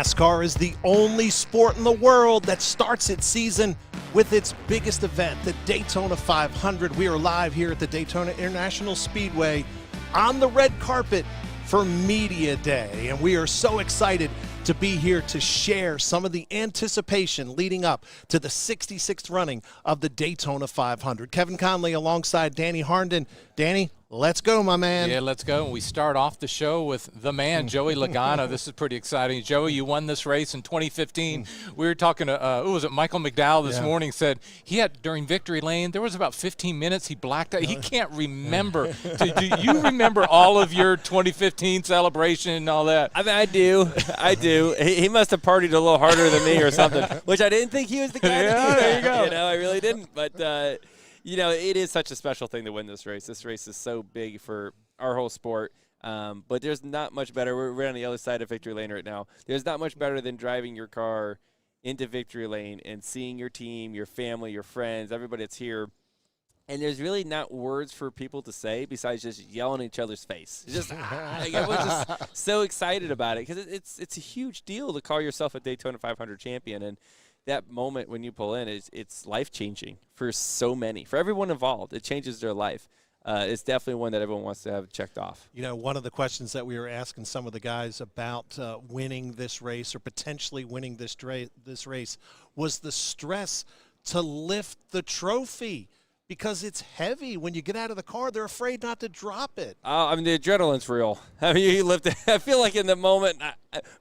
NASCAR is the only sport in the world that starts its season with its biggest event, the Daytona 500. We are live here at the Daytona International Speedway on the red carpet for Media Day, and we are so excited to be here to share some of the anticipation leading up to the 66th running of the Daytona 500. Kevin Conley alongside Danny Harnden. Danny, let's go, my man. Yeah, let's go. We start off the show with the man, Joey Logano. This is pretty exciting. Joey, you won this race in 2015. We were talking to, who was it, Michael McDowell this morning said he had, during Victory Lane, there was about 15 minutes he blacked out. He can't remember. Do you remember all of your 2015 celebration and all that? I mean, I do. He must have partied a little harder than me or something, which I didn't think he was the guy to do that. There you go. You know, I really didn't. But, you know, it is such a special thing to win this race. This race is so big for our whole sport. But there's not much better. We're on the other side of Victory Lane right now. There's not much better than driving your car into Victory Lane and seeing your team, your family, your friends, everybody that's here. And there's really not words for people to say besides just yelling in each other's face. It's just like, everyone's just so excited about it because it's a huge deal to call yourself a Daytona 500 champion. And that moment when you pull in, it's life-changing for so many. For everyone involved, it changes their life. It's definitely one that everyone wants to have checked off. You know, one of the questions that we were asking some of the guys about winning this race or potentially winning this race was the stress to lift the trophy. Because it's heavy. When you get out of the car, they're afraid not to drop it. I mean, the adrenaline's real. I mean, you lift it. I feel like in the moment,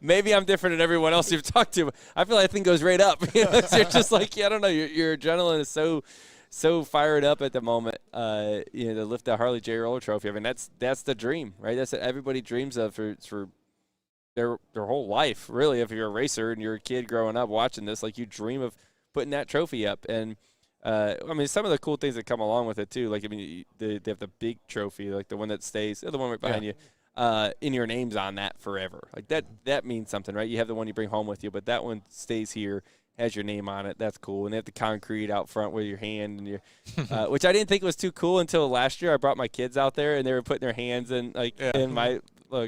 maybe I'm different than everyone else you've talked to. I feel like that thing goes right up. You know, so you're just like, I don't know. Your adrenaline is so fired up at the moment. You know, to lift the Harley J. Roller Trophy. I mean, that's the dream, right? That's what everybody dreams of for their whole life, really. If you're a racer and you're a kid growing up watching this, like you dream of putting that trophy up. And I mean, some of the cool things that come along with it, too. Like, I mean, they have the big trophy, like the one that stays, the one right behind you, and your name's on that forever. Like, that means something, right? You have the one you bring home with you, but that one stays here, has your name on it. That's cool. And they have the concrete out front with your hand, and your, which I didn't think was too cool until last year. I brought my kids out there, and they were putting their hands in, in my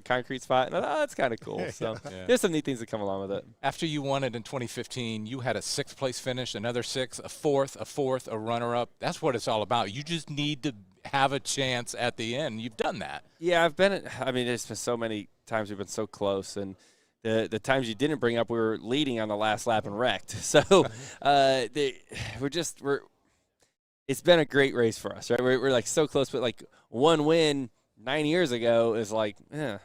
concrete spot, and I thought, that's kind of cool. So there's some neat things that come along with it. After you won it in 2015, you had a 6th place finish, another 6th, a 4th, a runner-up. That's what it's all about. You just need to have a chance at the end. You've done that. Yeah, there's been so many times we've been so close, and the times you didn't bring up, we were leading on the last lap and wrecked. So it's been a great race for us, right? We're like so close, but like one win 9 years ago is like, you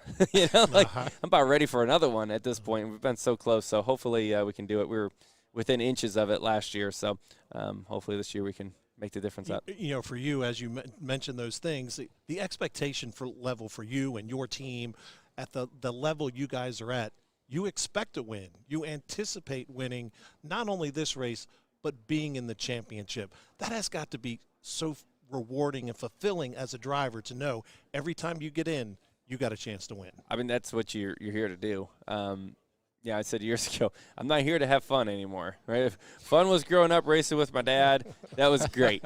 know, like I'm about ready for another one at this point. We've been so close, so hopefully we can do it. We were within inches of it last year, so hopefully this year we can make the difference up. You know, for you, as you mentioned those things, the expectation level for you and your team at the level you guys are at, you expect to win. You anticipate winning not only this race, but being in the championship. That has got to be so rewarding and fulfilling as a driver to know every time you get in, you got a chance to win. I mean, that's what you're here to do. Yeah, I said years ago, I'm not here to have fun anymore. Right? If fun was growing up racing with my dad, that was great.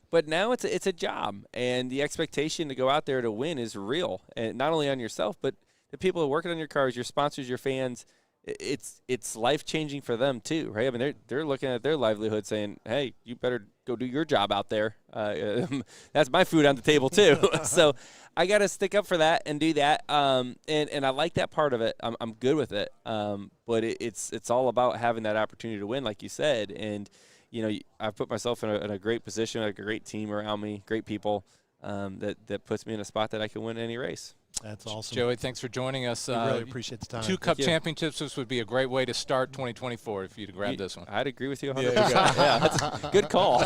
But now it's a job, and the expectation to go out there to win is real, and not only on yourself, but the people who are working on your cars, your sponsors, your fans. It's life-changing for them too, right? I mean, they're looking at their livelihood saying, hey, you better go do your job out there. That's my food on the table too. So I got to stick up for that and do that. And I like that part of it. I'm good with it. But it's all about having that opportunity to win, like you said. And, you know, I've put myself in a great position, like a great team around me, great people that puts me in a spot that I can win any race. That's awesome. Joey, thanks for joining us. We really appreciate the time. 2 Cup championships, this would be a great way to start 2024 if you'd grab this one. I'd agree with you 100%. Yeah, that's a good call.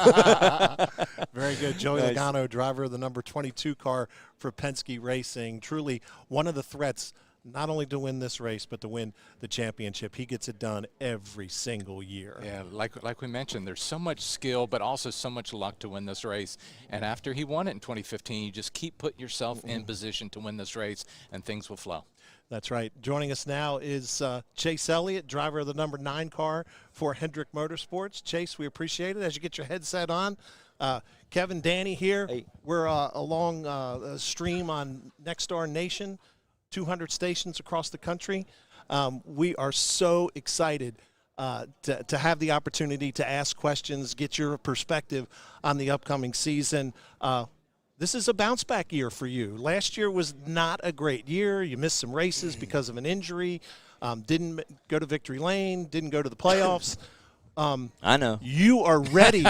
Very good. Joey Logano, driver of the number 22 car for Penske Racing. Truly one of the threats, not only to win this race, but to win the championship. He gets it done every single year. Yeah, like we mentioned, there's so much skill, but also so much luck to win this race. And after he won it in 2015, you just keep putting yourself in position to win this race, and things will flow. That's right. Joining us now is Chase Elliott, driver of the number 9 car for Hendrick Motorsports. Chase, we appreciate it. As you get your headset on, Kevin, Danny here. Hey. We're along a stream on Nexstar Nation. 200 stations across the country. We are so excited to have the opportunity to ask questions, get your perspective on the upcoming season. This is a bounce-back year for you. Last year was not a great year. You missed some races because of an injury, didn't go to victory lane, didn't go to the playoffs. I know. You are ready.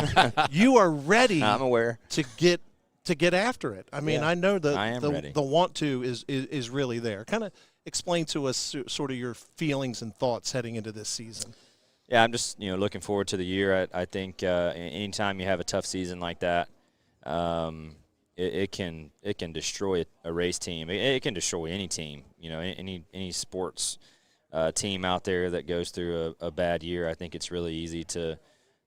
You are ready. I'm aware. To get after it. I mean, Yeah, I know I am ready. the want to is really there. Kind of explain to us sort of your feelings and thoughts heading into this season. Yeah, I'm just looking forward to the year. I think anytime you have a tough season like that, it can destroy a race team. It can destroy any team. Any sports team out there that goes through a bad year. I think it's really easy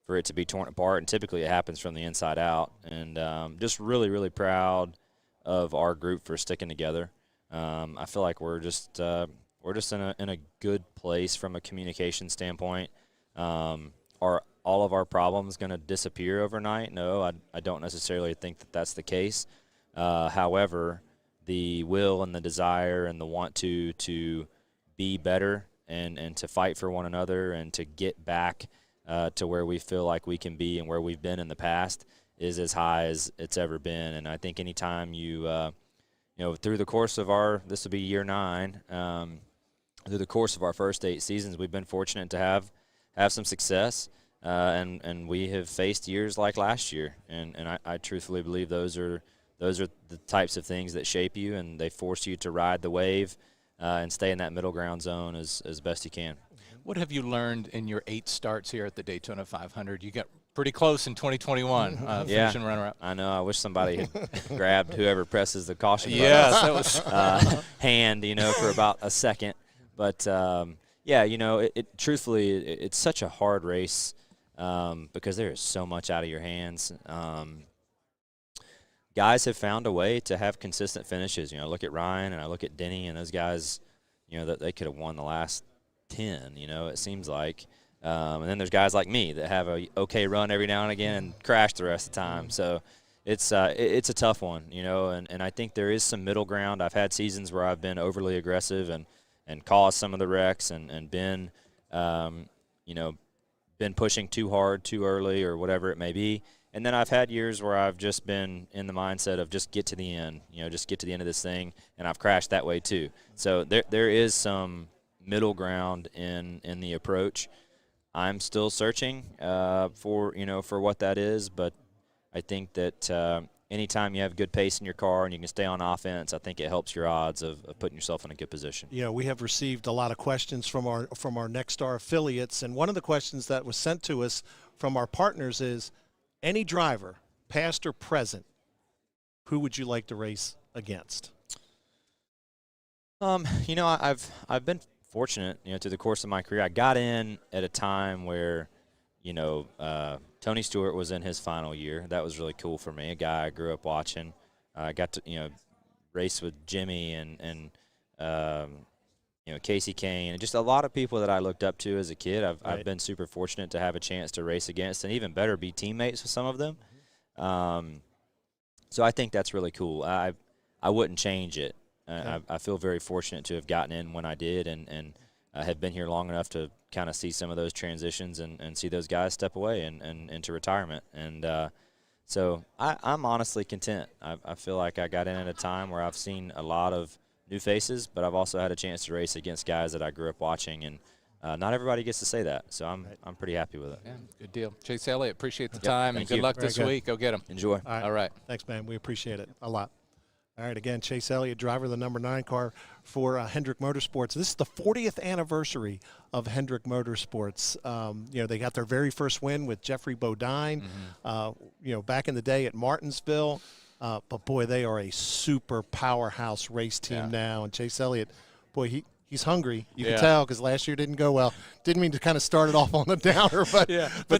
for it to be torn apart, and typically it happens from the inside out. And just really, really proud of our group for sticking together. I feel like we're just in a good place from a communication standpoint. Are all of our problems going to disappear overnight? No, I don't necessarily think that that's the case. However, the will and the desire and the want to be better and to fight for one another and to get back to where we feel like we can be and where we've been in the past is as high as it's ever been. And I think anytime through the course of this will be year 9, through the course of our first 8 seasons, we've been fortunate to have some success, and we have faced years like last year, and I truthfully believe those are the types of things that shape you, and they force you to ride the wave and stay in that middle ground zone as best you can. What have you learned in your 8 starts here at the Daytona 500? You got pretty close in 2021, finishing runner-up. I know. I wish somebody had grabbed whoever presses the caution button. Yes, that was hand, for about a second, but. Truthfully, it's such a hard race because there is so much out of your hands. Guys have found a way to have consistent finishes. I look at Ryan and I look at Denny and those guys, that they could have won the last 10, it seems like. And then there's guys like me that have a okay run every now and again and crash the rest of the time. So it's a tough one, and I think there is some middle ground. I've had seasons where I've been overly aggressive and caused some of the wrecks and been, been pushing too hard, too early, or whatever it may be. And then I've had years where I've just been in the mindset of just get to the end, just get to the end of this thing, and I've crashed that way too. So there is some middle ground in the approach. I'm still searching for what that is, but I think that anytime you have good pace in your car and you can stay on offense, I think it helps your odds of putting yourself in a good position. We have received a lot of questions from our NextStar affiliates, and one of the questions that was sent to us from our partners is, any driver, past or present, who would you like to race against? I've been fortunate, through the course of my career. I got in at a time where, Tony Stewart was in his final year. That was really cool for me. A guy I grew up watching. I got to, race with Jimmie and Casey Kane, and just a lot of people that I looked up to as a kid. I've been super fortunate to have a chance to race against, and even better, be teammates with some of them. So I think that's really cool. I wouldn't change it. I feel very fortunate to have gotten in when I did, and have been here long enough to kind of see some of those transitions and see those guys step away and into retirement. And so I'm honestly content. I feel like I got in at a time where I've seen a lot of new faces, but I've also had a chance to race against guys that I grew up watching, and not everybody gets to say that. So I'm pretty happy with it. Yeah, good deal. Chase Elliott, appreciate the time, and good luck this week. Go get him. Enjoy. All right. Thanks, man. We appreciate it a lot. All right, again, Chase Elliott, driver of the number 9 car for Hendrick Motorsports. This is the 40th anniversary of Hendrick Motorsports. They got their very first win with Jeffrey Bodine, back in the day at Martinsville. But, boy, they are a super powerhouse race team now. And Chase Elliott, boy, he's hungry. You can tell because last year didn't go well. Didn't mean to kind of start it off on a downer, but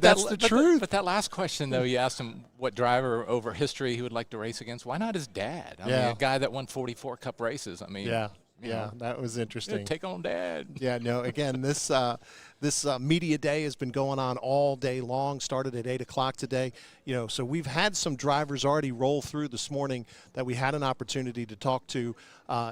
that's the truth. But that last question, though, you asked him what driver over history he would like to race against. Why not his dad? I mean, a guy that won 44 Cup races. I mean, that was interesting. Take on Dad. Yeah, no, again, this media day has been going on all day long, started at 8 o'clock today. So we've had some drivers already roll through this morning that we had an opportunity to talk to,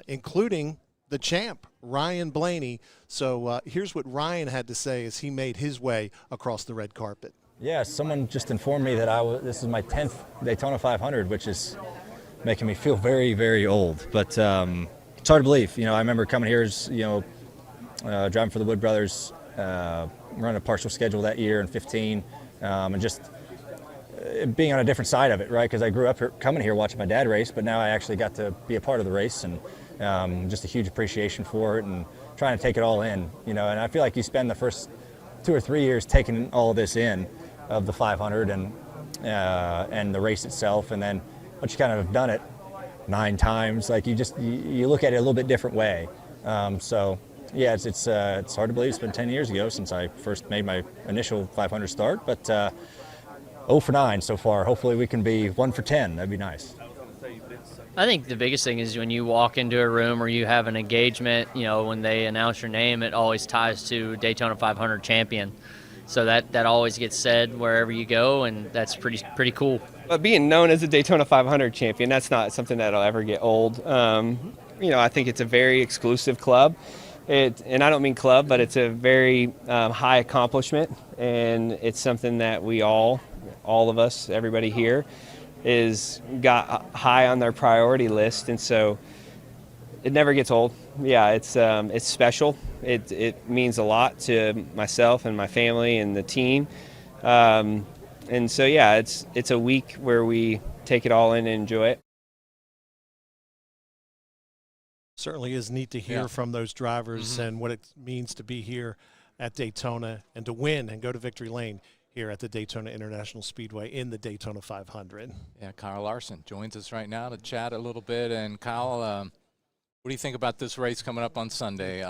including the champ, Ryan Blaney. So here's what Ryan had to say as he made his way across the red carpet. Yeah, someone just informed me that this is my 10th Daytona 500, which is making me feel very, very old. But it's hard to believe. I remember coming here as, driving for the Wood Brothers, running a partial schedule that year in 15, and just being on a different side of it, right? Because I grew up coming here watching my dad race, but now I actually got to be a part of the race, and just a huge appreciation for it and trying to take it all in, And I feel like you spend the first 2 or 3 years taking all of this in of the 500 and the race itself, and then once you kind of have done it 9 times, like you look at it a little bit different way. So yeah, it's hard to believe it's been 10 years ago since I first made my initial 500 start, but 0 for 9 so far. Hopefully we can be 1 for 10. That'd be nice. I think the biggest thing is when you walk into a room or you have an engagement, when they announce your name, it always ties to Daytona 500 champion. So that always gets said wherever you go, and that's pretty cool. But being known as a Daytona 500 champion, that's not something that'll ever get old. I think it's a very exclusive club. And I don't mean club, but it's a very high accomplishment, and it's something that we all of us, everybody here, is got high on their priority list, and so it never gets old. Yeah, it's special. It means a lot to myself and my family and the team, and so yeah, it's a week where we take it all in and enjoy it. Certainly is neat to hear from those drivers and what it means to be here at Daytona and to win and go to victory lane here at the Daytona International Speedway in the Daytona 500. Yeah, Kyle Larson joins us right now to chat a little bit. And Kyle, what do you think about this race coming up on Sunday?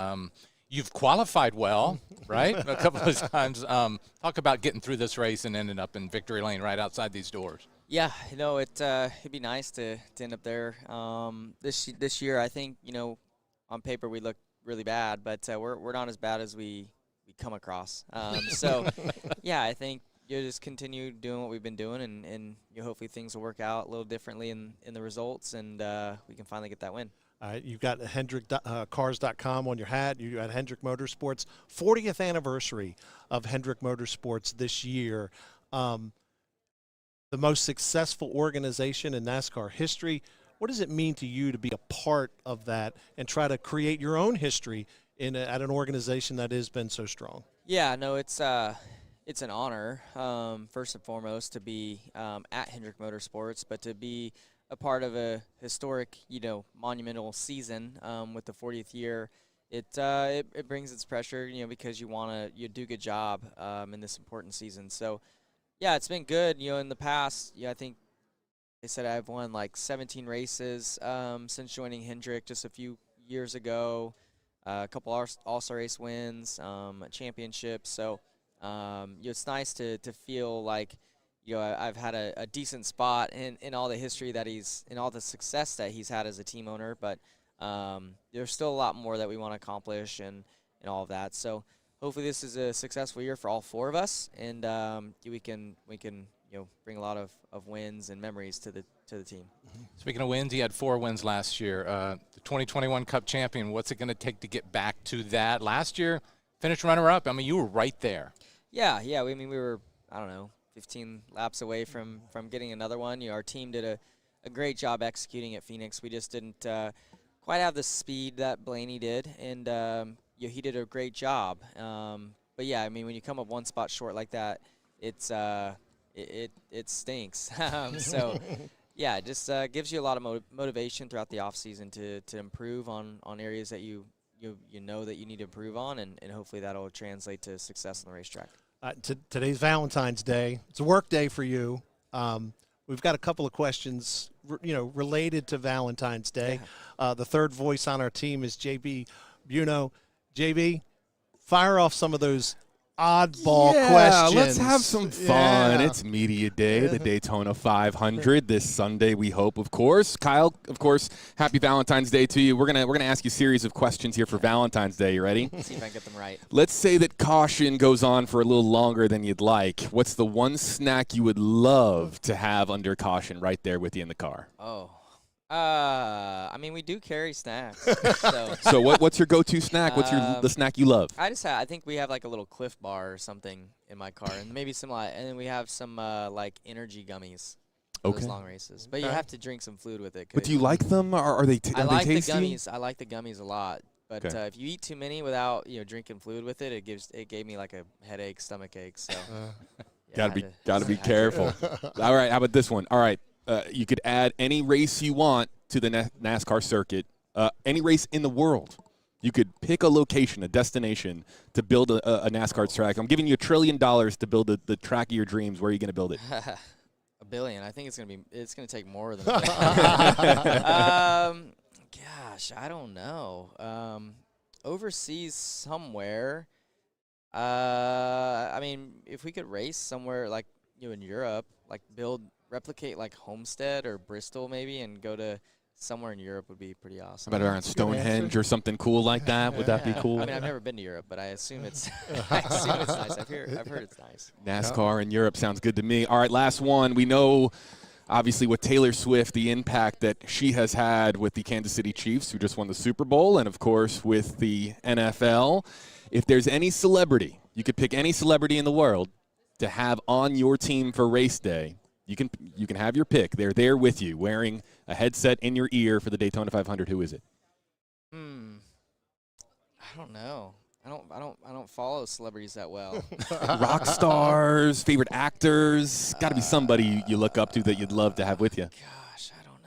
You've qualified well, right? A couple of times. Talk about getting through this race and ending up in victory lane right outside these doors. Yeah, it'd be nice to end up there. This year, I think, on paper we look really bad, but we're not as bad as we come across. So, yeah, I think you'll just continue doing what we've been doing, and hopefully things will work out a little differently in the results, and we can finally get that win. You've got HendrickCars.com on your hat. You got Hendrick Motorsports, 40th anniversary of Hendrick Motorsports this year. The most successful organization in NASCAR history. What does it mean to you to be a part of that and try to create your own history at an organization that has been so strong? Yeah, no, it's an honor, first and foremost, to be at Hendrick Motorsports, but to be a part of a historic, monumental season with the 40th year. It brings its pressure, because you do a good job in this important season. So, yeah, it's been good. In the past, I think they said I've won like 17 races since joining Hendrick just a few years ago. A couple All-Star race wins, a championship. So, it's nice to feel like, I've had a decent spot in all the history that in all the success that he's had as a team owner. But there's still a lot more that we want to accomplish and all of that. So, hopefully this is a successful year for all 4 of us, and we can bring a lot of wins and memories to the team. Speaking of wins, he had 4 wins last year. The 2021 Cup champion. What's it going to take to get back to that? Last year, finished runner-up. I mean, you were right there. Yeah. We were 15 laps away from getting another one. Our team did a great job executing at Phoenix. We just didn't quite have the speed that Blaney did, and he did a great job. But yeah, when you come up one spot short like that, it stinks. So yeah, it just gives you a lot of motivation throughout the off season to improve on areas that you know that you need to improve on, and hopefully that'll translate to success on the racetrack. Today's Valentine's Day. It's a work day for you. We've got a couple of questions, related to Valentine's Day. Yeah. The third voice on our team is JB Buno. JB, fire off some of those oddball questions. Let's have some fun. It's Media Day, the Daytona 500 this Sunday, we hope, of course. Kyle, of course, happy Valentine's Day to you. We're gonna ask you a series of questions here for Valentine's Day. You ready? See if I can get them right. Let's say that caution goes on for a little longer than you'd like. What's the one snack you would love to have under caution right there with you in the car? Oh, I mean, we do carry snacks. So So what's your go-to snack? What's the snack you love? I think we have like a little Cliff Bar or something in my car, and maybe some and then we have some like energy gummies. For those long races, but you have to drink some fluid with it. But do you like them? Are they I like the tasty? gummies. I like the gummies a lot. But Okay. if you eat too many without drinking fluid with it, it gave me like a headache, stomach ache. So Gotta be careful. All right, how about this one? All right, you could add any race you want to the NASCAR circuit, any race in the world. You could pick a location, a destination to build a NASCAR track. I'm giving you $1 trillion to build the track of your dreams. Where are you going to build it? $1 billion. I think it's gonna take more than $1 billion. Gosh, I don't know. Overseas somewhere. I mean, if we could race somewhere like in Europe, like replicate like Homestead or Bristol maybe, and go to somewhere in Europe would be pretty awesome. How about around Stonehenge or something cool like that? Would that be cool? I mean, I've never been to Europe, but I assume it's nice. I've heard it's nice. NASCAR in Europe sounds good to me. All right, last one. We know, obviously, with Taylor Swift, the impact that she has had with the Kansas City Chiefs, who just won the Super Bowl, and, of course, with the NFL. If there's any celebrity, you could pick any celebrity in the world to have on your team for race day. You can have your pick. They're there with you, wearing a headset in your ear for the Daytona 500. Who is it? I don't know. I don't follow celebrities that well. Rock stars, favorite actors. Got to be somebody you look up to that you'd love to have with you. Gosh, I don't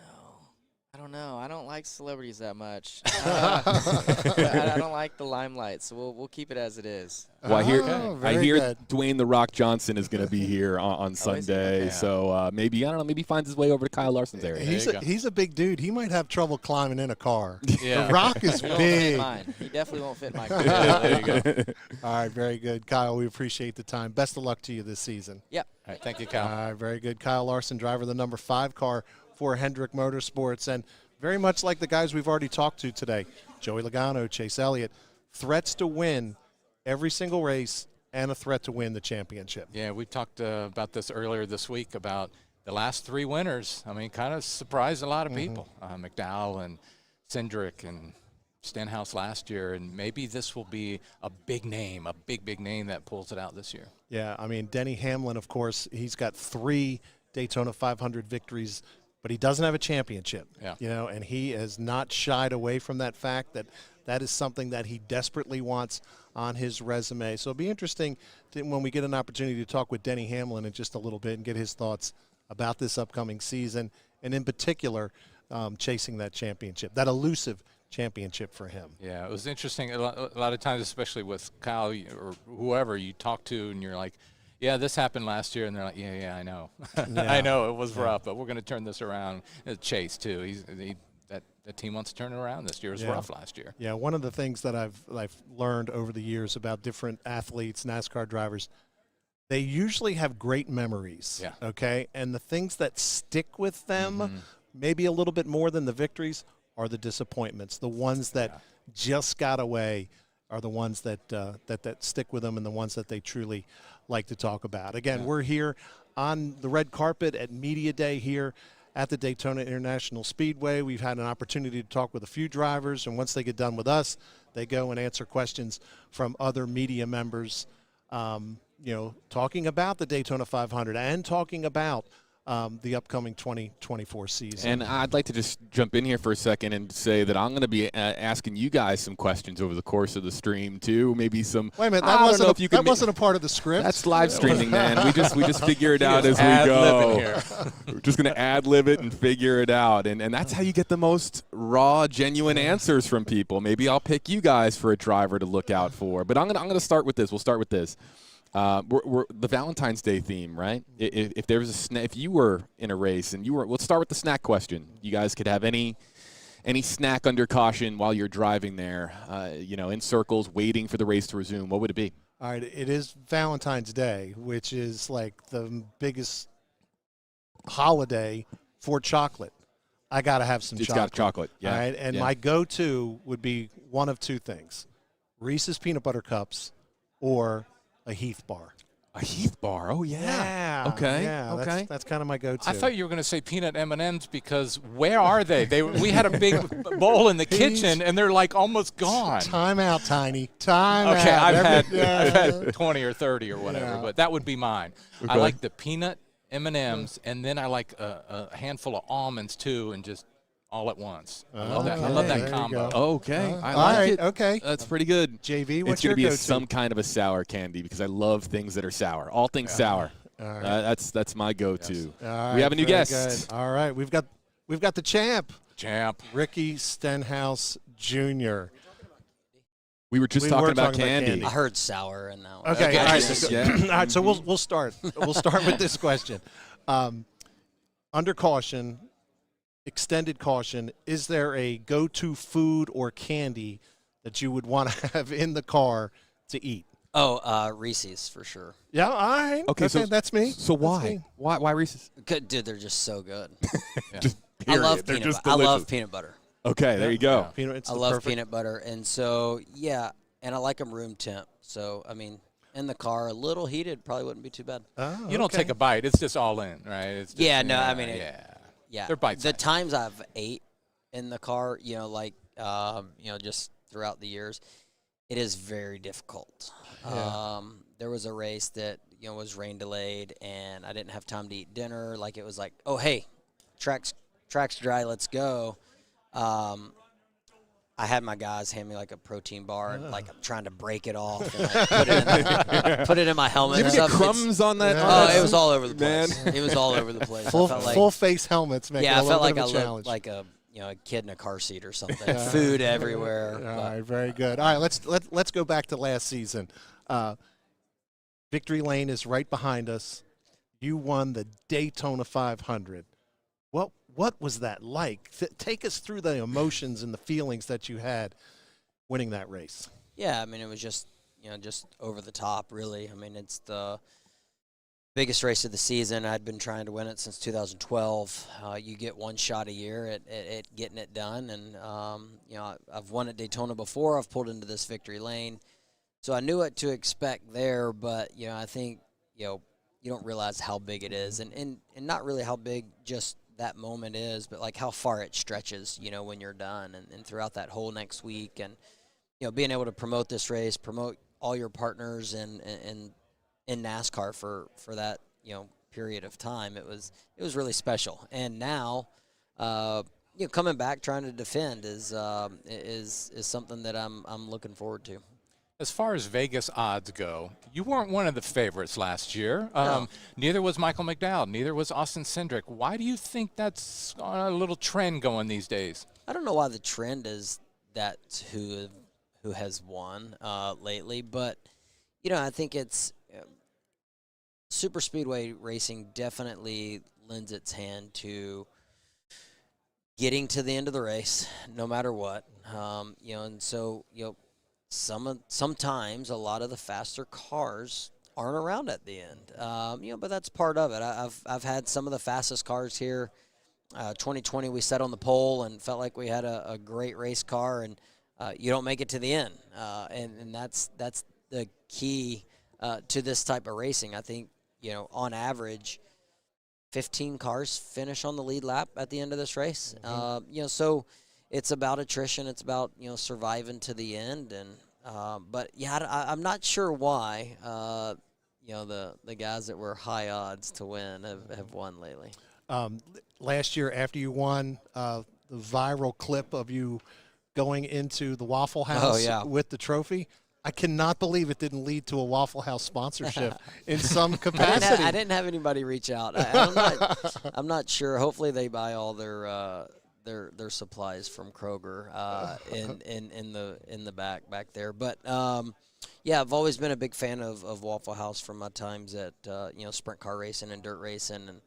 know. I don't like celebrities that much. I don't like the limelight, so we'll keep it as it is. Well, I hear good. Dwayne "The Rock" Johnson is going to be here on Sunday, so maybe, I don't know, maybe he finds his way over to Kyle Larson's area. He's a big dude. He might have trouble climbing in a car. Yeah. The Rock is He won't fit in big. mine. He definitely won't fit in my car. There you go. All right, very good. Kyle, we appreciate the time. Best of luck to you this season. Yep. All right, thank you, All Kyle. right, very good. Kyle Larson, driver of the number 5 car for Hendrick Motorsports. And very much like the guys we've already talked to today, Joey Logano, Chase Elliott, threats to win every single race and a threat to win the championship. Yeah, we talked about this earlier this week about the last 3 winners. I mean, kind of surprised a lot of people. McDowell and Cindric and Stenhouse last year, and maybe this will be a big name, a big name that pulls it out this year. Yeah, I mean, Denny Hamlin, of course, he's got 3 Daytona 500 victories, but he doesn't have a championship. Yeah. And he has not shied away from that fact that is something that he desperately wants on his resume. So it'll be interesting when we get an opportunity to talk with Denny Hamlin in just a little bit and get his thoughts about this upcoming season, and in particular, chasing that championship, that elusive championship for him. Yeah, it was interesting. A lot of times, especially with Kyle or whoever you talk to, and you're like, yeah, this happened last year, and they're like, yeah, I know. I know it was rough, but we're going to turn this around. Chase, too. That team wants to turn it around this year. It was rough last year. Yeah, one of the things that I've learned over the years about different athletes, NASCAR drivers, they usually have great memories. Yeah. Okay, and the things that stick with them, maybe a little bit more than the victories, are the disappointments. The ones that just got away are the ones that that stick with them, and the ones that they truly like to talk about. Again, we're here on the red carpet at Media Day here at the Daytona International Speedway. We've had an opportunity to talk with a few drivers, and once they get done with us, they go and answer questions from other media members, talking about the Daytona 500 and talking about the upcoming 2024 season. And I'd like to just jump in here for a second and say that I'm going to be asking you guys some questions over the course of the stream too. Maybe some. Wait a minute, that wasn't a part of the script. That's live streaming, man. We just figure it out as we go. We're just going to ad-lib it and figure it out, and that's how you get the most raw, genuine answers from people. Maybe I'll pick you guys for a driver to look out for. But I'm going to start with this. We'll start with this. We're the Valentine's Day theme, right? If there was if you were in a race and let's start with the snack question. You guys could have any snack under caution while you're driving there, in circles, waiting for the race to resume. What would it be? All right, it is Valentine's Day, which is like the biggest holiday for chocolate. I got to have some chocolate. It's got chocolate, yeah. All right, and my go-to would be one of 2 things: Reese's Peanut Butter Cups or a Heath bar. A Heath bar. Oh yeah. Yeah. Okay. Yeah. Okay. That's kind of my go-to. I thought you were going to say peanut M&Ms because where are they? We had a big bowl in the kitchen, and they're like almost gone. Time out, Tiny. Time Okay, out. I've had 20 or 30 or whatever, Yeah. but that would be mine. I Okay. like the peanut M&Ms, and then I like a handful of almonds too, and just all at once. I love that. I love There that you combo. go. Okay. I All like right. it. Okay. That's pretty good. JV, what's It's your going to be go-to? some kind of a sour candy because I love things that are sour. All things sour. All right. That's my go-to. All right, We have a new very guest. good. All right, we've got the champ, Champ. Ricky Stenhouse Jr. We were just We talking were about talking about candy. candy. I heard sour and now. Okay, all right. So, Yeah. all right, so we'll start. We'll start with this question. Under caution, extended caution, is there a go-to food or candy that you would want to have in the car to eat? Oh, Reese's for sure. Yeah, all right. Okay, so that's me. So That's why? me. Why Reese's? Good, dude, they're just so good. Just I period. love They're peanut just butter. I love delicious. peanut butter. Okay, there you go. Peanut, it's I the love perfect- peanut butter, and so yeah, and I like them room temp. So I mean, in the car, a little heated probably wouldn't be too bad. Oh, You don't okay. take a bite. It's just all in, right? It's just, Yeah, no, I mean, Yeah, They're bite the size. times I've ate in the car, like just throughout the years, it is very difficult. Yeah. There was a race that was rain delayed, and I didn't have time to eat dinner. Like it was like, oh hey, track's dry, let's go. I had my guys hand me like a protein bar, and like I'm trying to break it off, and like, put it in my helmet. Did and you ever get stuff. crumbs on that? Yeah. on Oh, that it was suit? all over the place. Man. It was all over the place. Full, I felt like, full face helmets make yeah, it I a felt little like bit I of a looked challenge. like a kid in a car seat or something. Food everywhere. All but- right, very good. All right, let's go back to last season. Victory lane is right behind us. You won the Daytona 500. What was that like? Take us through the emotions and the feelings that you had winning that race. Yeah, I mean, it was just over the top, really. I mean, it's the biggest race of the season. I'd been trying to win it since 2012. You get one shot a year at getting it done, and I've won at Daytona before. I've pulled into this victory lane, so I knew what to expect there. But I think you don't realize how big it is, and not really how big just that moment is, but like how far it stretches, when you're done, and throughout that whole next week, and being able to promote this race, promote all your partners in NASCAR for that period of time, it was really special. And now coming back trying to defend is something that I'm looking forward to. As far as Vegas odds go, you weren't one of the favorites last year. No. Neither was Michael McDowell. Neither was Austin Cindric. Why do you think that's on a little trend going these days? I don't know why the trend is that who has won lately, but I think it's super speedway racing definitely lends its hand to getting to the end of the race, no matter what. And so sometimes a lot of the faster cars aren't around at the end. But that's part of it. I've had some of the fastest cars here. 2020 we sat on the pole and felt like we had a great race car, and you don't make it to the end. And that's the key to this type of racing. I think on average 15 cars finish on the lead lap at the end of this race. So it's about attrition. It's about surviving to the end. And but yeah, I'm not sure why the guys that were high odds to win have won lately. Last year, after you won, the viral clip of you going into the Waffle House with the trophy, I cannot believe it didn't lead to a Waffle House sponsorship in some capacity. I didn't have anybody reach out. I'm not sure. Hopefully they buy all their supplies from Kroger in the back there. But I've always been a big fan of Waffle House from my times at sprint car racing and dirt racing, and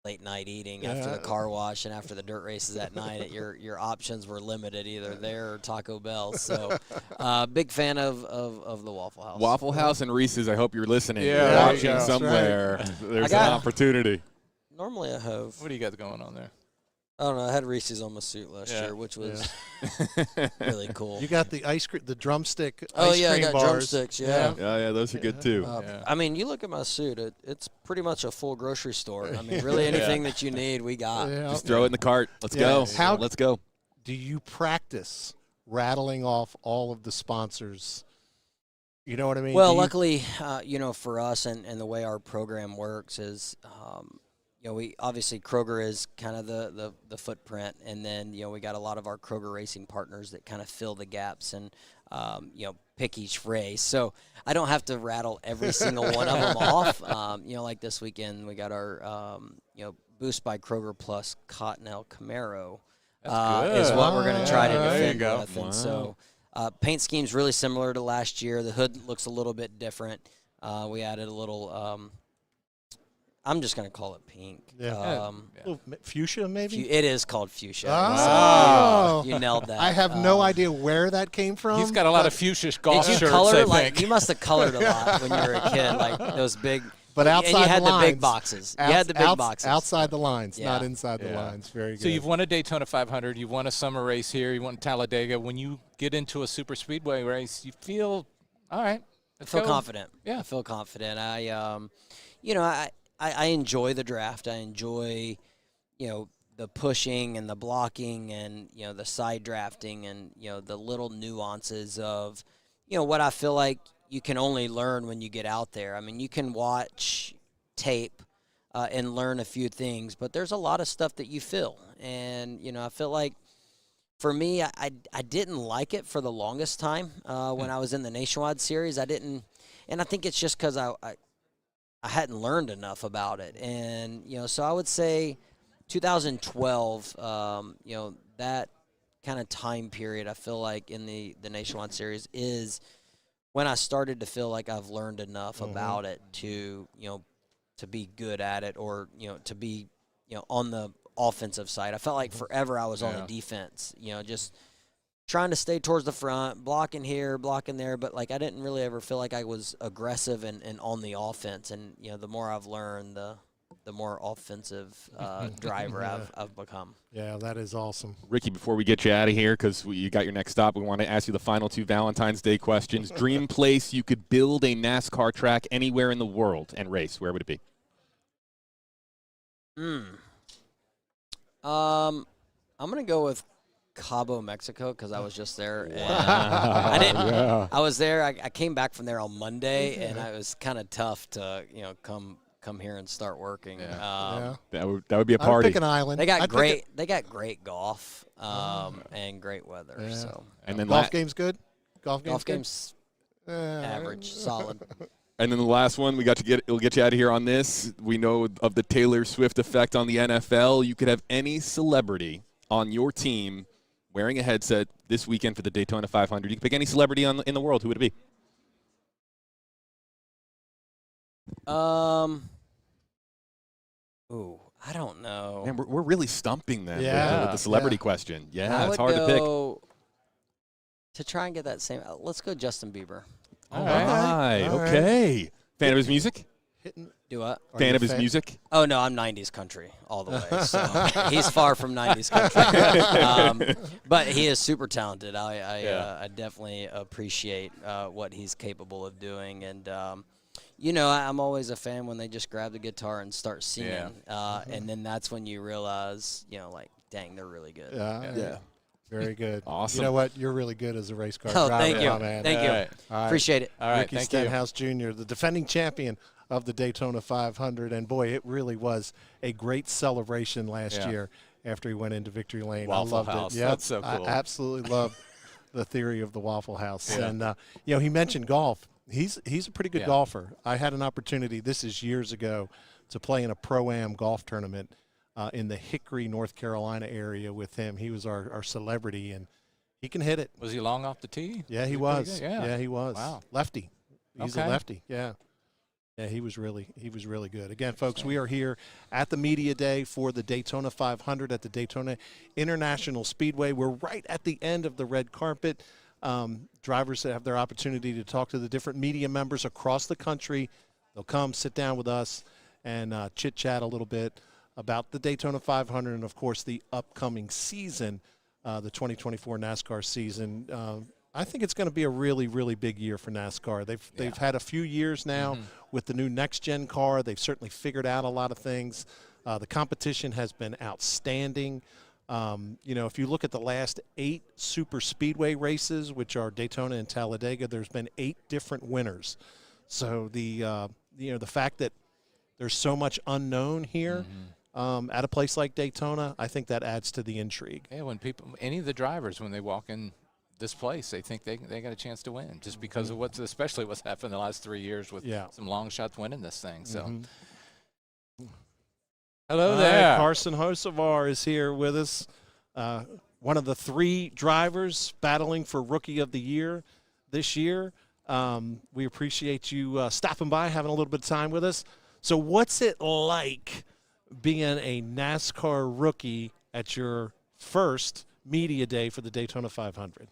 late night eating after the car wash and after the dirt races at night. Your options were limited, either there or Taco Bell. So big fan of the Waffle House. Waffle House and Reese's, I hope you're listening. Yeah, You're there you watching go. somewhere. There's got an it. opportunity. Normally I have What do you got going on there? I don't know. I had Reese's on my suit last year, which was really cool. You got the ice cream, the drumstick Oh, ice yeah, I cream got bars. drumsticks, yeah. Yeah, those are good too. I mean, you look at my suit, it's pretty much a full grocery store. I mean, really anything that you need, we got. Yeah. Just throw it in the cart. Let's go. Let's go. Do you practice rattling off all of the sponsors? You know what I mean? Well, luckily, for us and the way our program works is, we obviously Kroger is kind of the footprint, and then we got a lot of our Kroger racing partners that kind of fill the gaps and pick each race. So I don't have to rattle every single one of them off. Like this weekend we got our Boost by Kroger plus Cottonelle Camaro is what we're going to try to defend with. And so paint scheme's really similar to last year. The hood looks a little bit different. We added a little. I'm just going to call it pink. Fuchsia, maybe? It is called fuchsia. Oh. You nailed that. I have no idea where that came from. He's got a lot of fuchsia golf Did you shirts, color I like think. you must have colored a lot when you were a kid, like those big. But outside and you had the the lines. big boxes. You had the big boxes. Outside the lines, Yeah. not inside the lines. Very good. So you've won a Daytona 500. You've won a summer race here. You won Talladega. When you get into a super speedway race, you feel, all right. I feel confident. Yeah. I feel confident. I enjoy the draft. I enjoy, the pushing and the blocking and, the side drafting and, the little nuances of, what I feel like you can only learn when you get out there. I mean, you can watch tape and learn a few things, but there's a lot of stuff that you feel. And, I feel like for me, I didn't like it for the longest time when I was in the Nationwide Series. I didn't, and I think it's just because I hadn't learned enough about it. And, so I would say 2012, that kind of time period, I feel like in the Nationwide Series is when I started to feel like I've learned enough about it to, to be good at it or, to be, on the offensive side. I felt like forever I was on the defense, just trying to stay towards the front, blocking here, blocking there, but like I didn't really ever feel like I was aggressive and on the offense. And the more I've learned, the more offensive driver I've become. Yeah, that is awesome. Ricky, before we get you out of here, because you got your next stop, we want to ask you the final two Valentine's Day questions. Dream place you could build a NASCAR track anywhere in the world and race. Where would it be? I'm gonna go with Cabo, Mexico, because I was just there. And I didn't. I was there. I came back from there on Monday, and it was kind of tough to come here and start working. That would be a party. I'd pick an island. They got great golf and great weather. Yeah. So And then golf game's good. Golf game's average, solid. And then the last one, we'll get you out of here on this. We know of the Taylor Swift effect on the NFL. You could have any celebrity on your team wearing a headset this weekend for the Daytona 500. You can pick any celebrity in the world. Who would it be? I don't know. Man, we're really stumping them with the celebrity question. Yeah, it's I hard would to pick. To try and get that same, let's go Justin Bieber. All right. Okay. Fan of his music? Do what? Fan of his music? Oh, no, I'm 90s country all the way. So he's far from 90s country. But he is super talented. I definitely appreciate what he's capable of doing. And, I'm always a fan when they just grab the guitar and start singing. And then that's when you realize, dang, they're really good. Yeah. Very good. Awesome. You know what? You're really good as a race car Oh, driver. thank you. Man. Thank you. All right. Appreciate it. All right, Ricky thank you. Stenhouse Jr., the defending champion of the Daytona 500. And, boy, it really was a great celebration last year after he went into Victory Lane. Waffle I loved House. it. Yep. That's so cool. I absolutely love the theory of the Waffle House. Yeah. And, he mentioned golf. He's a pretty good golfer. I had an opportunity, this is years ago, to play in a Pro-Am golf tournament in the Hickory, North Carolina area with him. He was our celebrity, and he can hit it. Was he long off the tee? Yeah, he was. Yeah, he was. Wow. Lefty. He's a lefty. Yeah. Yeah, he was really good. Again, folks, we are here at the Media Day for the Daytona 500 at the Daytona International Speedway. We're right at the end of the red carpet. Drivers that have their opportunity to talk to the different media members across the country. They'll come sit down with us and chit-chat a little bit about the Daytona 500 and, of course, the upcoming season, the 2024 NASCAR season. I think it's going to be a really, really big year for NASCAR. They've had a few years now with the new next-gen car. They've certainly figured out a lot of things. The competition has been outstanding. If you look at the last 8 super speedway races, which are Daytona and Talladega, there's been 8 different winners. So the fact that there's so much unknown here at a place like Daytona, I think that adds to the intrigue. Yeah, when any of the drivers, when they walk in this place, they think they got a chance to win just because of especially what's happened the last 3 years with some long shots winning this thing. So, hello there. Carson Hocevar is here with us, one of the 3 drivers battling for Rookie of the Year this year. We appreciate you stopping by, having a little bit of time with us. So what's it like being a NASCAR rookie at your first media day for the Daytona 500?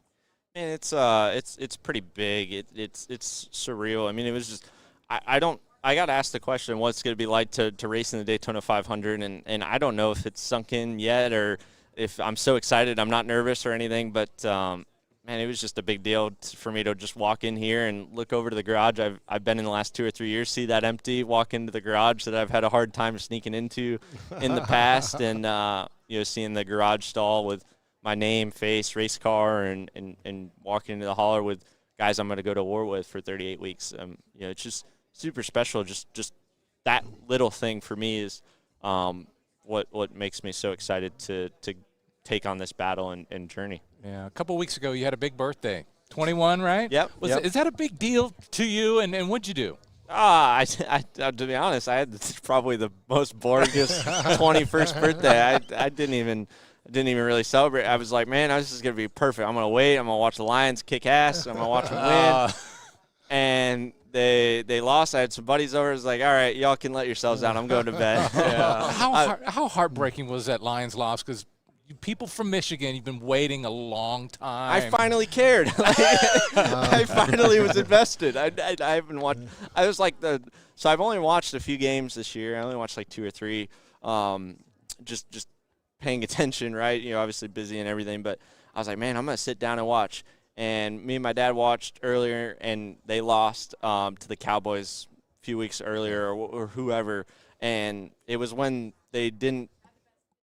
And it's pretty big. It's surreal. I mean, it was just I got asked the question, what's it going to be like to race in the Daytona 500, and I don't know if it's sunk in yet or if I'm so excited. I'm not nervous or anything, but man, it was just a big deal for me to just walk in here and look over to the garage. I've been in the last 2 or 3 years, see that empty, walk into the garage that I've had a hard time sneaking into in the past, and seeing the garage stall with my name, face, race car, and walking into the hauler with guys I'm going to go to war with for 38 weeks. It's just super special. Just that little thing for me is what makes me so excited to take on this battle and journey. Yeah, a couple weeks ago you had a big birthday, 21, right? Yep. Is that a big deal to you? And what'd you do? To be honest, I had probably the most boringest 21st birthday. I didn't even really celebrate. I was like, man, this is gonna be perfect. I'm gonna wait. I'm gonna watch the Lions kick ass. I'm gonna watch them win. And they lost. I had some buddies over. I was like, all right, y'all can let yourselves out. I'm going to bed. How heartbreaking was that Lions loss? Because people from Michigan, you've been waiting a long time. I finally cared. I finally was invested. I haven't watched. I was like so I've only watched a few games this year. I only watched like 2 or 3. Just paying attention, right? Obviously busy and everything. But I was like, man, I'm gonna sit down and watch. And me and my dad watched earlier, and they lost to the Cowboys a few weeks earlier or whoever. And it was when they didn't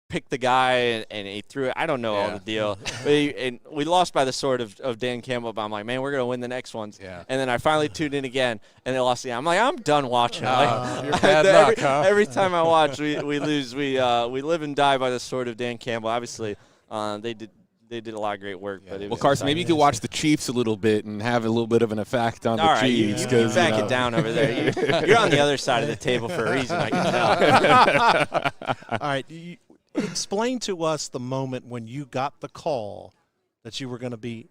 pick the guy and he threw it. I don't know all the deal. And we lost by the sword of Dan Campbell, but I'm like, man, we're going to win the next ones. Yeah. And then I finally tuned in again, and they lost again. I'm like, I'm done watching. You're bad luck, huh? Every time I watch, we lose. We live and die by the sword of Dan Campbell. Obviously, they did a lot of great work. Yeah. But well, Carson, maybe you could watch the Chiefs a little bit and have a little bit of an effect on the Chiefs. You back it down over there. You're on the other side of the table for a reason, I can tell. All right. Explain to us the moment when you got the call that you were going to be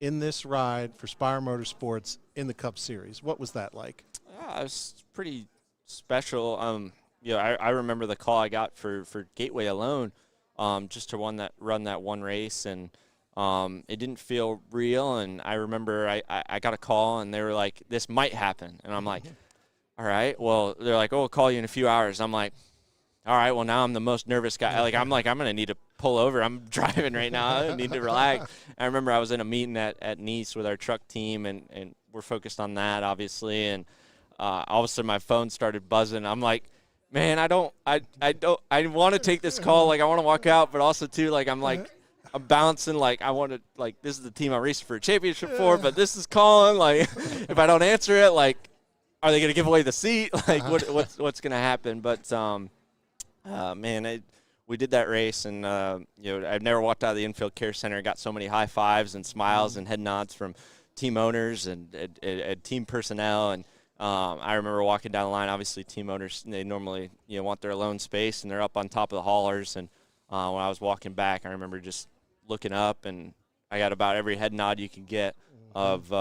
in this ride for Spire Motorsports in the Cup Series. What was that like? It was pretty special. I remember the call I got for Gateway alone, just to run that one race, and it didn't feel real. And I remember I got a call, and they were like, "This might happen," and I'm like, "All right." Well, they're like, "Oh, we'll call you in a few hours." I'm like, all right, well, now I'm the most nervous guy. I'm going to need to pull over. I'm driving right now. I need to relax. I remember I was in a meeting at Nice with our truck team, and we're focused on that, obviously. And all of a sudden my phone started buzzing. I'm like, man, I want to take this call. I want to walk out, but also, too, I'm bouncing. I want to, this is the team I'm racing for a championship for, but this is calling. If I don't answer it, are they going to give away the seat? What's going to happen? But, man, we did that race, and I've never walked out of the infield care center and got so many high fives and smiles and head nods from team owners and team personnel. And I remember walking down the line. Obviously, team owners, they normally want their alone space, and they're up on top of the haulers. And when I was walking back, I remember just looking up, and I got about every head nod you can get of,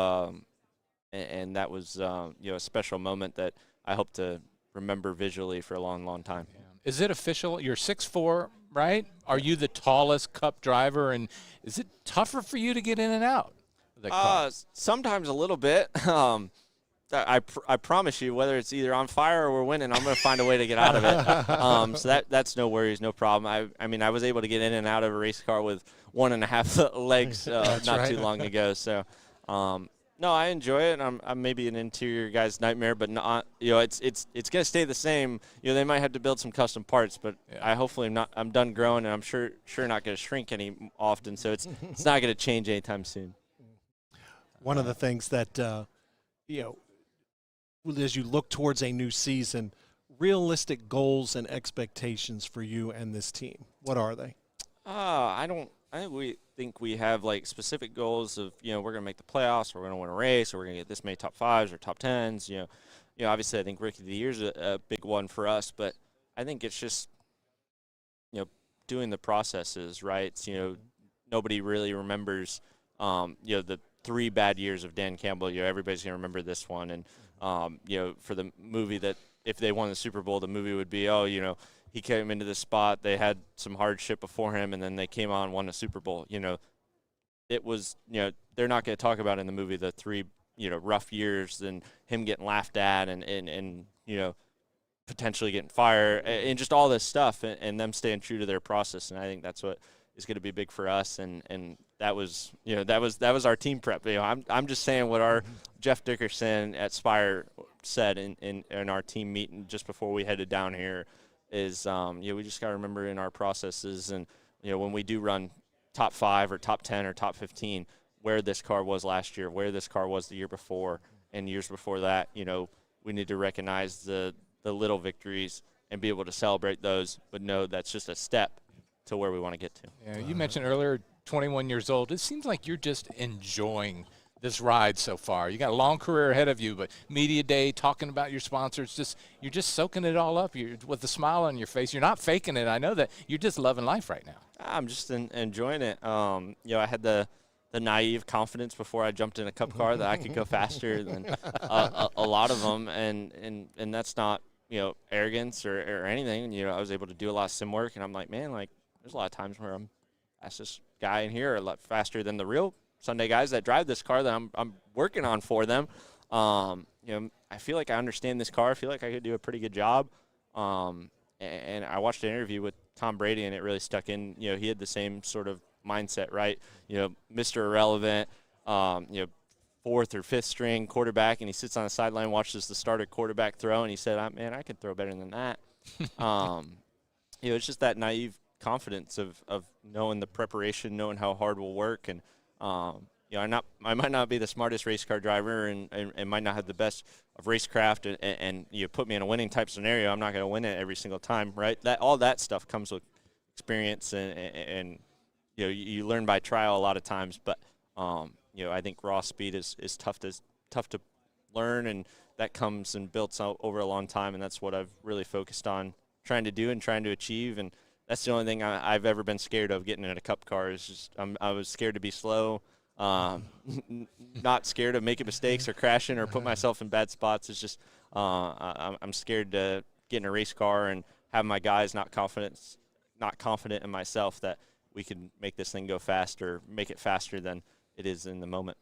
and that was a special moment that I hope to remember visually for a long, long time. Yeah. Is it official? You're 6'4", right? Are you the tallest Cup driver, and is it tougher for you to get in and out of the Cup? Sometimes a little bit. I promise you, whether it's either on fire or we're winning, I'm going to find a way to get out of it. So that's no worries, no problem. I mean, I was able to get in and out of a race car with 1.5 legs not too long ago. So, no, I enjoy it. I'm maybe an interior guy's nightmare, but not. It's going to stay the same. They might have to build some custom parts, but I hopefully am not. I'm done growing, and I'm sure not going to shrink any often. So it's not going to change anytime soon. One of the things that as you look towards a new season, realistic goals and expectations for you and this team, what are they? I think we have like specific goals of, we're going to make the playoffs, or we're going to win a race, or we're going to get this many top 5s or top 10s. Obviously I think Rookie of the Year is a big one for us, but I think it's just, doing the processes, right? Nobody really remembers, the 3 bad years of Dan Campbell. Everybody's going to remember this one. And, for the movie that if they won the Super Bowl, the movie would be, he came into this spot, they had some hardship before him, and then they came on and won a Super Bowl. It was, they're not going to talk about in the movie the 3, rough years and him getting laughed at and potentially getting fired and just all this stuff and them staying true to their process. And I think that's what is going to be big for us. And that was, that was our team prep. I'm just saying what our Jeff Dickerson at Spire said in our team meeting just before we headed down here is, we just got to remember in our processes and, when we do run top 5 or top 10 or top 15, where this car was last year, where this car was the year before and years before that, we need to recognize the little victories and be able to celebrate those, but know that's just a step to where we want to get to. Yeah, you mentioned earlier, 21 years old. It seems like you're just enjoying this ride so far. You got a long career ahead of you, but media day, talking about your sponsors, you're just soaking it all up. You're with a smile on your face. You're not faking it. I know that. You're just loving life right now. I'm just enjoying it. I had the naive confidence before I jumped in a Cup car that I could go faster than a lot of them, and that's not arrogance or anything. I was able to do a lot of sim work, and I'm like, man, there's a lot of times where I'm fastest guy in here, a lot faster than the real Sunday guys that drive this car that I'm working on for them. I feel like I understand this car. I feel like I could do a pretty good job. And I watched an interview with Tom Brady, and it really stuck in. He had the same sort of mindset, right? Mr. Irrelevant, 4th or 5th string quarterback, and he sits on the sideline, watches the starter quarterback throw, and he said, man, I could throw better than that. It's just that naive confidence of knowing the preparation, knowing how hard we'll work, and I might not be the smartest race car driver and might not have the best of racecraft, and you put me in a winning type scenario, I'm not going to win it every single time, right? All that stuff comes with experience, and you learn by trial a lot of times. But I think raw speed is tough to learn, and that comes and builds out over a long time, and that's what I've really focused on trying to do and trying to achieve. And that's the only thing I've ever been scared of getting in a Cup car is just I was scared to be slow, not scared of making mistakes or crashing or put myself in bad spots. It's just I'm scared to get in a race car and have my guys not confident in myself that we can make this thing go faster, make it faster than it is in the moment.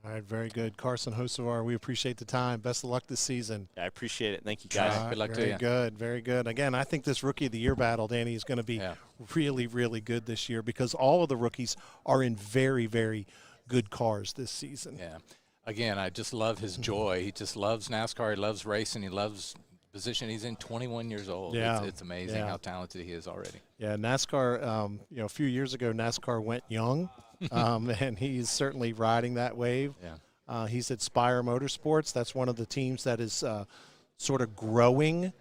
All right, very good. Carson Hocevar, we appreciate the time. Best of luck this season. Yeah, I appreciate it. Thank you, guys. Good luck to you. Very good, very good. Again, I think this Rookie of the Year battle, Danny, is going to be really, really good this year because all of the rookies are in very, very good cars this season. Yeah. Again, I just love his joy. He just loves NASCAR. He loves racing. He loves the position. He's in 21 years old. Yeah. It's amazing how talented he is already. Yeah, NASCAR, a few years ago, NASCAR went young, and he's certainly riding that wave. Yeah. He's at Spire Motorsports. That's one of the teams that is sort of growing,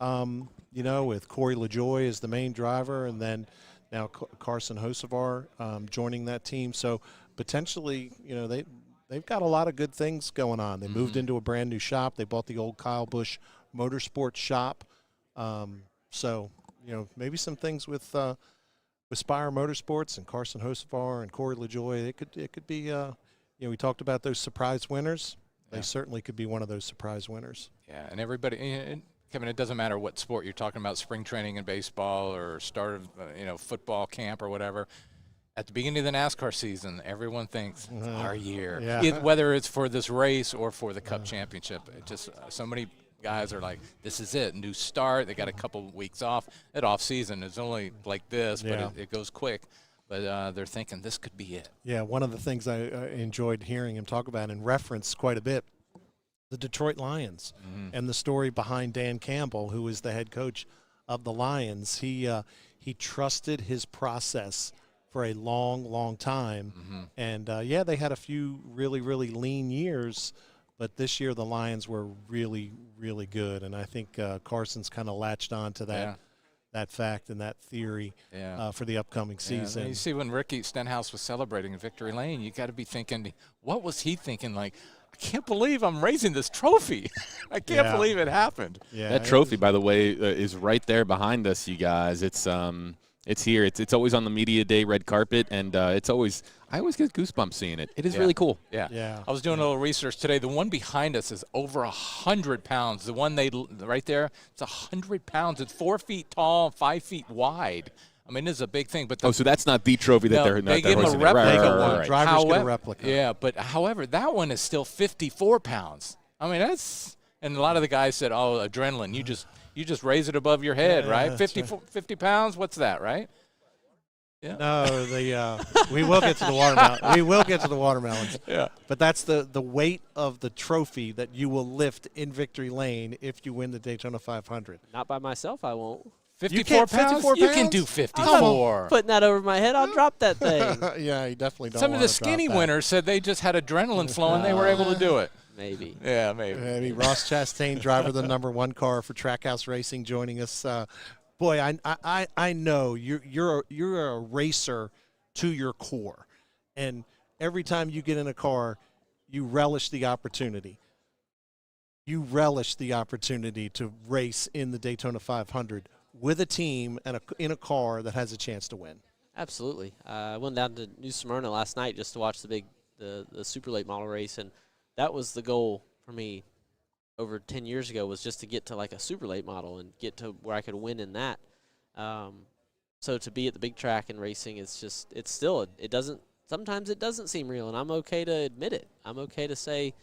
with Corey LaJoie as the main driver, and then now Carson Hocevar joining that team. So potentially, they've got a lot of good things going on. They moved into a brand new shop. They bought the old Kyle Busch Motorsports shop. So maybe some things with Spire Motorsports and Carson Hocevar and Corey LaJoie. It could be. We talked about those surprise winners. They certainly could be one of those surprise winners. Yeah, and everybody, Kevin, it doesn't matter what sport you're talking about, spring training in baseball or start of, football camp or whatever. At the beginning of the NASCAR season, everyone thinks our year, Yeah. whether it's for this race or for the Cup Championship. It just so many guys are like, this is it, new start. They got a couple of weeks off. That off season is only like this, Yeah. but it goes quick. But they're thinking this could be it. Yeah, one of the things I enjoyed hearing him talk about and reference quite a bit, the Detroit Lions and the story behind Dan Campbell, who is the head coach of the Lions. He trusted his process for a long, long time. And, they had a few really, really lean years, but this year the Lions were really, really good. And I think Carson's kind of latched on to that fact and that theory for the upcoming season. And you see when Ricky Stenhouse was celebrating in Victory Lane, you got to be thinking, what was he thinking? Like, I can't believe I'm raising this trophy. I can't believe it happened. Yeah, that trophy, by the way, is right there behind us, you guys. It's here. It's always on the media day red carpet, and I always get goosebumps seeing it. It is really cool. Yeah. I was doing a little research today. The one behind us is over 100 pounds. The one right there, it's 100 pounds. It's 4 feet tall, 5 feet wide. I mean, this is a big thing. But so that's not the trophy that they gave him a replica one. Drivers get a replica. Yeah, but however, that one is still 54 pounds. I mean, and a lot of the guys said, oh, adrenaline, you just raise it above your head, right? 50 pounds, what's that, right? Yeah. No, we will get to the watermelon. We will get to the watermelons. Yeah. But that's the weight of the trophy that you will lift in Victory Lane if you win the Daytona 500. Not by myself, I won't. 54 pounds? 54 You pounds? can do I'm 54. putting that over my head. I'll drop that thing. Yeah, you definitely don't. Some of the wanna drop skinny that. winners said they just had adrenaline flowing. They were able to do it. Maybe. Yeah, maybe. Maybe Ross Chastain, driver of the #1 car for Trackhouse Racing, joining us. Boy, I know you're a racer to your core, and every time you get in a car, you relish the opportunity. You relish the opportunity to race in the Daytona 500 with a team and in a car that has a chance to win. Absolutely. I went down to New Smyrna last night just to watch the super late model race, and that was the goal for me over 10 years ago, was just to get to like a super late model and get to where I could win in that. So to be at the big track and racing, sometimes it doesn't seem real, and I'm okay to admit it. I'm okay to say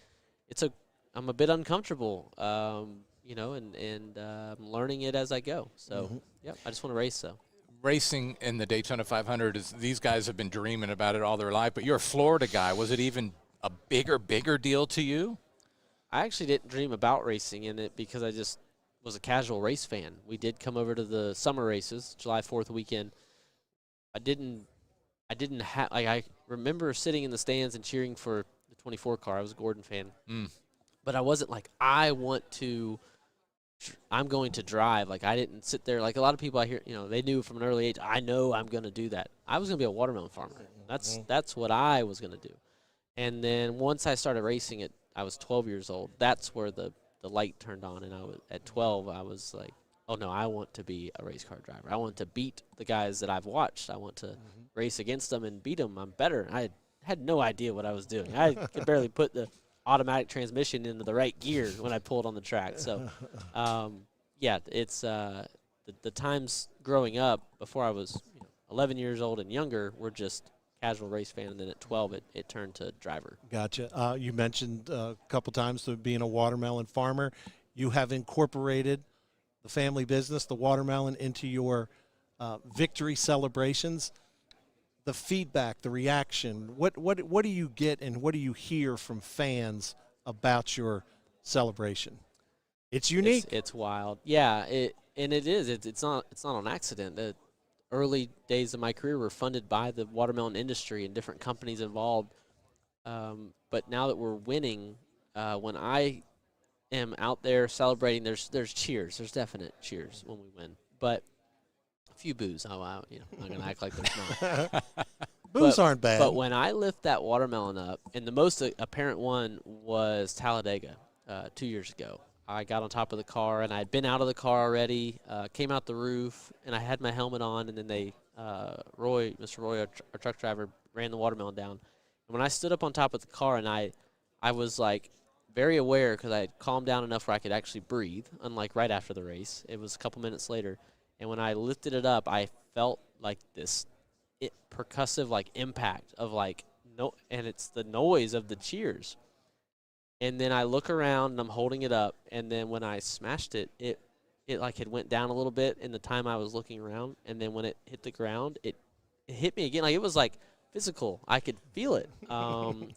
I'm a bit uncomfortable, and I'm learning it as I go. So, I just want to race, so. Racing in the Daytona 500, these guys have been dreaming about it all their life, but you're a Florida guy. Was it even a bigger deal to you? I actually didn't dream about racing in it because I just was a casual race fan. We did come over to the summer races, July 4th weekend. I remember sitting in the stands and cheering for the 24 car. I was a Gordon fan. But I wasn't like, I'm going to drive. Like, I didn't sit there. Like, a lot of people I hear, they knew from an early age, I know I'm going to do that. I was going to be a watermelon farmer. That's what I was going to do. And then once I started racing it, I was 12 years old. That's where the light turned on. And at 12, I was like, oh, no, I want to be a race car driver. I want to beat the guys that I've watched. I want to race against them and beat them. I'm better. I had no idea what I was doing. I could barely put the automatic transmission into the right gear when I pulled on the track. So, it's the times growing up before I was 11 years old and younger were just casual race fan, and then at 12 it turned to driver. Gotcha. You mentioned a couple times being a watermelon farmer. You have incorporated the family business, the watermelon, into your victory celebrations. The feedback, the reaction, what do you get and what do you hear from fans about your celebration? It's unique. It's wild. Yeah, it's not on accident. The early days of my career were funded by the watermelon industry and different companies involved. But now that we're winning, when I am out there celebrating, there's cheers. There's definite cheers when we win. But a few boos. I'm not going to act like there's not. Boos aren't bad. But when I lift that watermelon up, and the most apparent one was Talladega 2 years ago. I got on top of the car, and I had been out of the car already, came out the roof, and I had my helmet on, and then Mr. Roy, our truck driver, ran the watermelon down. And when I stood up on top of the car, and I was like very aware because I had calmed down enough where I could actually breathe, unlike right after the race. It was a couple minutes later. And when I lifted it up, I felt like this percussive like impact of like no, and it's the noise of the cheers. And then I look around and I'm holding it up, and then when I smashed it, it like had went down a little bit in the time I was looking around, and then when it hit the ground, it hit me again. Like it was like physical. I could feel it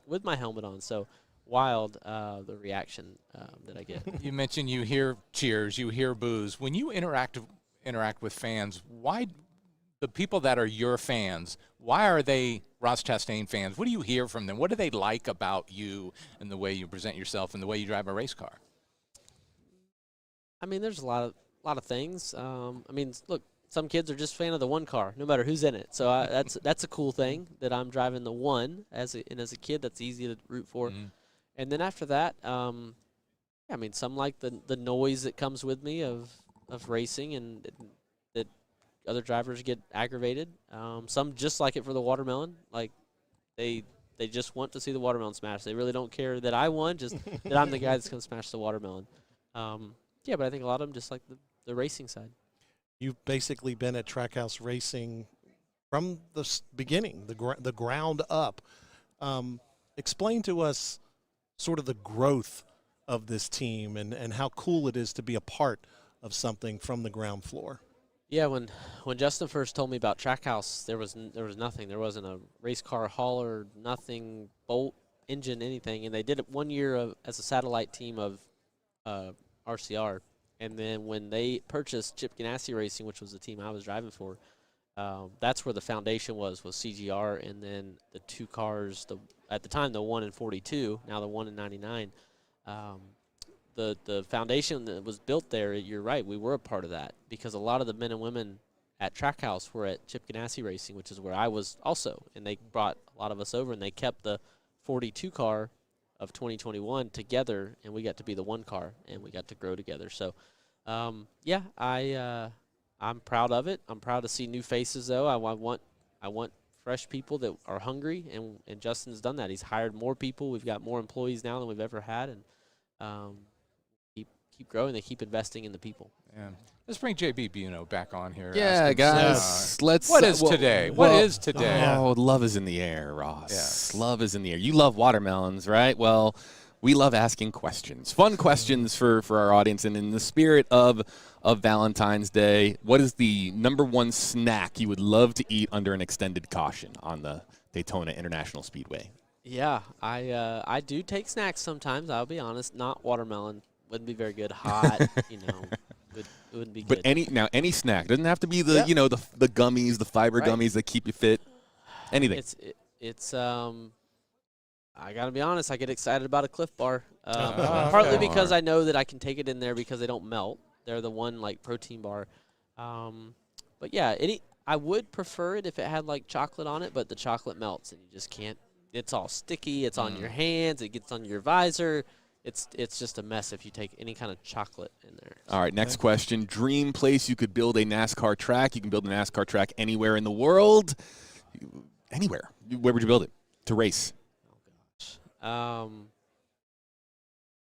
with my helmet on. So wild the reaction that I get. You mentioned you hear cheers, you hear boos. When you interact with fans, why the people that are your fans, why are they Ross Chastain fans? What do you hear from them? What do they like about you and the way you present yourself and the way you drive a race car? I mean, there's a lot of things. I mean, look, some kids are just a fan of the one car, no matter who's in it. So that's a cool thing that I'm driving the one. As a kid, that's easy to root for. Mm-hmm. And then after that, I mean, some like the noise that comes with me of racing, and that other drivers get aggravated. Some just like it for the watermelon. Like they just want to see the watermelon smash. They really don't care that I won, just that I'm the guy that's going to smash the watermelon. Yeah, but I think a lot of them just like the racing side. You've basically been at Trackhouse Racing from the beginning, the ground up. Explain to us sort of the growth of this team and how cool it is to be a part of something from the ground floor. Yeah, when Justin first told me about Trackhouse, there was nothing. There wasn't a race car hauler, nothing, bolt, engine, anything. And they did it 1 year as a satellite team of RCR. And then when they purchased Chip Ganassi Racing, which was the team I was driving for, that's where the foundation was CGR, and then the two cars, at the time the 1 in 42, now the 1 in 99. The foundation that was built there, you're right, we were a part of that, because a lot of the men and women at Trackhouse were at Chip Ganassi Racing, which is where I was also, and they brought a lot of us over, and they kept the 42 car of 2021 together, and we got to be the one car, and we got to grow together. So, yeah, I'm proud of it. I'm proud to see new faces, though. I want fresh people that are hungry, and Justin's done that. He's hired more people. We've got more employees now than we've ever had, and keep growing. They keep investing in the people. Yeah. Let's bring JB Buno back on here. Yeah, guys. Let's. What is today? What is today? Oh, love is in the air, Ross. Yes. Love is in the air. You love watermelons, right? Well, we love asking questions, fun questions for our audience. And in the spirit of Valentine's Day, what is the number one snack you would love to eat under an extended caution on the Daytona International Speedway? Yeah, I do take snacks sometimes. I'll be honest. Not watermelon. Wouldn't be very good. Hot, it wouldn't be good. But any snack doesn't have to be the the gummies, the fiber gummies that keep you fit. Anything. It's I gotta be honest. I get excited about a Cliff Bar, partly because I know that I can take it in there because they don't melt. They're the one like protein bar. But yeah, I would prefer it if it had like chocolate on it, but the chocolate melts and you just can't. It's all sticky. It's on your hands. It gets on your visor. It's just a mess if you take any kind of chocolate in there. All right, next question. Dream place you could build a NASCAR track. You can build a NASCAR track anywhere in the world. Anywhere. Where would you build it to race? Oh, gosh.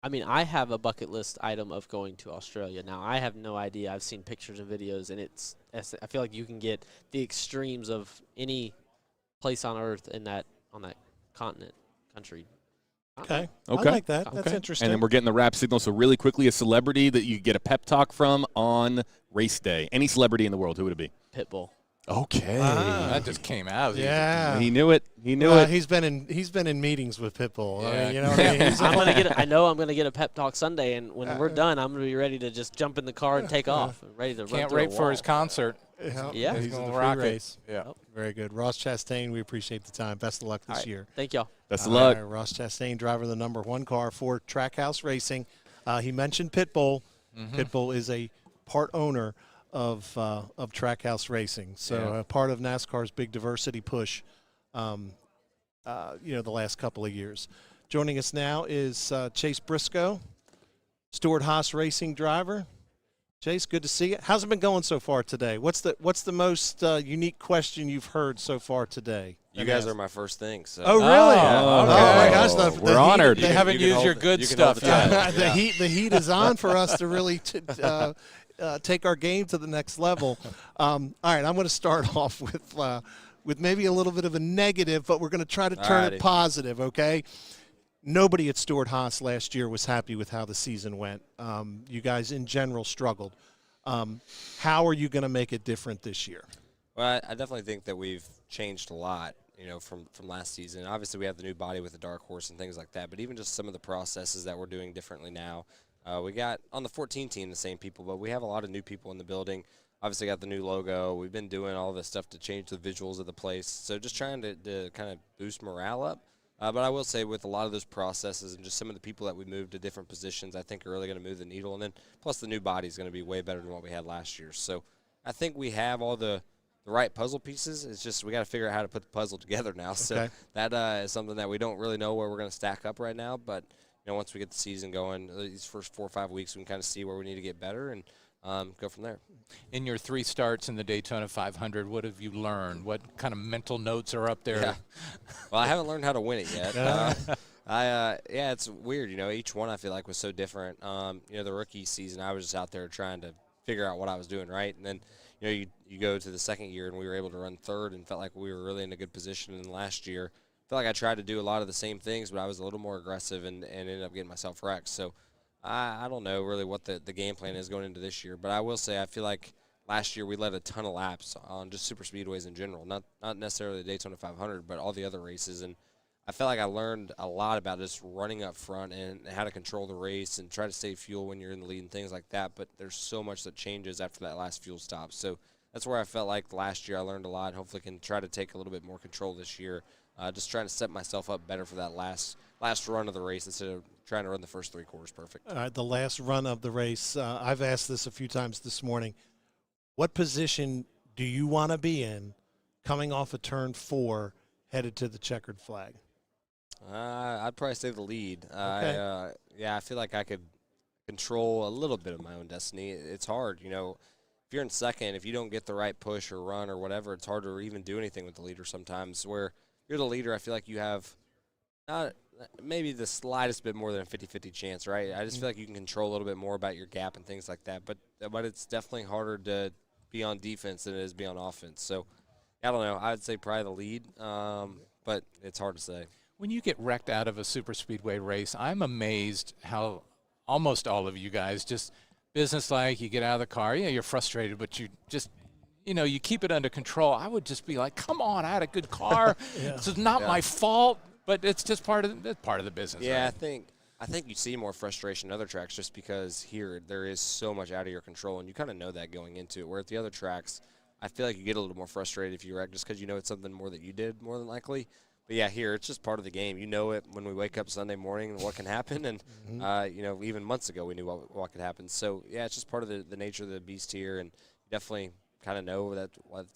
I mean, I have a bucket list item of going to Australia. Now, I have no idea. I've seen pictures and videos, and I feel like you can get the extremes of any place on Earth on that continent, country. Okay. I like that. That's interesting. And then we're getting the wrap signal. So really quickly, a celebrity that you get a pep talk from on race day. Any celebrity in the world, who would it be? Pitbull. Okay. That just came out. Yeah. He knew it. He knew it. He's been in meetings with Pitbull. Yeah. I mean, I know I'm gonna get a pep talk Sunday, and when we're done, I'm gonna be ready to just jump in the car and take off. Ready to Can't wait for his concert. Yeah. He's gonna in the rock free it. race. Yeah. Very good. Ross Chastain, we appreciate the time. Best of luck this year. Thank y'all. Best of luck. Ross Chastain, driver of the number one car for Trackhouse Racing. He mentioned Pitbull. Mm-hmm. Pitbull is a part owner of Trackhouse Racing, so part of NASCAR's big diversity push. The last couple of years. Joining us now is Chase Briscoe, Stewart Haas Racing driver. Chase, good to see you. How's it been going so far today? What's the most unique question you've heard so far today? You guys are my first thing. So. Oh, really? Oh, my gosh. We're honored. They haven't used your good stuff yet. The heat is on for us to really take our game to the next level. All right, I'm going to start off with maybe a little bit of a negative, but we're going to try to turn it positive, okay? Nobody at Stewart-Haas last year was happy with how the season went. You guys, in general, struggled. How are you going to make it different this year? Well, I definitely think that we've changed a lot, from last season. Obviously, we have the new body with the dark horse and things like that, but even just some of the processes that we're doing differently now. We got on the 14 team the same people, but we have a lot of new people in the building. Obviously, got the new logo. We've been doing all this stuff to change the visuals of the place. So just trying to kind of boost morale up. But I will say with a lot of those processes and just some of the people that we moved to different positions, I think are really going to move the needle. And then plus the new body is going to be way better than what we had last year. So I think we have all the right puzzle pieces. It's just we got to figure out how to put the puzzle together now. Okay. So that is something that we don't really know where we're going to stack up right now. But once we get the season going, these first 4 or 5 weeks, we can kind of see where we need to get better and go from there. In your 3 starts in the Daytona 500, what have you learned? What kind of mental notes are up there? Yeah. Well, I haven't learned how to win it yet. It's weird. Each one I feel like was so different. The rookie season, I was just out there trying to figure out what I was doing right, and then you go to the second year and we were able to run third and felt like we were really in a good position. And last year, I felt like I tried to do a lot of the same things, but I was a little more aggressive and ended up getting myself wrecked. So I don't know really what the game plan is going into this year, but I will say I feel like last year we led a ton of laps on just super speedways in general, not necessarily the Daytona 500, but all the other races. And I felt like I learned a lot about just running up front and how to control the race and try to save fuel when you're in the lead and things like that. But there's so much that changes after that last fuel stop. So that's where I felt like last year I learned a lot. Hopefully can try to take a little bit more control this year. Just trying to set myself up better for that last run of the race instead of trying to run the first 3 quarters perfect. All right, the last run of the race. I've asked this a few times this morning. What position do you want to be in coming off of turn 4 headed to the checkered flag? I'd probably say the lead. Okay. I feel like I could control a little bit of my own destiny. It's hard, if you're in second, if you don't get the right push or run or whatever, it's hard to even do anything with the leader sometimes. Where you're the leader, I feel like you have not maybe the slightest bit more than a 50-50 chance, right? I just feel like you can control a little bit more about your gap and things like that. But it's definitely harder to be on defense than it is to be on offense. So, I don't know. I'd say probably the lead, but it's hard to say. When you get wrecked out of a super speedway race, I'm amazed how almost all of you guys just businesslike. You get out of the car, you're frustrated, but you just you keep it under control. I would just be like, come on, I had a good car. This is not my fault, but it's just part of the business. Yeah, right? I think you see more frustration in other tracks just because here there is so much out of your control, and you kind of know that going into it. Where at the other tracks, I feel like you get a little more frustrated if you wreck just because it's something more that you did more than likely. But, yeah, here it's just part of the game. You know it when we wake up Sunday morning and what can happen. And, even months ago we knew what could happen. So, yeah, it's just part of the nature of the beast here, and you definitely kind of know that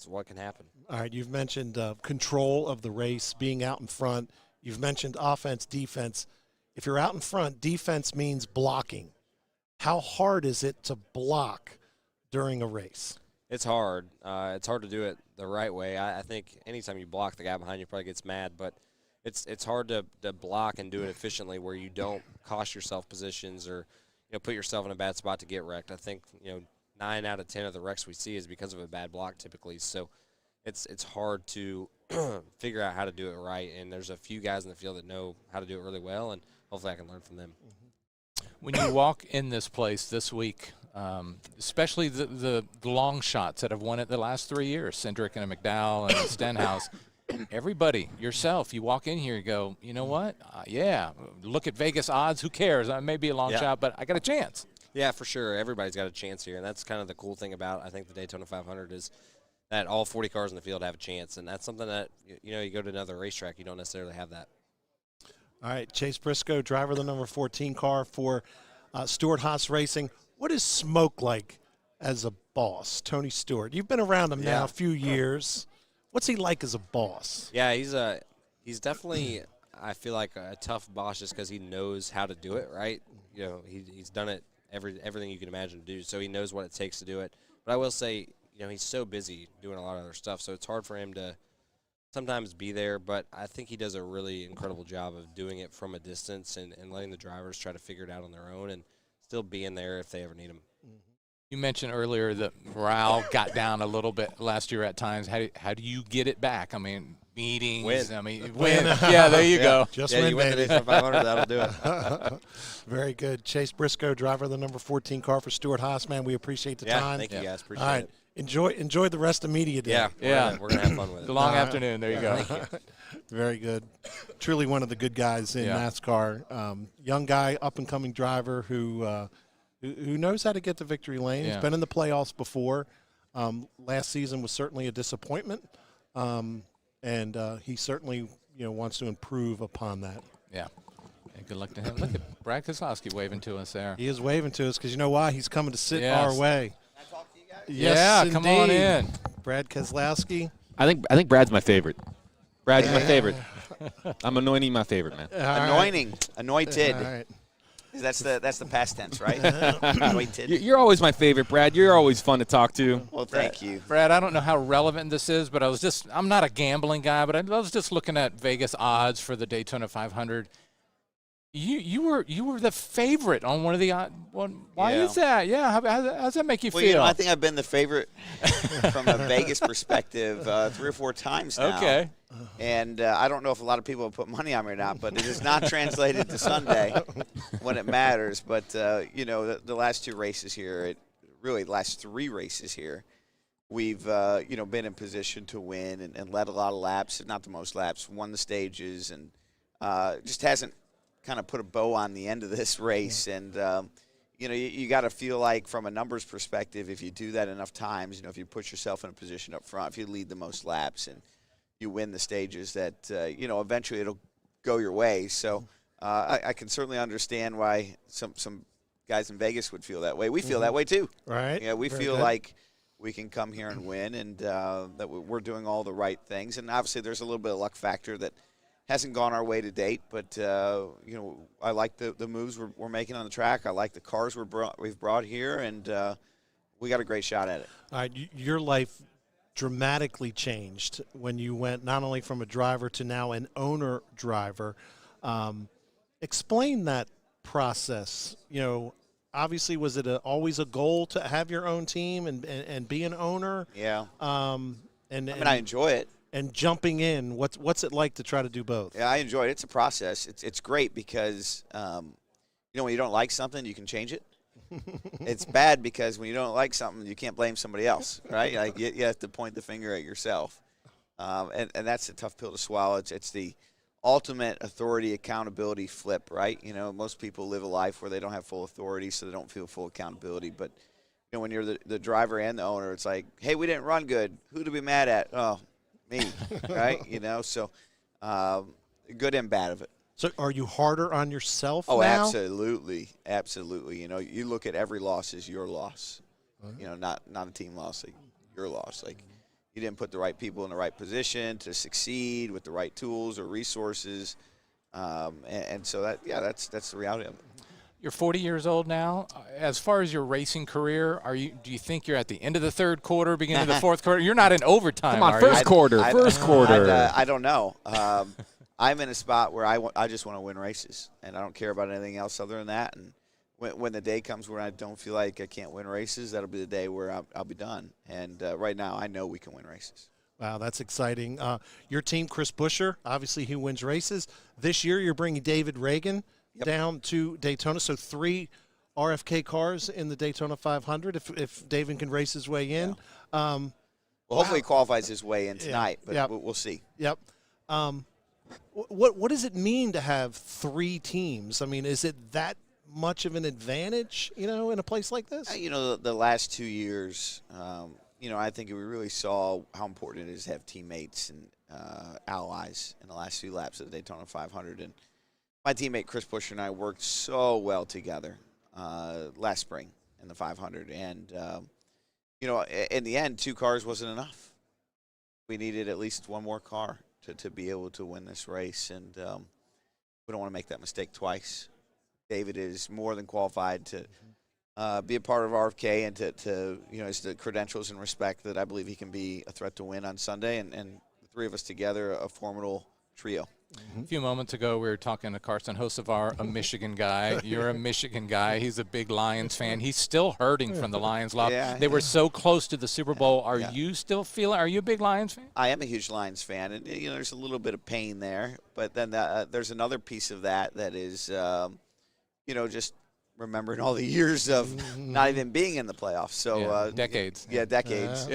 what can happen. All right, you've mentioned control of the race, being out in front. You've mentioned offense, defense. If you're out in front, defense means blocking. How hard is it to block during a race? It's hard. It's hard to do it the right way. I think anytime you block, the guy behind you probably gets mad, but it's hard to block and do it efficiently where you don't cost yourself positions or put yourself in a bad spot to get wrecked. I think 9 out of 10 of the wrecks we see is because of a bad block typically. So it's hard to figure out how to do it right, and there's a few guys in the field that know how to do it really well, and hopefully I can learn from them. When you walk in this place this week, especially the long shots that have won it the last 3 years, Cindric and McDowell and Stenhouse, everybody, yourself, you walk in here, you go, you know what? Look at Vegas odds. Who cares? It may be a long shot, but I got a chance. Yeah, for sure. Everybody's got a chance here, and that's kind of the cool thing about, I think, the Daytona 500 is that all 40 cars in the field have a chance, and that's something that, you go to another racetrack, you don't necessarily have that. All right, Chase Briscoe, driver of the number 14 car for Stewart-Haas Racing. What is Smoke like as a boss, Tony Stewart? You've been around him now a few years. What's he like as a boss? Yeah, he's definitely, I feel like, a tough boss just because he knows how to do it, right? He's done it, everything you can imagine to do, so he knows what it takes to do it. But I will say, he's so busy doing a lot of other stuff, so it's hard for him to sometimes be there, but I think he does a really incredible job of doing it from a distance and letting the drivers try to figure it out on their own and still being there if they ever need him. You mentioned earlier that morale got down a little bit last year at times. How do you get it back? I mean, meetings. Win. I mean, win. Yeah, there you go. Just you win the baby. Daytona 500, that'll do it. Very good. Chase Briscoe, driver of the number 14 car for Stuart Haas, man. We appreciate the time. Thank you guys. Appreciate All right. it. Enjoy the rest of media day. Yeah, we're gonna have fun with it. The long afternoon. There you go. Very good. Truly one of the good guys in NASCAR. Young guy, up-and-coming driver who knows how to get to victory lane. He's been in the playoffs before. Last season was certainly a disappointment, and he certainly wants to improve upon that. Yeah. And good luck to him. Look at Brad Keselowski waving to us there. He is waving to us because you know why? He's coming to sit Yes. our way. Can I talk to you guys? Yes, come on indeed. in. Brad Keselowski. I think Brad's my favorite. Brad's my favorite. I'm anointing my favorite, man. Anointed. All right. That's the past tense, right? Anointed. You're always my favorite, Brad. You're always fun to talk to. Well, thank you. Brad, I don't know how relevant this is, but I'm not a gambling guy, but I was just looking at Vegas odds for the Daytona 500. You were the favorite on one of the one. Why is that? Yeah, how does that make you feel? I think I've been the favorite from a Vegas perspective 3 or 4 times now. Okay. And I don't know if a lot of people have put money on me or not, but it is not translated to Sunday when it matters. But, the last 2 races here, the last 3 races here, we've, been in position to win and led a lot of laps, if not the most laps, won the stages, and just hasn't kind of put a bow on the end of this race. And, you got to feel like from a numbers perspective, if you do that enough times, if you put yourself in a position up front, if you lead the most laps and you win the stages, that, eventually it'll go your way. So I can certainly understand why some guys in Vegas would feel that way. We feel that way too. Right. Yeah, we Very feel good. like we can come here and win, and that we're doing all the right things. And obviously there's a little bit of luck factor that hasn't gone our way to date, but, I like the moves we're making on the track. I like the cars we've brought here, and we got a great shot at it. All right, your life dramatically changed when you went not only from a driver to now an owner driver. Explain that process. Obviously, was it always a goal to have your own team and be an owner? Yeah. I enjoy it. And jumping in, what's it like to try to do both? Yeah, I enjoy it. It's a process. It's great because, when you don't like something, you can change it. It's bad because when you don't like something, you can't blame somebody else, right? Like you have to point the finger at yourself, and that's a tough pill to swallow. It's the ultimate authority accountability flip, right? Most people live a life where they don't have full authority, so they don't feel full accountability. But when you're the driver and the owner, it's like, hey, we didn't run good. Who to be mad at? Oh, me, right? So good and bad of it. So are you harder on yourself now? Absolutely. Absolutely. You look at every loss as your loss, not a team loss, like your loss. Like you didn't put the right people in the right position to succeed with the right tools or resources. And so that's the reality of it. You're 40 years old now. As far as your racing career, do you think you're at the end of the 3rd quarter, beginning of the 4th quarter? You're not in overtime. Come on, first quarter. I don't know. I'm in a spot where I just want to win races, and I don't care about anything else other than that. And when the day comes where I don't feel like I can't win races, that'll be the day where I'll be done. And right now, I know we can win races. Wow, that's exciting. Your team, Chris Buescher, obviously he wins races. This year you're bringing David Reagan down to Daytona, so 3 RFK cars in the Daytona 500 if David can race his way in. Yeah. Hopefully he qualifies his way in tonight, but we'll see. Yep. What does it mean to have 3 teams? I mean, is it that much of an advantage, in a place like this? The last 2 years, I think we really saw how important it is to have teammates and allies in the last few laps of the Daytona 500. And my teammate Chris Buescher and I worked so well together last spring in the 500. And, in the end, 2 cars wasn't enough. We needed at least 1 more car to be able to win this race. And we don't want to make that mistake twice. David is more than qualified to be a part of RFK and to has the credentials and respect that I believe he can be a threat to win on Sunday. And the 3 of us together, a formidable trio. A few moments ago, we were talking to Carson Hocevar, a Michigan guy. You're a Michigan guy. He's a big Lions fan. He's still hurting from the Lions loss. They were so close to the Super Bowl. Are you still feeling? Are you a big Lions fan? I am a huge Lions fan, and there's a little bit of pain there. But then there's another piece of that is, just remembering all the years of not even being in the playoffs. So decades. Yeah, decades.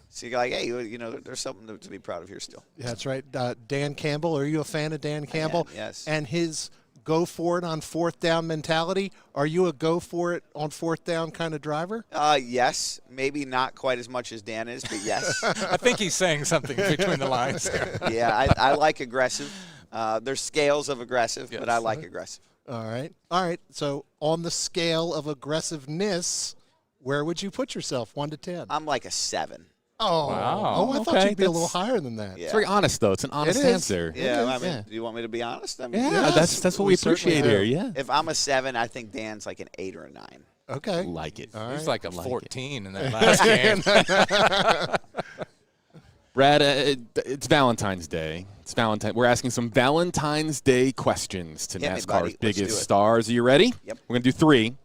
So you're like, hey, there's something to be proud of here still. Yeah, that's right. Dan Campbell, are you a fan of Dan Campbell? Yes. And his go for it on fourth down mentality. Are you a go for it on fourth down kind of driver? Yes. Maybe not quite as much as Dan is, but yes. I think he's saying something between the lines there. Yeah, I like aggressive. There's scales of aggressive, but I like aggressive. All right. So on the scale of aggressiveness, where would you put yourself, 1 to 10? I'm like a 7. Oh, wow. I thought you'd be a little higher than that. Yeah. It's very honest, though. It's an honest answer. Yeah, do you want me to be honest? I mean, that's what we appreciate here. Yeah. If I'm a 7, I think Dan's like an 8 or a 9. Okay. Like it. He's like a 14 in that last game. Brad, it's Valentine's Day. We're asking some Valentine's Day questions to NASCAR's biggest stars. Are you ready? Yep. We're going to do 3.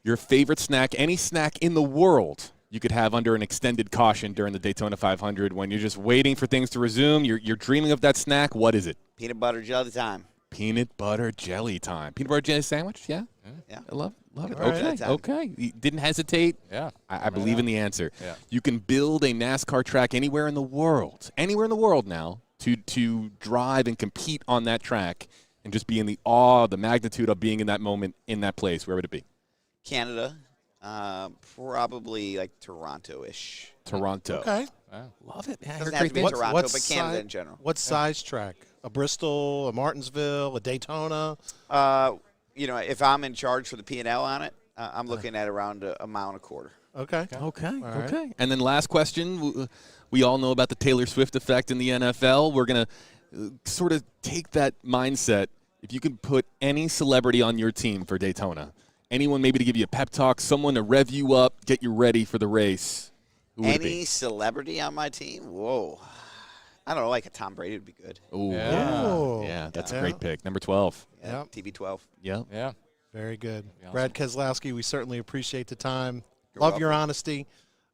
Your favorite snack, any snack in the world you could have under an extended caution during the Daytona 500 when you're just waiting for things to resume. You're dreaming of that snack. What is it? Peanut butter jelly time. Peanut butter jelly time. Peanut butter jelly sandwich? Yeah? Yeah. I love it. Right. Okay. You didn't hesitate? Yeah. I believe in the answer. Yeah. You can build a NASCAR track anywhere in the world now to drive and compete on that track and just be in the awe, the magnitude of being in that moment, in that place. Where would it be? Canada. Probably like Toronto-ish. Toronto. Okay. Wow. Love it. Doesn't have to be Toronto, but Canada in general. What size track? A Bristol, a Martinsville, a Daytona? If I'm in charge for the P&L on it, I'm looking at around a mile and a quarter. Okay. Okay. And then last question. We all know about the Taylor Swift effect in the NFL. We're going to sort of take that mindset. If you can put any celebrity on your team for Daytona, anyone maybe to give you a pep talk, someone to rev you up, get you ready for the race, who would it be? Any celebrity on my team? Whoa. I don't know, like a Tom Brady would be good. Ooh. Yeah. That's a great pick. Number 12. Yeah, TB12. Yeah. Very good. Awesome. Brad Keselowski, we certainly appreciate the time. You're Love welcome. your honesty.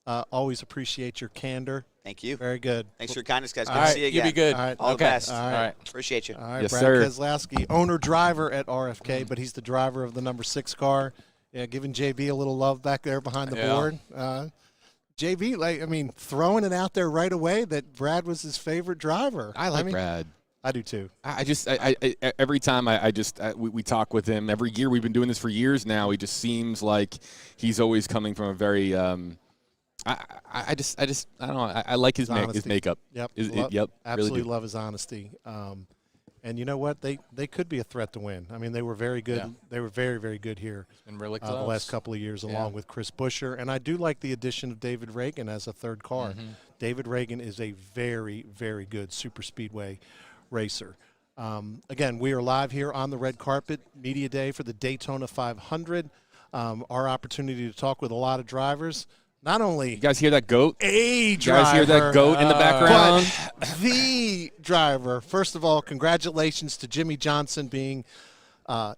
Always appreciate your candor. Thank you. Very good. Thanks for your kindness, guys. Good All to right. see you You again. be good. All right. All the best. All right. All right. Appreciate you. All right, Yes, Brad sir. Keselowski, owner-driver at RFK, but he's the driver of the number 6 car. Yeah, giving JB a little love back there behind the board. JB, throwing it out there right away that Brad was his favorite driver. I like Brad. I do too. I every time we talk with him, every year we've been doing this for years now, he just seems like he's always coming from a very I don't know. I like his makeup. Yep. Yep. Absolutely really love his honesty. And you know what? They could be a threat to win. I mean, they were very good. Yeah. They were very, very good here And really close. the last couple of years, along with Chris Buescher. And I do like the addition of David Reagan as a third car. Mm-hmm. David Reagan is a very, very good super speedway racer. Again, we are live here on the red carpet, Media Day for the Daytona 500. Our opportunity to talk with a lot of drivers. Not only You guys hear that goat? a You driver, guys hear that goat in the background? but the driver. First of all, congratulations to Jimmie Johnson being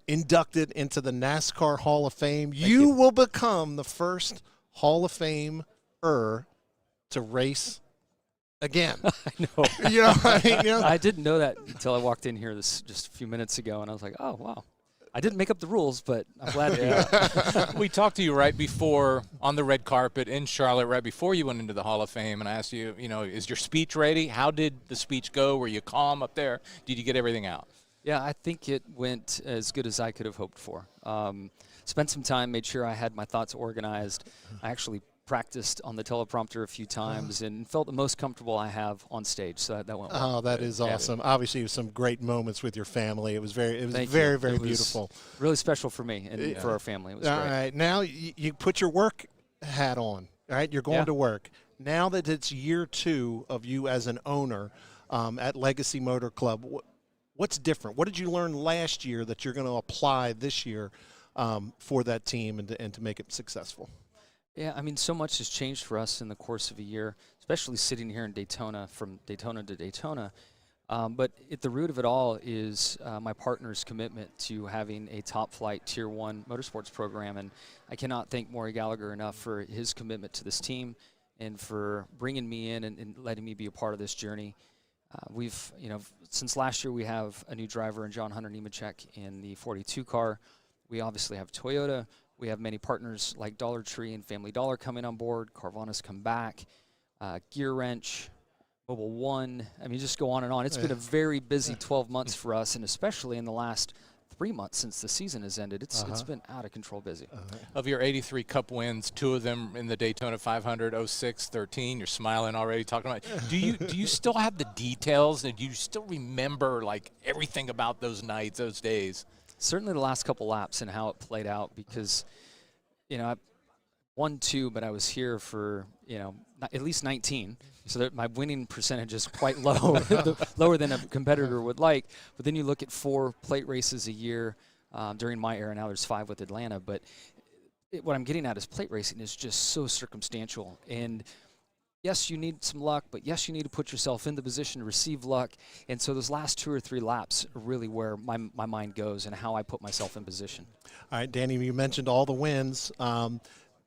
inducted into the NASCAR Hall of Fame. You will become the first Hall of Famer to race again. I know. I didn't know that until I walked in here just a few minutes ago, and I was like, oh, wow. I didn't make up the rules, but I'm glad to be We talked to you right before on the red carpet in Charlotte, right before you went into the Hall of Fame, and I asked you, is your speech ready? How did the speech go? Were you calm up there? Did you get everything out? Yeah, I think it went as good as I could have hoped for. Spent some time, made sure I had my thoughts organized. I actually practiced on the teleprompter a few times and felt the most comfortable I have on stage, so that went well. Oh, that is awesome. Obviously, it was some great moments with your family. It was very beautiful. Really special for me and for our family. It was All great. right, now you put your work hat on. All right, you're going to work. Now that it's year 2 of you as an owner at Legacy Motor Club, what's different? What did you learn last year that you're going to apply this year for that team and to make it successful? Yeah, I mean, so much has changed for us in the course of a year, especially sitting here in Daytona, from Daytona to Daytona. But at the root of it all is my partner's commitment to having a top-flight Tier 1 motorsports program, and I cannot thank Maury Gallagher enough for his commitment to this team and for bringing me in and letting me be a part of this journey. We've, since last year we have a new driver in John Hunter Nemechek in the 42 car. We obviously have Toyota. We have many partners like Dollar Tree and Family Dollar coming on board. Carvana's come back. Gear Wrench, Mobile One. I mean, just go on and on. It's been a very busy 12 months for us, and especially in the last 3 months since the season has ended. It's been out of control busy. Of your 83 Cup wins, 2 of them in the Daytona 500, 06, 13. You're smiling already talking about it. Do you still have the details, and do you still remember like everything about those nights, those days? Certainly the last couple laps and how it played out, because I won 2, but I was here for at least 19. So that my winning percentage is quite low, lower than a competitor would like. But then you look at 4 plate races a year during my era. Now there's 5 with Atlanta. But what I'm getting at is plate racing is just so circumstantial. And yes, you need some luck, but yes, you need to put yourself in the position to receive luck. And so those last 2 or 3 laps are really where my mind goes and how I put myself in position. All right, Danny, you mentioned all the wins,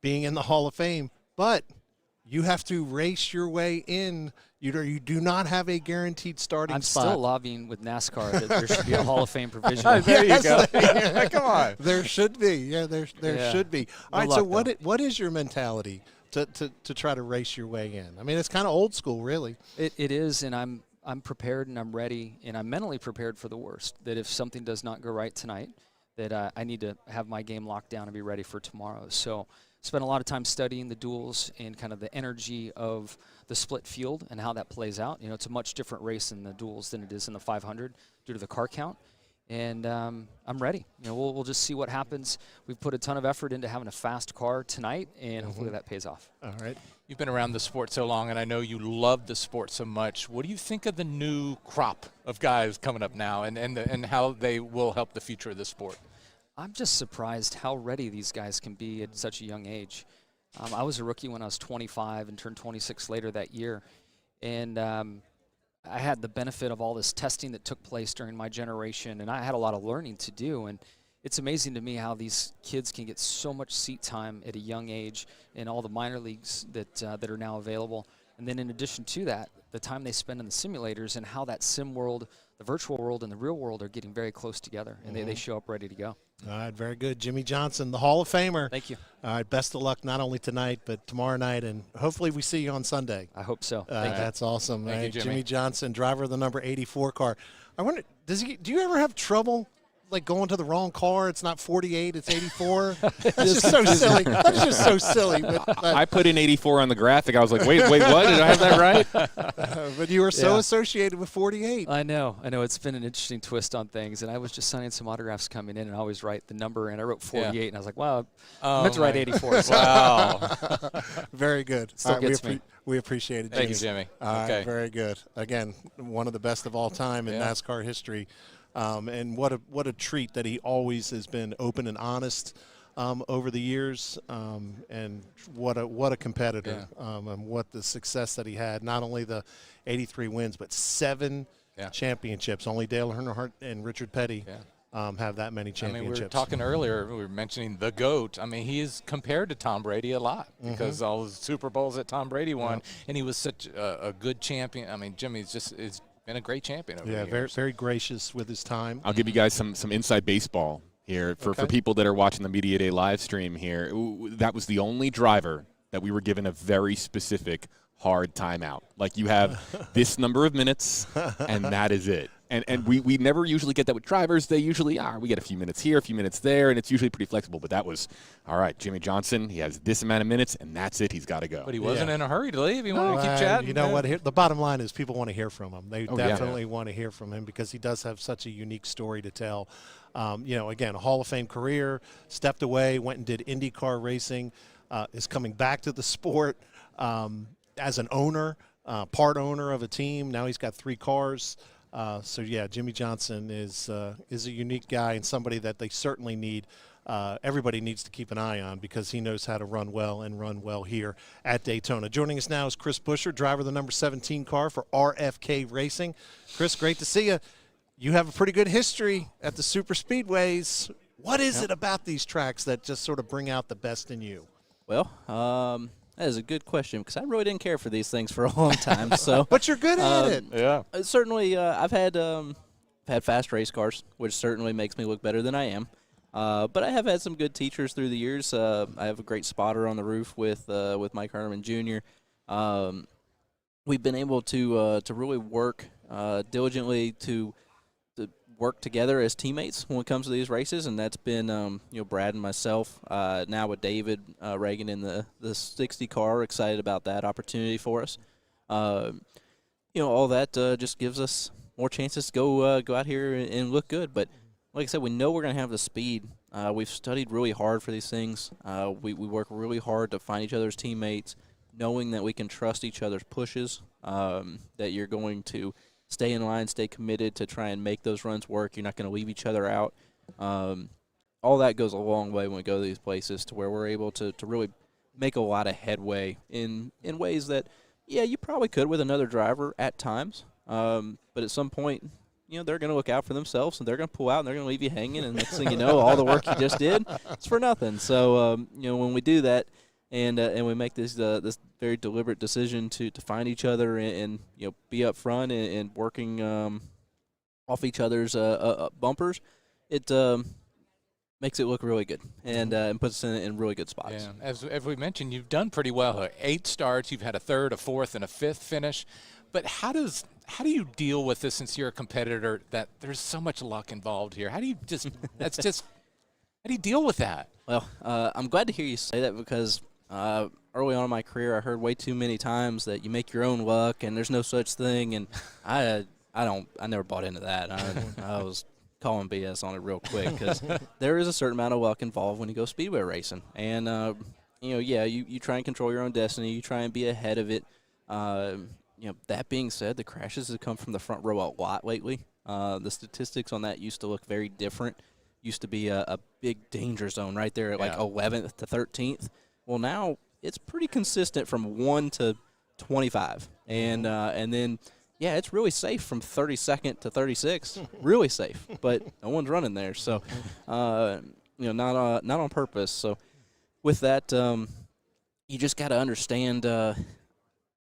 being in the Hall of Fame, but you have to race your way in. You do not have a guaranteed starting spot. I'm still lobbying with NASCAR that there should be a Hall of Fame provision. There you go. Come on. There should be. Yeah, there should be. All right, so what is your mentality to try to race your way in? I mean, it's kind of old school, really. It is, and I'm prepared and I'm ready, and I'm mentally prepared for the worst, that if something does not go right tonight, that I need to have my game locked down and be ready for tomorrow. So spent a lot of time studying the duels and kind of the energy of the split field and how that plays out. It's a much different race in the duels than it is in the 500 due to the car count. And I'm ready. We'll just see what happens. We've put a ton of effort into having a fast car tonight, and hopefully that pays off. All right. You've been around the sport so long, and I know you love the sport so much. What do you think of the new crop of guys coming up now and how they will help the future of the sport? I'm just surprised how ready these guys can be at such a young age. I was a rookie when I was 25 and turned 26 later that year. And I had the benefit of all this testing that took place during my generation, and I had a lot of learning to do. And it's amazing to me how these kids can get so much seat time at a young age in all the minor leagues that are now available. And then in addition to that, the time they spend in the simulators and how that sim world, the virtual world, and the real world are getting very close together, and they show up ready to go. All right, very good. Jimmie Johnson, the Hall of Famer. Thank you. All right, best of luck not only tonight but tomorrow night, and hopefully we see you on Sunday. I hope so. That's awesome. Thank you, Jimmie. Jimmie Johnson, driver of the number 84 car. I wonder, do you ever have trouble like going to the wrong car? It's not 48, it's 84. That's just so silly. That's just so silly. But I put in 84 on the graphic. I was like, wait, what? Did I have that right? But you were so associated with 48. I know. It's been an interesting twist on things, and I was just signing some autographs coming in, and I always write the number, and I wrote 48, and I was like, wow, I meant to write 84. So. Wow. Very good. Still gets me. We appreciate it, Jimmie. Thank you, Jimmie. Okay. Very good. Again, one of the best of all time in NASCAR history. And what a treat that he always has been open and honest over the years, and what a competitor, and what the success that he had. Not only the 83 wins, but 7 championships. Only Dale Earnhardt and Richard Petty have that many championships. We were talking earlier, we were mentioning the GOAT. I mean, he is compared to Tom Brady a lot because all the Super Bowls that Tom Brady won, and he was such a good champion. I mean, Jimmie's just is been a great champion over the years. Very, very gracious with his time. I'll give you guys some inside baseball here for people that are watching the Media Day live stream here. That was the only driver that we were given a very specific hard timeout. Like, you have this number of minutes, and that is it. And we never usually get that with drivers. They usually we get a few minutes here, a few minutes there, and it's usually pretty flexible. But that was, all right, Jimmie Johnson, he has this amount of minutes, and that's it. He's got to go. But he wasn't in a hurry to leave. He wanted to keep chatting. You know what? The bottom line is people want to hear from him. They definitely want to hear from him because he does have such a unique story to tell. Again, a Hall of Fame career, stepped away, went and did IndyCar racing, is coming back to the sport as an owner, part owner of a team. Now he's got 3 cars. Jimmie Johnson is a unique guy and somebody that they certainly need everybody needs to keep an eye on because he knows how to run well and run well here at Daytona. Joining us now is Chris Buescher, driver of the number 17 car for RFK Racing. Chris, great to see you. You have a pretty good history at the super speedways. What is it about these tracks that just sort of bring out the best in you? Well, that is a good question because I really didn't care for these things for a long time. So, but you're good at it. Yeah. Certainly, I've had fast race cars, which certainly makes me look better than I am. But I have had some good teachers through the years. I have a great spotter on the roof with Mike Herman Jr. We've been able to really work diligently to work together as teammates when it comes to these races, and that's been Brad and myself. Now with David Reagan in the 60 car, excited about that opportunity for us. All that just gives us more chances to go out here and look good. But like I said, we know we're going to have the speed. We've studied really hard for these things. We work really hard to find each other's teammates, knowing that we can trust each other's pushes, that you're going to stay in line, stay committed to try and make those runs work. You're not going to leave each other out. All that goes a long way when we go to these places to where we're able to really make a lot of headway in ways that, yeah, you probably could with another driver at times. But at some point, they're going to look out for themselves, and they're going to pull out, and they're going to leave you hanging, and next thing you know, all the work you just did, it's for nothing. So, when we do that and we make this very deliberate decision to find each other and be up front and working off each other's bumpers, it makes it look really good and puts us in really good spots. Yeah, as we mentioned, you've done pretty well. 8 starts, you've had a 3rd, a 4th, and a 5th finish. But how do you deal with this since you're a competitor that there's so much luck involved here? How do you how do you deal with that? Well, I'm glad to hear you say that because early on in my career, I heard way too many times that you make your own luck and there's no such thing. And I never bought into that. I was calling BS on it real quick because there is a certain amount of luck involved when you go speedway racing. And, you try and control your own destiny. You try and be ahead of it. That being said, the crashes have come from the front row a lot lately. The statistics on that used to look very different. Used to be a big danger zone right there at like 11th to 13th. Well, now it's pretty consistent from 1 to 25. And then, it's really safe from 32nd to 36. Really safe. But no one's running there. So, not on purpose. So with that, you just got to understand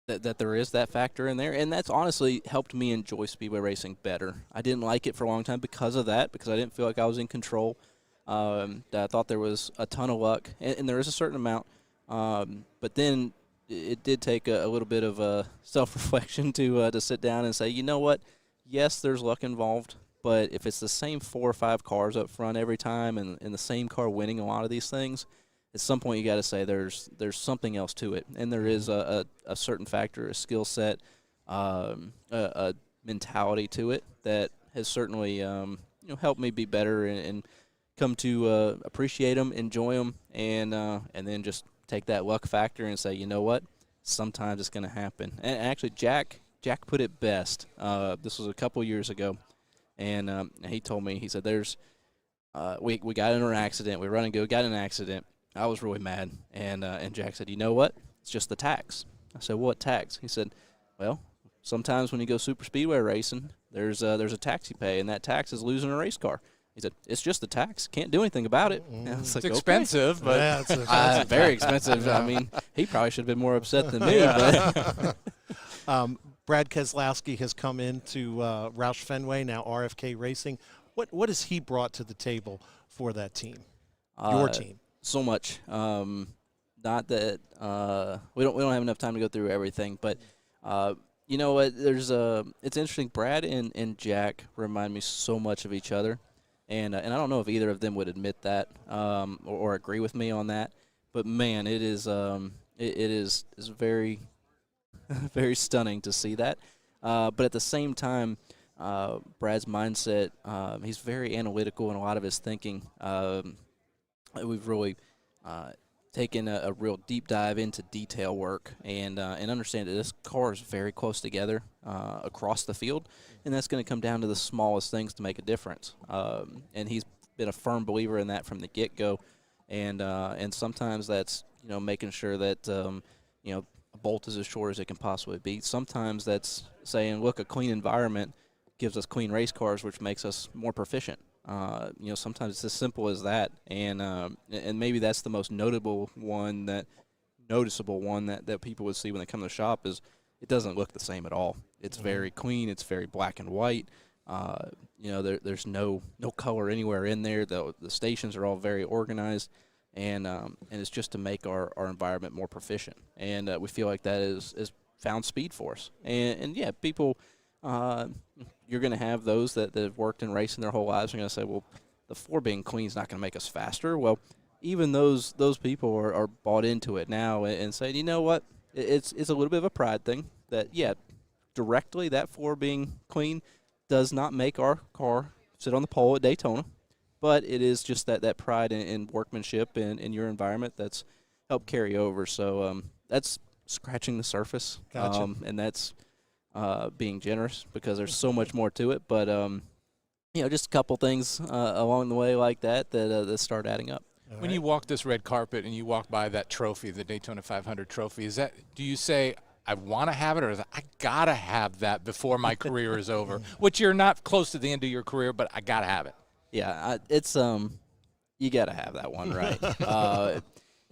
that there is that factor in there, and that's honestly helped me enjoy speedway racing better. I didn't like it for a long time because of that, because I didn't feel like I was in control. I thought there was a ton of luck, and there is a certain amount, but then it did take a little bit of self-reflection to sit down and say, you know what, yes, there's luck involved, but if it's the same 4 or 5 cars up front every time and the same car winning a lot of these things, at some point you got to say there's something else to it, and there is a certain factor, a skill set, a mentality to it that has certainly helped me be better and come to appreciate them, enjoy them, and then just take that luck factor and say, you know what, sometimes it's going to happen. And actually, Jack put it best. This was a couple years ago, and he told me, he said, we got in an accident, we run and go, got in an accident. I was really mad, and Jack said, you know what? It's just the tax. I said, what tax? He said, well, sometimes when you go super speedway racing, there's a tax you pay, and that tax is losing a race car. He said, it's just the tax. Can't do anything about it. It's like, expensive, but it's very expensive. I mean, he probably should have been more upset than me. But Brad Keselowski has come into Roush Fenway, now RFK Racing. What has he brought to the table for that team, your team? So much. Not that we don't have enough time to go through everything, but you know what? It's interesting. Brad and Jack remind me so much of each other, and I don't know if either of them would admit that or agree with me on that. But man, it is very very stunning to see that. But at the same time, Brad's mindset, he's very analytical in a lot of his thinking. We've really taken a real deep dive into detail work and understand that this car is very close together across the field, and that's going to come down to the smallest things to make a difference. And he's been a firm believer in that from the get-go, and sometimes that's making sure that a bolt is as short as it can possibly be. Sometimes that's saying, look, a clean environment gives us clean race cars, which makes us more proficient. Sometimes it's as simple as that, and maybe that's the most noticeable one that people would see when they come to the shop is it doesn't look the same at all. It's very clean. It's very black and white. There's no color anywhere in there. The stations are all very organized, and it's just to make our environment more proficient. And we feel like that is found speed for us. And yeah, people, you're going to have those that have worked in racing their whole lives are going to say, well, the floor being clean is not going to make us faster. Well, even those people are bought into it now and say, you know what, it's a little bit of a pride thing that, yeah, directly that floor being clean does not make our car sit on the pole at Daytona, but it is just that pride in workmanship and in your environment that's helped carry over. So that's scratching the surface, Gotcha. And that's being generous because there's so much more to it. But just a couple things along the way like that start adding up. When you walk this red carpet and you walk by that trophy, the Daytona 500 trophy, do you say, I want to have it, or is it, I got to have that before my career is over? Which you're not close to the end of your career, but I got to have it. Yeah, it's you got to have that one, right?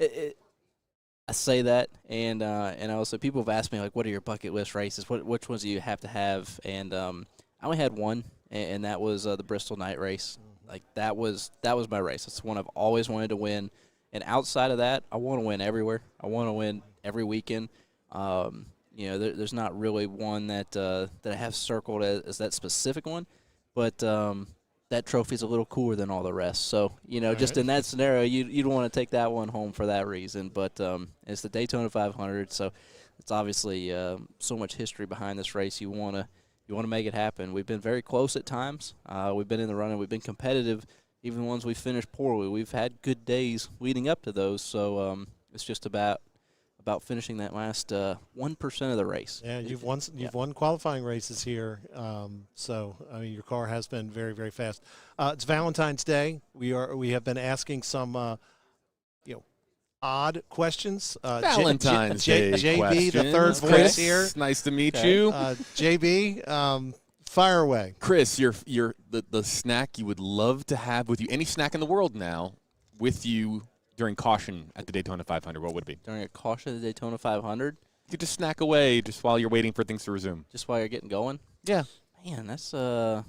I say that, and also people have asked me, like, what are your bucket list races? Which ones do you have to have? And I only had one, and that was the Bristol night race. Like, that was my race. It's the one I've always wanted to win. And outside of that, I want to win everywhere. I want to win every weekend. There's not really one that I have circled as that specific one, but that trophy's a little cooler than all the rest. So, just in that scenario, you'd want to take that one home for that reason. But it's the Daytona 500, so it's obviously so much history behind this race. You want to make it happen. We've been very close at times. We've been in the running. We've been competitive, even ones we finished poorly. We've had good days leading up to those. So it's just about finishing that last 1% of the race. Yeah, you've won qualifying races here. So I mean, your car has been very, very fast. It's Valentine's Day. We have been asking some odd questions. Valentine's Day JB, questions. the third voice Chris, here. Nice to meet you. JB, fire away. Chris, you're the snack you would love to have with you, any snack in the world now, with you during caution at the Daytona 500, what would it be? During a caution at the Daytona 500? You could just snack away just while you're waiting for things to resume. Just while you're getting going? Yeah. Man, that's Do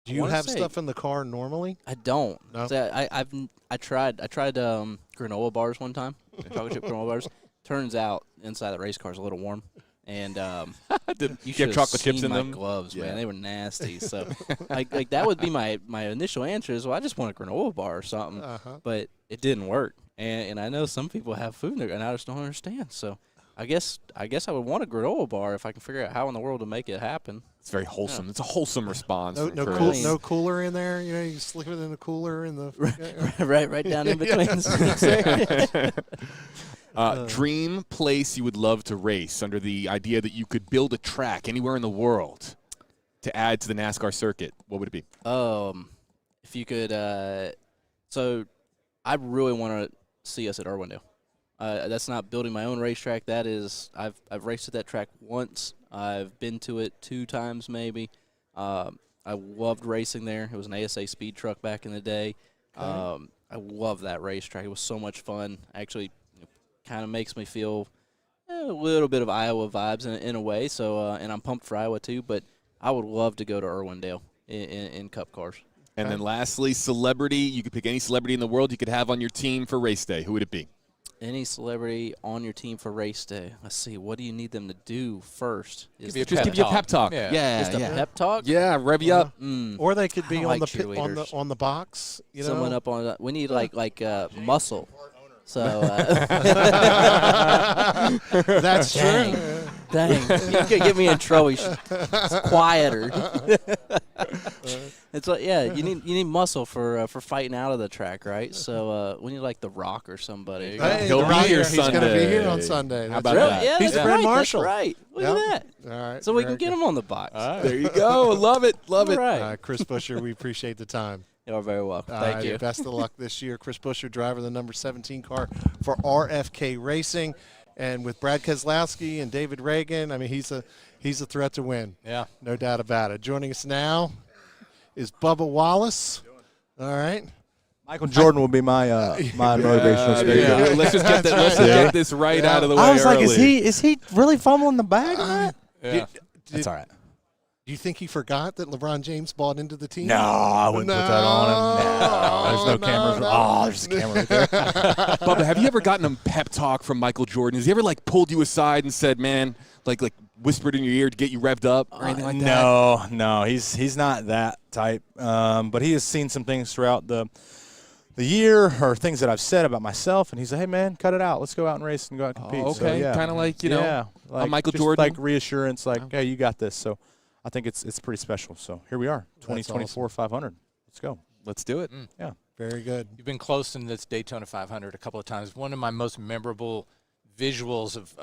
you have stuff in the car normally? I don't. No. So I tried granola bars one time, chocolate chip granola bars. Turns out inside the race car is a little warm, and you have chocolate chips in my them? gloves, Yeah. man. They were nasty. So like that would be my initial answer is, well, I just want a granola bar or something, but it didn't work. And I know some people have food and I just don't understand. So I guess I would want a granola bar if I can figure out how in the world to make it happen. It's very wholesome. Yeah. It's a wholesome response. No cooler in there. You slip it in the cooler in the right down in between. Dream place you would love to race under the idea that you could build a track anywhere in the world to add to the NASCAR circuit. What would it be? If you could, so I really want to see us at Irwindale. That's not building my own racetrack. That is, I've raced at that track once. I've been to it 2 times maybe. I loved racing there. It was an ASA speed truck back in the day. I love that racetrack. It was so much fun. Actually, kind of makes me feel a little bit of Iowa vibes in a way. So, and I'm pumped for Iowa too. But I would love to go to Irwindale in Cup cars. And then lastly, celebrity. You could pick any celebrity in the world you could have on your team for race day. Who would it be? Any celebrity on your team for race day. Let's see. What do you need them to do first? Just give you a pep talk. Yeah. Just a pep talk? Yeah, rev you up. Or they could be on like the on the box. Someone up on we need like muscle. So that's true. Dang, you could get me in trouble. It's quieter. It's like, yeah, you need muscle for fighting out of the track, right? So we need like The Rock or somebody. Hey, He'll The be Rock, here he's going to Sunday. be here on Sunday. How That's about right. that? Yeah, He's that's the Grand right, Marshal. That's right. Look Yep. at that. All right. So we very can get good. him on the box. There you go. Love it. Love it. All right. Chris Buescher, we appreciate the time. You're very welcome. All Thank right, you. Best of luck this year. Chris Buescher, driver of the number 17 car for RFK Racing. And with Brad Keselowski and David Reagan, I mean, he's a threat to win. Yeah. No doubt about it. Joining us now is Bubba Wallace. All right. Michael Jordan will be my motivational speaker. There you go. Let's just get that. Let's just get this right out of the way. I was like, early. is he really fumbling the bag on that? Yeah. That's all right. Do you think he forgot that LeBron James bought into the team? No, I wouldn't put that on him. No, there's no cameras. no. Oh, there's a camera right there. Bubba, have you ever gotten a pep talk from Michael Jordan? Has he ever like pulled you aside and said, "Man," like whispered in your ear to get you revved up or anything like that? No, he's not that type. But he has seen some things throughout the year or things that I've said about myself, and he said, "Hey, man, cut it out. Let's go out and race and go out and compete." Oh, So, okay, yeah. kind of like a Michael just Jordan, like reassurance, like, "Hey, you got this." So I think it's pretty special. So here we are, 2024 500. Let's go. Let's do it. Yeah. Very good. You've been close in this Daytona 500 a couple of times. One of my most memorable visuals of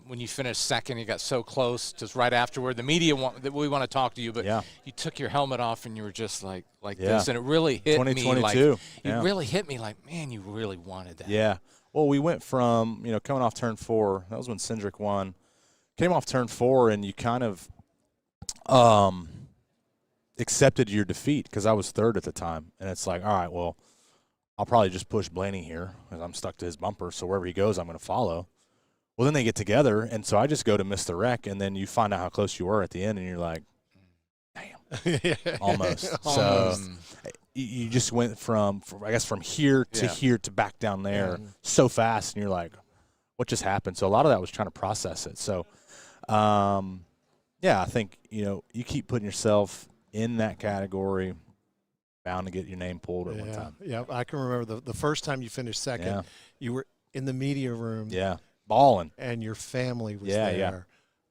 when you finished second, you got so close, just right afterward. The media we want to talk to you, but you took your helmet off and you were just like this, and it really hit me. 2022. It really hit me like, man, you really wanted that. Yeah. Well, we went from, coming off turn 4. That was when Cindric won. Came off turn 4, and you kind of accepted your defeat because I was third at the time. And it's like, all right, well, I'll probably just push Blaney here because I'm stuck to his bumper. So wherever he goes, I'm going to follow. Well, then they get together, and so I just go to miss the wreck, and then you find out how close you were at the end, and you're like, damn, almost. So you just went from here to here to back down there so fast, and you're like, what just happened? So a lot of that was trying to process it. So, I think, you keep putting yourself in that category, bound to get your name pulled at one time. Yeah, I can remember the first time you finished second, you were in the media room. Yeah. Balling. And your family was there. Yeah.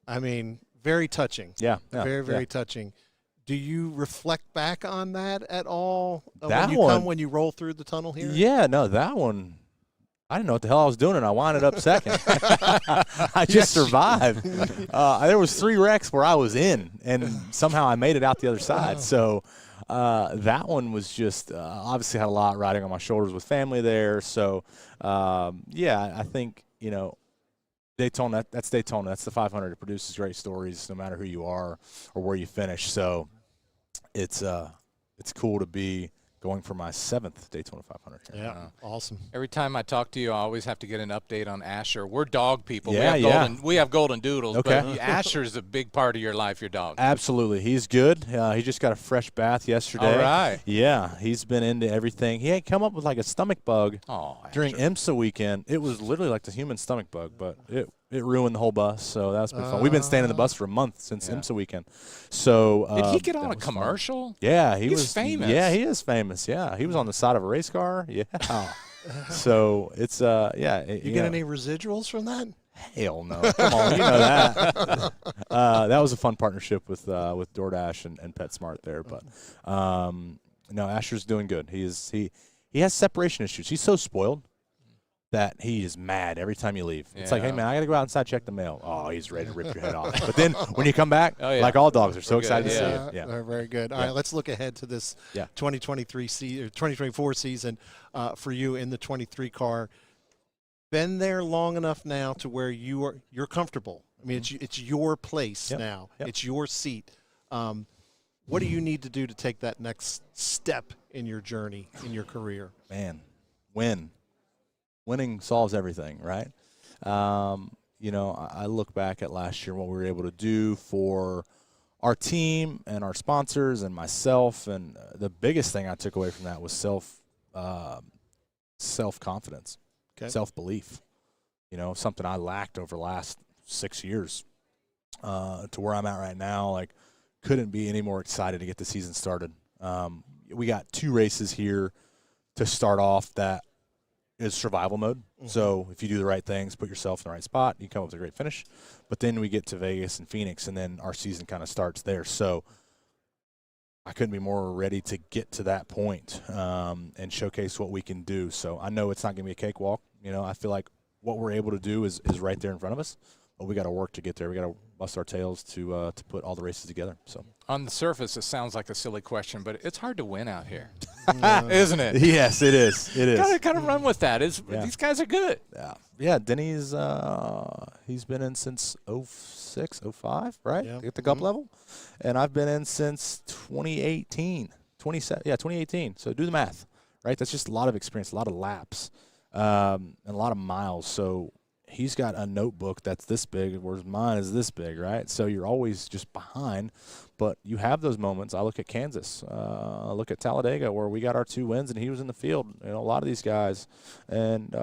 I mean, very touching. Yeah. Very touching. Do you reflect back on that at all when you roll through the tunnel here? Yeah, no, that one, I didn't know what the hell I was doing, and I winded up second. I just survived. There was 3 wrecks where I was in, and somehow I made it out the other side. So that one was just obviously had a lot riding on my shoulders with family there. So, I think, Daytona, that's Daytona. That's the 500. It produces great stories no matter who you are or where you finish. So it's cool to be going for my 7th Daytona 500 here. Yeah, awesome. Every time I talk to you, I always have to get an update on Asher. We're dog people. Yeah, we have golden doodles, okay. But Asher's a big part of your life, your dog. Absolutely. He's good. He just got a fresh bath yesterday. All right. Yeah, he's been into everything. He had come up with like a stomach bug during IMSA weekend. It was literally like the human stomach bug, but it ruined the whole bus, so that's been fun. We've been staying in the bus for a month since IMSA weekend. So did he get on a commercial? Fun. Yeah, He's famous. Yeah, he is famous. Yeah, he was on the side of a race car. Yeah. So it's You get any residuals from that? Hell no. Come on, you know that. That was a fun partnership with DoorDash and PetSmart there, but no, Asher's doing good. He has separation issues. He's so spoiled that he is mad every time you leave. It's like, hey, man, I got to go outside and check the mail. Oh, he's ready to rip your head off. But then when you come back, like all dogs, are so excited to see you. Yeah. Very good. All right, let's look ahead to this 2024 season for you in the 23 car. Been there long enough now to where you're comfortable. I mean, it's your place now. Yep. It's your seat. What do you need to do to take that next step in your journey, in your career? Man, winning solves everything, right? I look back at last year, what we were able to do for our team and our sponsors and myself, and the biggest thing I took away from that was self-confidence, self-belief. Something I lacked over the last 6 years to where I'm at right now. Like, couldn't be any more excited to get the season started. We got 2 races here to start off that is survival mode. So if you do the right things, put yourself in the right spot, you come up with a great finish. But then we get to Vegas and Phoenix, and then our season kind of starts there. So I couldn't be more ready to get to that point and showcase what we can do. So I know it's not going to be a cakewalk. You know, I feel like what we're able to do is right there in front of us, but we got to work to get there. We got to bust our tails to put all the races together. So on the surface, it sounds like a silly question, but it's hard to win out here, isn't it? Yes, it is. It is. Kind of run with that. These guys are good. Yeah. Denny's he's been in since 06, 05, right? At the Cup level, and I've been in since 2018, 2018. So do the math, right? That's just a lot of experience, a lot of laps, and a lot of miles. So he's got a notebook that's this big, whereas mine is this big, right? So you're always just behind, but you have those moments. I look at Kansas, I look at Talladega, where we got our 2 wins, and he was in the field. You know, a lot of these guys, and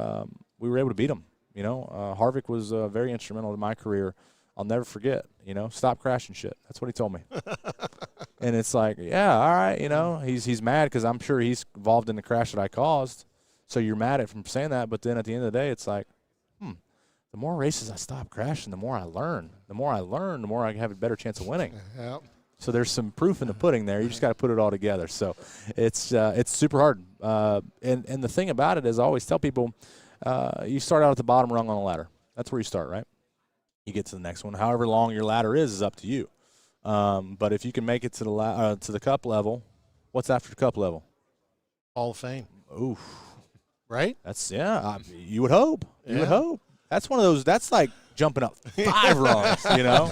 we were able to beat them. You know, Harvick was very instrumental in my career. I'll never forget. You know, stop crashing shit. That's what he told me. And it's like, yeah, all right. You know, he's mad because I'm sure he's involved in the crash that I caused. So you're mad at him for saying that, but then at the end of the day, it's like, the more races I stop crashing, the more I learn. The more I learn, the more I have a better chance of winning. Yep. So there's some proof in the pudding there. You just got to put it all together. So it's super hard. And the thing about it is, I always tell people, you start out at the bottom rung on the ladder. That's where you start, right? You get to the next one. However long your ladder is up to you. But if you can make it to the Cup level, what's after the Cup level? Hall of Fame. Oof. Right? That's you would hope. You would hope. That's one of those. That's like jumping up 5 rungs, you know.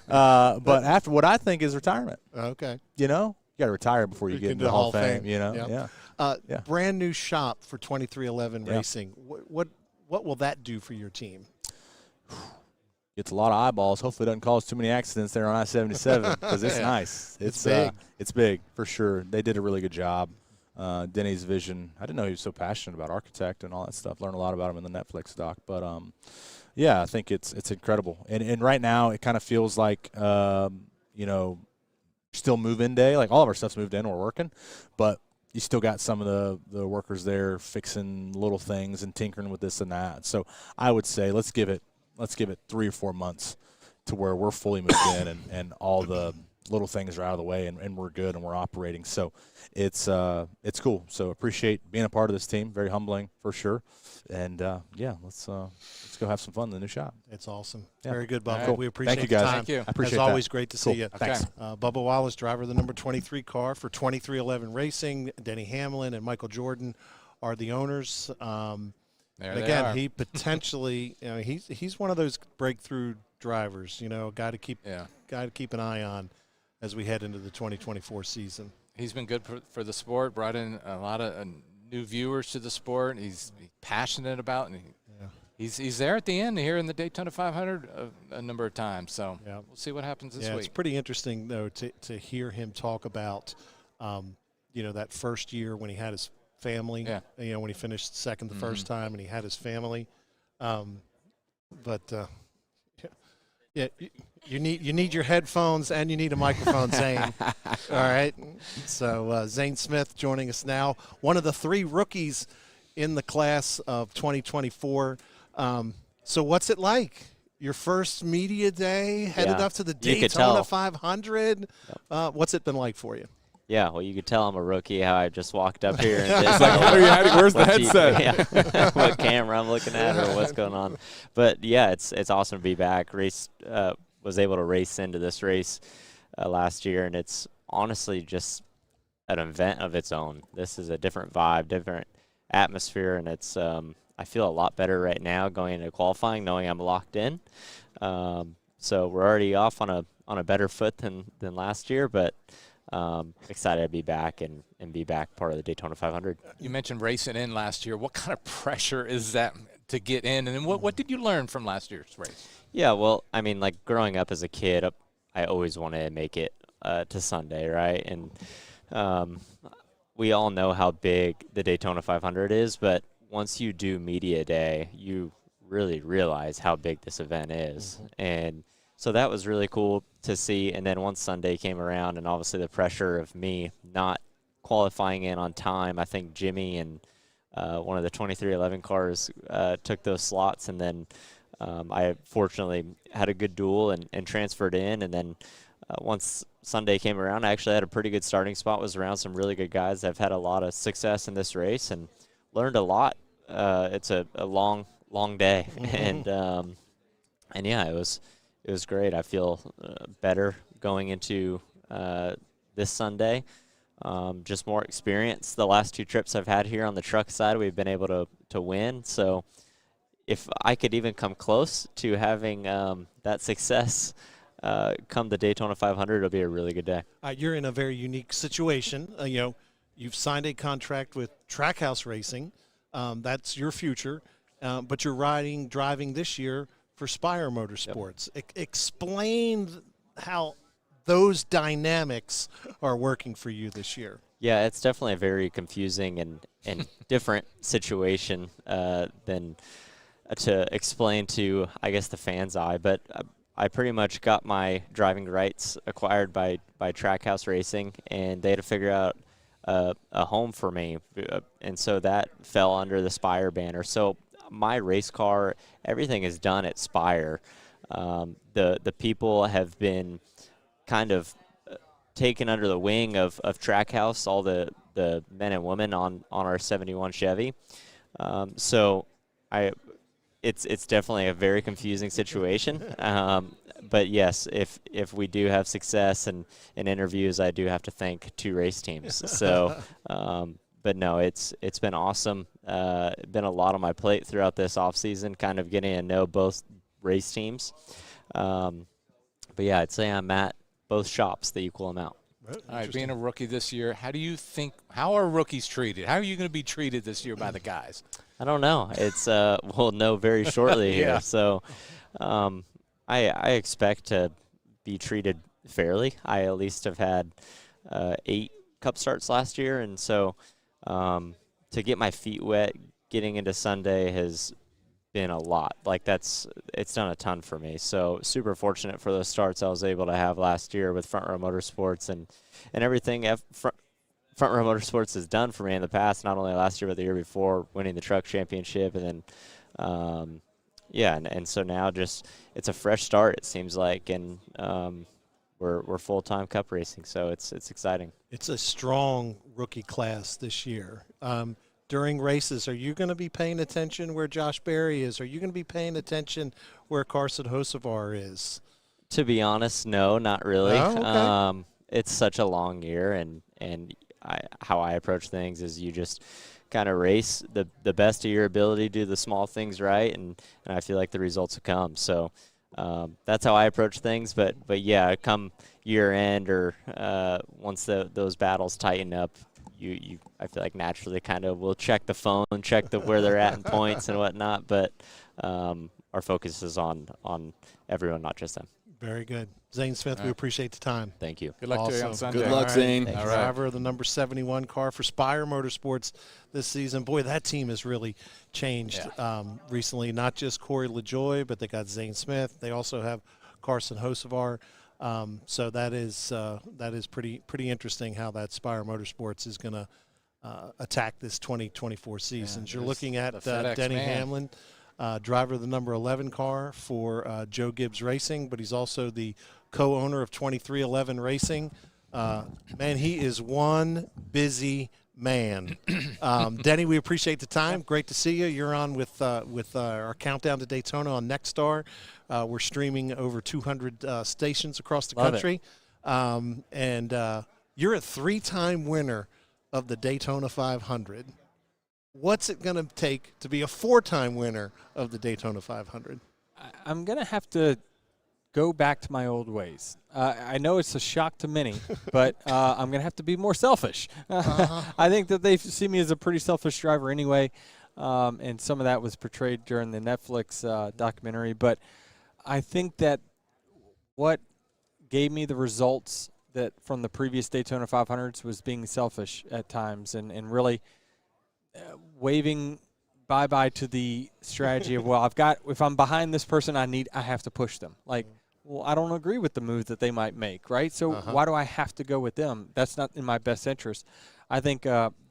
But after what I think is retirement. Okay. You know, you got to retire before you get into the Hall of Fame. You know. Yeah. Brand new shop for 2311 Racing. What will that do for your team? Gets a lot of eyeballs. Hopefully, it doesn't cause too many accidents there on I-77 because it's nice. It's big. It's big for sure. They did a really good job. Denny's vision. I didn't know he was so passionate about architect and all that stuff. Learned a lot about him in the Netflix doc. But I think it's incredible. And right now it kind of feels like still move-in day. Like all of our stuff's moved in. We're working, but you still got some of the workers there fixing little things and tinkering with this and that. So I would say let's give it 3 or 4 months to where we're fully moved in and all the little things are out of the way and we're good and we're operating. So it's cool. So appreciate being a part of this team. Very humbling for sure. And let's go have some fun in the new shop. It's awesome. Very good, Bubba. Cool. We appreciate Thank you, guys. the time. Thank you. I appreciate As that. always, great to see you. Thanks. Bubba Wallace, driver of the number 23 car for 2311 Racing. Denny Hamlin and Michael Jordan are the owners. Again, he potentially, he's one of those breakthrough drivers. You know, guy to keep an eye on as we head into the 2024 season. He's been good for the sport. Brought in a lot of new viewers to the sport. He's passionate about, and he's there at the end here in the Daytona 500 a number of times. So we'll see what happens this week. It's pretty interesting though to hear him talk about, that first year when he had his family. When he finished second the first time and he had his family. You need your headphones and you need a microphone, Zane. All right. So Zane Smith joining us now, one of the 3 rookies in the class of 2024. So what's it like? Your first media day, headed up to the Daytona 500. What's it been like for you? Yeah, well, you could tell I'm a rookie how I just walked up here. And it's like, what are you hiding? Where's the headset? What camera I'm looking at or what's going on. But, yeah, it's awesome to be back. Was able to race into this race last year, and it's honestly just an event of its own. This is a different vibe, different atmosphere, and it's I feel a lot better right now going into qualifying, knowing I'm locked in. So we're already off on a better foot than last year, but excited to be back and be back part of the Daytona 500. You mentioned racing in last year. What kind of pressure is that to get in? And then what did you learn from last year's race? Yeah, well, I mean, like growing up as a kid, I always wanted to make it to Sunday, right? And we all know how big the Daytona 500 is, but once you do media day, you really realize how big this event is. And so that was really cool to see. And then once Sunday came around and obviously the pressure of me not qualifying in on time, I think Jimmie and one of the 2311 cars took those slots, and then I fortunately had a good duel and transferred in, and then once Sunday came around, I actually had a pretty good starting spot, was around some really good guys. I've had a lot of success in this race and learned a lot. It's a long day, and yeah, it was great. I feel better going into this Sunday. Just more experience. The last 2 trips I've had here on the truck side, we've been able to win. So if I could even come close to having that success come the Daytona 500, it'll be a really good day. You're in a very unique situation. You've signed a contract with Trackhouse Racing. That's your future. But you're driving this year for Spire Motorsports. Yep. Explain how those dynamics are working for you this year. Yeah, it's definitely a very confusing and different situation than to explain to, I guess, the fans' eye. But I pretty much got my driving rights acquired by Trackhouse Racing, and they had to figure out a home for me. And so that fell under the Spire banner. So my race car, everything is done at Spire. The people have been kind of taken under the wing of Trackhouse, all the men and women on our 71 Chevy. So it's definitely a very confusing situation. But yes, if we do have success in interviews, I do have to thank 2 race teams. So, but no, it's been awesome. Been a lot on my plate throughout this off season, kind of getting to know both race teams. But yeah, I'd say I'm at both shops the equal amount. All right, being a rookie this year, how are rookies treated? How are you going to be treated this year by the guys? I don't know. It's we'll know very shortly here. Yeah. So I expect to be treated fairly. I at least have had 8 Cup starts last year, and so to get my feet wet getting into Sunday has been a lot. Like it's done a ton for me. So super fortunate for those starts I was able to have last year with Front Row Motorsports and everything Front Row Motorsports has done for me in the past, not only last year but the year before, winning the truck championship, and then yeah, and so now just it's a fresh start, it seems like, and we're full-time Cup racing, so it's exciting. It's a strong rookie class this year. During races, are you going to be paying attention where Josh Berry is? Are you going to be paying attention where Carson Hocevar is? To be honest, no, not really. Oh, okay. It's such a long year, and how I approach things is you just kind of race the best of your ability, do the small things right, and I feel like the results will come. So that's how I approach things. But yeah, come year end or once those battles tighten up, I feel like naturally kind of will check the phone, check where they're at in points and whatnot. But our focus is on everyone, not just them. Very good. Zane Smith, we appreciate the time. Thank you. Good luck to you on Sunday. Good luck, Zane. All right. Driver of the number 71 car for Spire Motorsports this season. Boy, that team has really changed recently. Not just Corey LaJoie, but they got Zane Smith. They also have Carson Hocevar. So that is pretty interesting how that Spire Motorsports is going to attack this 2024 season. You're looking at Denny Hamlin, driver of the number 11 car for Joe Gibbs Racing, but he's also the co-owner of 2311 Racing. Man, he is one busy man. Denny, we appreciate the time. Great to see you. You're on with our countdown to Daytona on Nexstar. We're streaming over 200 stations across the country. And you're a 3-time winner of the Daytona 500. What's it going to take to be a 4-time winner of the Daytona 500? I'm going to have to go back to my old ways. I know it's a shock to many, but I'm going to have to be more selfish. I think that they see me as a pretty selfish driver anyway, and some of that was portrayed during the Netflix documentary. But I think that what gave me the results that from the previous Daytona 500s was being selfish at times and really waving bye-bye to the strategy of, well, if I'm behind this person, I have to push them. Like, well, I don't agree with the move that they might make, right? So why do I have to go with them? That's not in my best interest. I think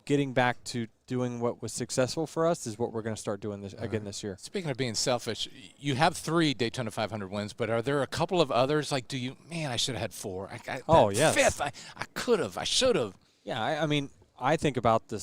getting back to doing what was successful for us is what we're going to start doing again this year. Speaking of being selfish, you have 3 Daytona 500 wins, but are there a couple of others? Like, I should have had 4. Yes. 5th, I could have, I should have. Yeah, I mean, I think about the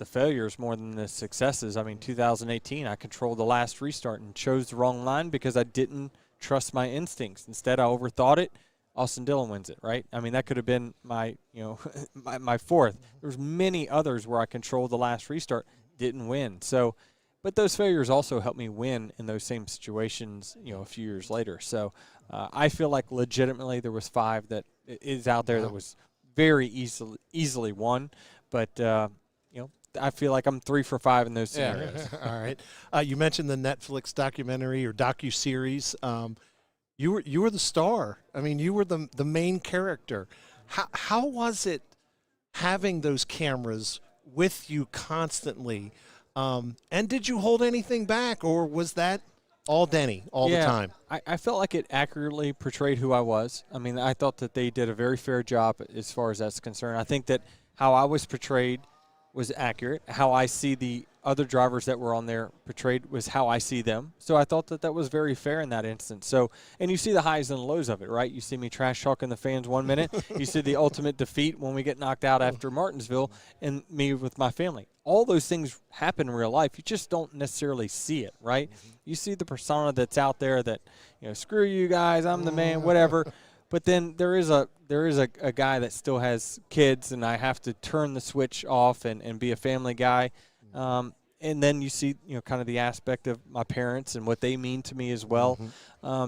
failures more than the successes. I mean, 2018, I controlled the last restart and chose the wrong line because I didn't trust my instincts. Instead, I overthought it. Austin Dillon wins it, right? I mean, that could have been my 4th. There's many others where I controlled the last restart, didn't win. So, but those failures also helped me win in those same situations, a few years later. So, I feel like legitimately there was 5 that is out there that was very easily won, but I feel like I'm 3 for 5 in those scenarios. All right. You mentioned the Netflix documentary or docuseries. You were the star. I mean, you were the main character. How was it having those cameras with you constantly? And did you hold anything back, or was that all Denny all the time? I felt like it accurately portrayed who I was. I mean, I thought that they did a very fair job as far as that's concerned. I think that how I was portrayed was accurate. How I see the other drivers that were on there portrayed was how I see them. So I thought that was very fair in that instance. So, and you see the highs and lows of it, right? You see me trash talking the fans 1 minute. You see the ultimate defeat when we get knocked out after Martinsville, and me with my family. All those things happen in real life. You just don't necessarily see it, right? You see the persona that's out there that, screw you guys, I'm the man, whatever. But then there is a guy that still has kids, and I have to turn the switch off and be a family guy. And then you see, kind of the aspect of my parents and what they mean to me as well.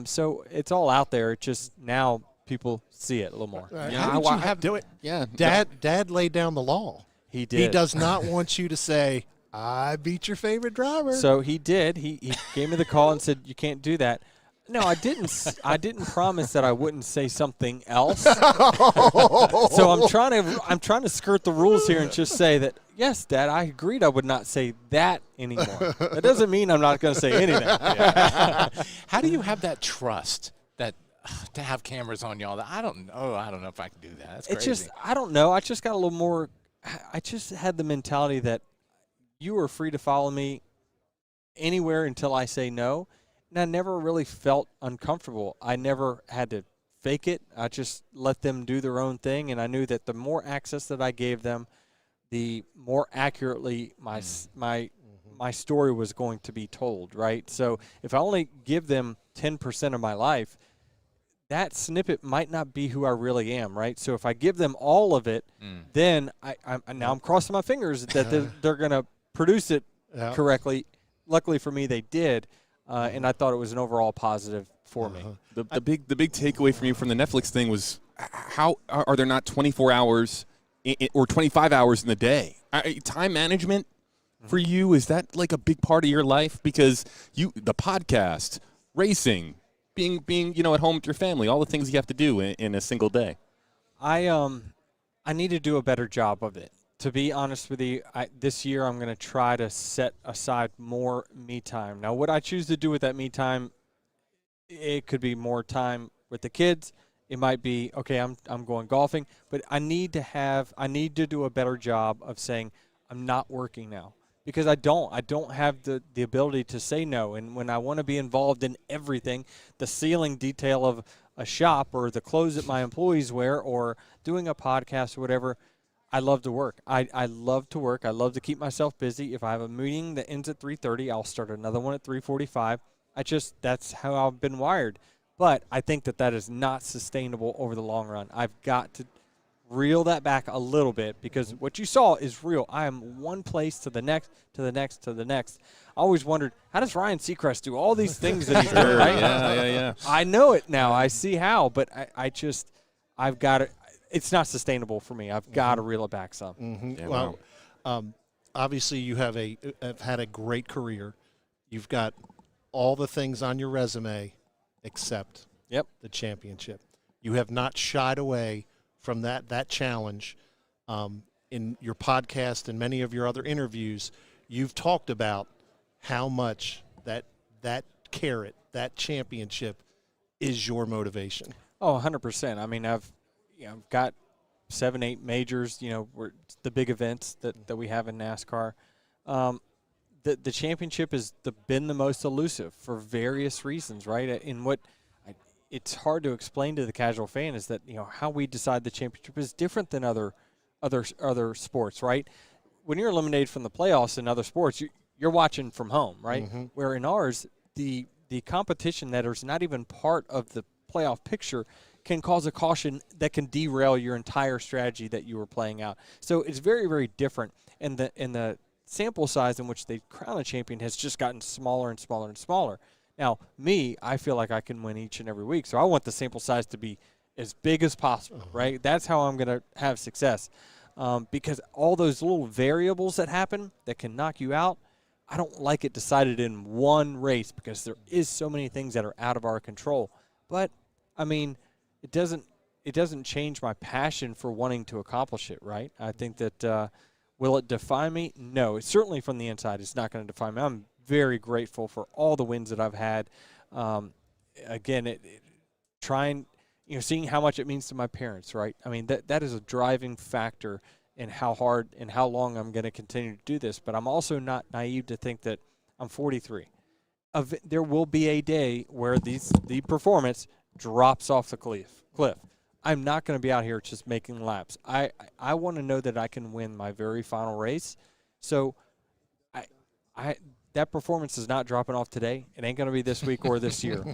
So it's all out there. It's just now people see it a little more. How did you have to do it? Yeah. Dad laid down the law. He did. He does not want you to say, I beat your favorite driver. So he did. He gave me the call and said, you can't do that. No, I didn't. I didn't promise that I wouldn't say something else. So I'm trying to skirt the rules here and just say that yes, Dad, I agreed I would not say that anymore. That doesn't mean I'm not going to say anything. How do you have that trust that to have cameras on y'all? That I don't know if I can do that. That's crazy. It's just I don't know. I just got a little more. I just had the mentality that you are free to follow me anywhere until I say no. And I never really felt uncomfortable. I never had to fake it. I just let them do their own thing, and I knew that the more access that I gave them, the more accurately my story was going to be told, right? So if I only give them 10% of my life, that snippet might not be who I really am, right? So if I give them all of it, then I'm crossing my fingers that they're going to produce it correctly. Luckily for me, they did. And I thought it was an overall positive for me. The big takeaway from you from the Netflix thing was how are there not 24 hours or 25 hours in the day? Time management for you, is that like a big part of your life? Because the podcast, racing, being at home with your family, all the things you have to do in a single day. I need to do a better job of it. To be honest with you, this year I'm going to try to set aside more me time. Now, what I choose to do with that me time, it could be more time with the kids. It might be, okay, I'm going golfing. But I need to do a better job of saying I'm not working now. Because I don't have the ability to say no. And when I want to be involved in everything, the ceiling detail of a shop or the clothes that my employees wear or doing a podcast or whatever, I love to work. I love to work. I love to keep myself busy. If I have a meeting that ends at 3:30, I'll start another one at 3:45. That's how I've been wired. But I think that is not sustainable over the long run. I've got to reel that back a little bit because what you saw is real. I am one place to the next, to the next, to the next. I always wondered, how does Ryan Seacrest do all these things that he's doing, right? Yeah. I know it now. I see how, but I've got to. It's not sustainable for me. I've got to reel it back some. Yeah, well, obviously you have had a great career. You've got all the things on your resume except the championship. You have not shied away from that challenge. In your podcast and many of your other interviews, you've talked about how much that carrot, that championship, is your motivation. Oh, 100%. I mean, I've got 7, 8 majors, the big events that we have in NASCAR. The championship has been the most elusive for various reasons, right? It's hard to explain to the casual fan is that how we decide the championship is different than other sports, right? When you're eliminated from the playoffs in other sports, you're watching from home, right? Mm-hmm. Where in ours, the competition that is not even part of the playoff picture can cause a caution that can derail your entire strategy that you were playing out. So it's very, very different, and the sample size in which they crown a champion has just gotten smaller and smaller and smaller. Now, I feel like I can win each and every week, so I want the sample size to be as big as possible, right? That's how I'm going to have success, because all those little variables that happen that can knock you out, I don't like it decided in one race because there is so many things that are out of our control. But, I mean, it doesn't change my passion for wanting to accomplish it, right? I think that will it define me? No, it's certainly from the inside. It's not going to define me. I'm very grateful for all the wins that I've had. Again, seeing how much it means to my parents, right? I mean, that is a driving factor in how hard and how long I'm going to continue to do this. But I'm also not naive to think that I'm 43. There will be a day where the performance drops off the cliff. I'm not going to be out here just making laps. I want to know that I can win my very final race. So that performance is not dropping off today. It ain't going to be this week or this year.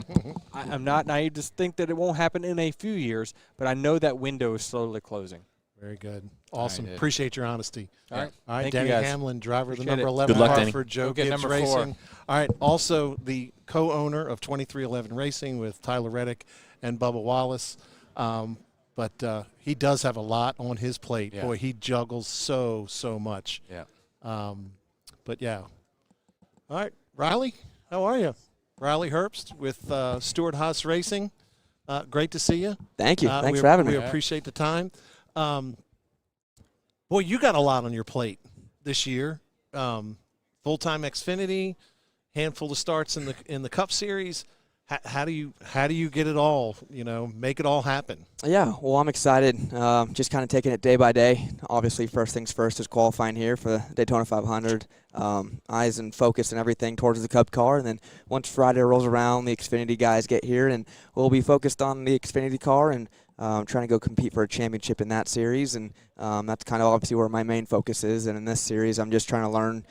I'm not naive to think that it won't happen in a few years, but I know that window is slowly closing. Very good. Awesome. Right. Appreciate your honesty. All right. All right, Thank Denny you guys. Hamlin, driver of the Appreciate number it. 11 Good luck, car Denny. for Joe Go get Gibbs number Racing. 4. All right, also the co-owner of 2311 Racing with Tyler Reddick and Bubba Wallace. But he does have a lot on his plate. Yeah. Boy, he juggles so much. Yeah. But, yeah. All right, Riley, how are you? Riley Herbst with Stewart Haas Racing. Great to see you. Thank you. Thanks for having me. We appreciate the time. Boy, you got a lot on your plate this year. Full-time Xfinity, handful of starts in the Cup Series. How do you get it all? Make it all happen. Yeah, well, I'm excited. Just kind of taking it day by day. Obviously, first things first is qualifying here for the Daytona 500. Eyes and focus and everything towards the Cup car, and then once Friday rolls around, the Xfinity guys get here, and we'll be focused on the Xfinity car and trying to go compete for a championship in that series. And that's kind of obviously where my main focus is. And in this series, I'm just trying to learn,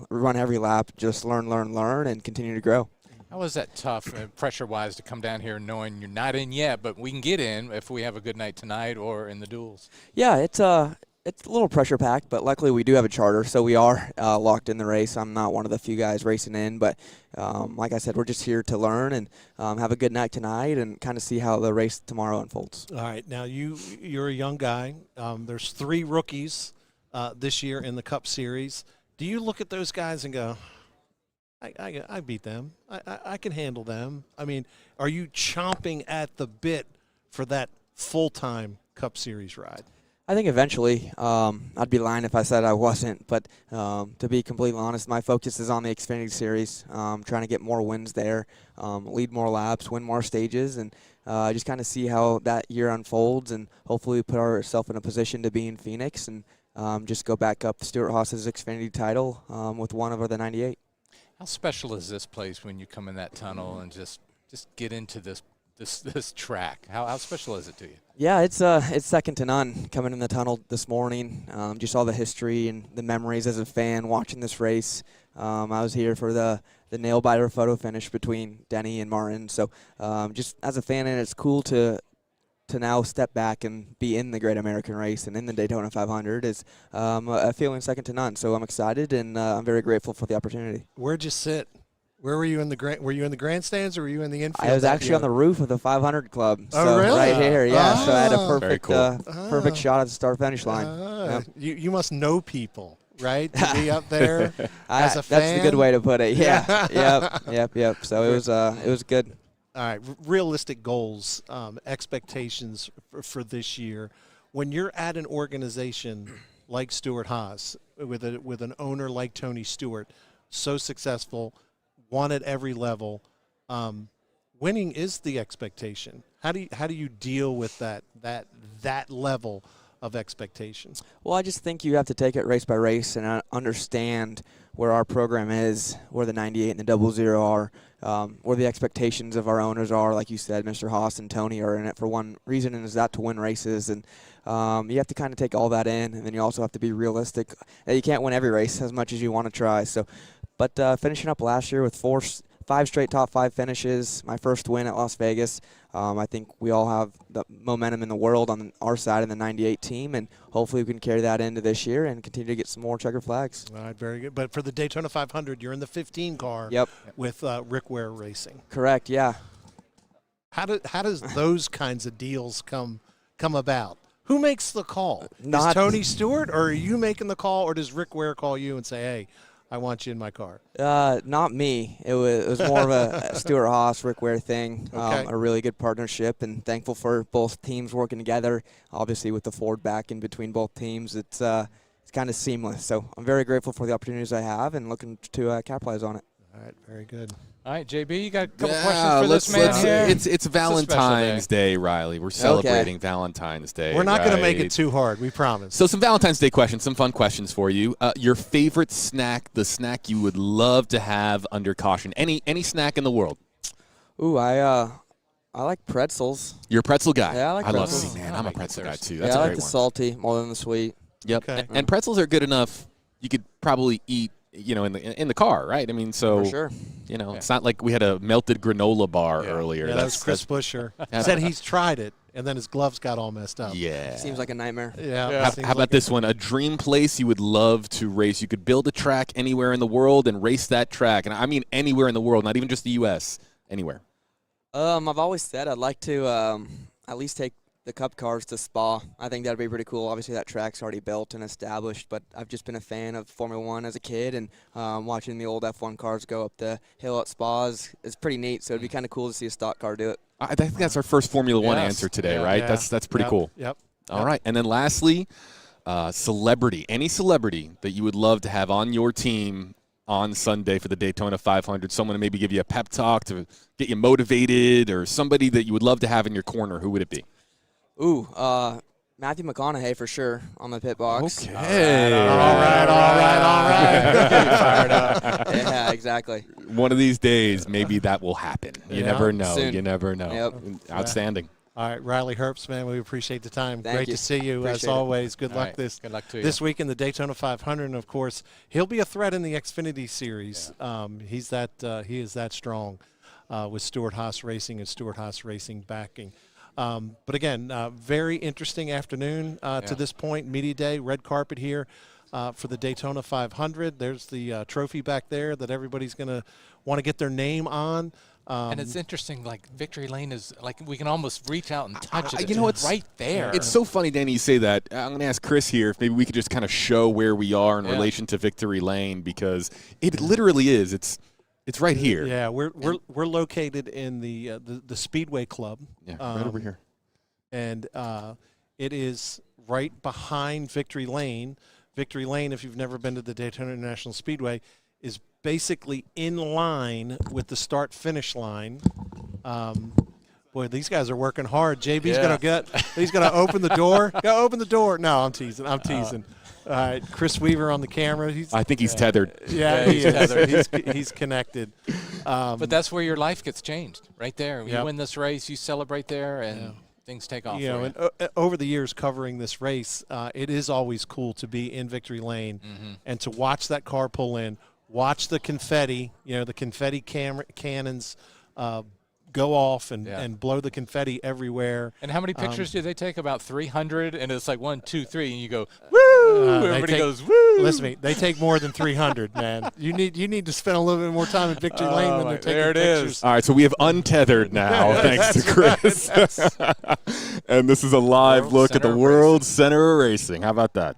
run every lap, just learn, and continue to grow. How was that tough, pressure-wise, to come down here knowing you're not in yet, but we can get in if we have a good night tonight or in the duels? Yeah, it's a little pressure-packed, but luckily we do have a charter, so we are locked in the race. I'm not one of the few guys racing in, but like I said, we're just here to learn and have a good night tonight and kind of see how the race tomorrow unfolds. All right, now you're a young guy. There's 3 rookies this year in the Cup Series. Do you look at those guys and go, I beat them. I can handle them. I mean, are you chomping at the bit for that full-time Cup Series ride? I think eventually. I'd be lying if I said I wasn't. But to be completely honest, my focus is on the Xfinity Series, trying to get more wins there, lead more laps, win more stages, and just kind of see how that year unfolds. And hopefully we put ourselves in a position to be in Phoenix and just go back up Stewart Haas's Xfinity title with one over the 98. How special is this place when you come in that tunnel and just get into this track? How special is it to you? Yeah, it's second to none. Coming in the tunnel this morning, just all the history and the memories as a fan watching this race. I was here for the nail biter photo finish between Denny and Martin. So just as a fan, and it's cool to now step back and be in the Great American Race and in the Daytona 500 is a feeling second to none. So I'm excited and I'm very grateful for the opportunity. Where'd you sit? Where were you in the were you in the grandstands or were you in the infield? I was actually on the roof of the 500 Club. Oh, so really? Right here, yeah. So I had a perfect, cool. perfect shot at the start-finish line. Yep. You must know people, right? To be up there as a fan. That's the good way to put it. Yeah. Yep. So it was good. All right, realistic goals, expectations for this year. When you're at an organization like Stewart Haas, with an owner like Tony Stewart, so successful, won at every level, winning is the expectation. How do you deal with that level of expectations? Well, I just think you have to take it race by race and understand where our program is, where the 98 and the 00 are, where the expectations of our owners are. Like you said, Mr. Haas and Tony are in it for one reason, and is that to win races. And you have to kind of take all that in, and then you also have to be realistic that you can't win every race as much as you want to try. So, but finishing up last year with 5 straight top 5 finishes, my first win at Las Vegas. I think we all have the momentum in the world on our side in the 98 team, and hopefully we can carry that into this year and continue to get some more checkered flags. All right, very good. But for the Daytona 500, you're in the 15 car with Rick Ware Racing. Correct, yeah. How does those kinds of deals come about? Who makes the call? Not Is Tony Stewart, or are you making the call, or does Rick Ware call you and say, hey, I want you in my car? Not me. It was more of a Stuart Haas, Rick Ware thing. Okay. A really good partnership, and thankful for both teams working together. Obviously, with the Ford back in between both teams, it's kind of seamless. So I'm very grateful for the opportunities I have and looking to capitalize on it. All right, very good. All right, JB, you got a couple questions for this man here? It's Valentine's Day, Riley. We're celebrating Valentine's Day. We're not going to make it too hard, we promise. So some Valentine's Day questions, some fun questions for you. Your favorite snack, the snack you would love to have under caution. Any snack in the world? Ooh, I like pretzels. You're a pretzel guy. Yeah, I like pretzels. love man, I'm a pretzel guy too. That's I a like great the one. salty more than the sweet. Yep. Okay. And pretzels are good enough. You could probably eat, in the car, right? I mean, so For sure. It's not like we had a melted granola bar earlier. Yeah, that was Chris Buescher. Said he's tried it, and then his gloves got all messed up. Yeah. Seems like a nightmare. Yeah. How about this one? A dream place you would love to race. You could build a track anywhere in the world and race that track. And I mean anywhere in the world, not even just the U.S., anywhere. I've always said I'd like to at least take the Cup cars to Spa. I think that'd be pretty cool. Obviously, that track's already built and established, but I've just been a fan of Formula One as a kid, and watching the old F1 cars go up the hill at Spa is pretty neat. So it'd be kind of cool to see a stock car do it. I think that's our first Formula One answer today, right? Yeah. That's pretty cool. Yep. All right. And then lastly, celebrity. Any celebrity that you would love to have on your team on Sunday for the Daytona 500, someone to maybe give you a pep talk to get you motivated, or somebody that you would love to have in your corner, who would it be? Ooh, Matthew McConaughey for sure on the pit box. Okay. All right. Fired up. Yeah, exactly. One of these days, maybe that will happen. You never know. Soon. You never know. Yep. Outstanding. All right, Riley Herbst, man, we appreciate the time. Thank Great you. to see you, Appreciate as it. always. Good luck Good luck to you. this week in the Daytona 500, and of course, he'll be a threat in the Xfinity Series. He is that strong with Stuart Haas Racing and Stuart Haas Racing backing. But again, very interesting afternoon to this point. Media Day, red carpet here for the Daytona 500. There's the trophy back there that everybody's going to want to get their name on. And it's interesting, like Victory Lane is like we can almost reach out and touch it. You know, it's right there. It's so funny, Danny, you say that. I'm going to ask Chris here if maybe we could just kind of show where we are in relation to Victory Lane, because it literally is. It's right here. Yeah, we're located in the Speedway Club. Yeah, right over here. And it is right behind Victory Lane. Victory Lane, if you've never been to the Daytona International Speedway, is basically in line with the start-finish line. Boy, these guys are working hard. JB's he's gonna open the door. Go open the door. No, I'm teasing. All right, Chris Weaver on the camera. I think he's tethered. Yeah, he is. Tethered. He's connected. But that's where your life gets changed, right there. You Yep. win this race, you celebrate there, and things take off. And over the years covering this race, it is always cool to be in Victory Lane and to watch that car pull in, watch the confetti, the confetti cannons go off and blow the confetti everywhere. And how many pictures do they take? About 300, and it's like 1, 2, 3, and you go, woo! Everybody goes, woo! Listen to me, they take more than 300, man. You need to spend a little bit more time in Victory Lane when they're taking there it pictures. is. All right, so we have untethered now, thanks to Chris. And this is a live look at the World Center of Racing. How about that?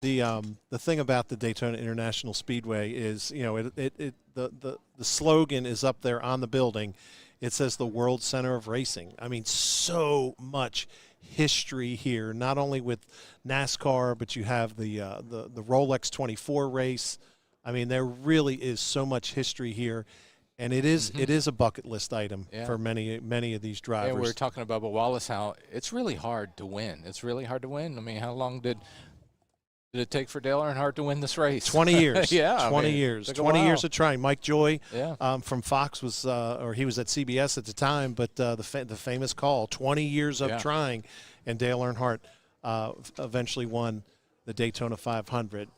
The thing about the Daytona International Speedway is, the slogan is up there on the building. It says the World Center of Racing. I mean, so much history here, not only with NASCAR, but you have the Rolex 24 race. I mean, there really is so much history here. And it is a bucket list item Yeah. for many of these drivers. Yeah, we were talking about Bubba Wallace, how it's really hard to win. It's really hard to win. I mean, how long did it take for Dale Earnhardt to win this race? 20 years. Yeah. 20 years. 20 years of trying. Mike Joy from Fox was, or he was at CBS at the time, but the famous call, 20 years of trying, and Dale Earnhardt eventually won the Daytona 500.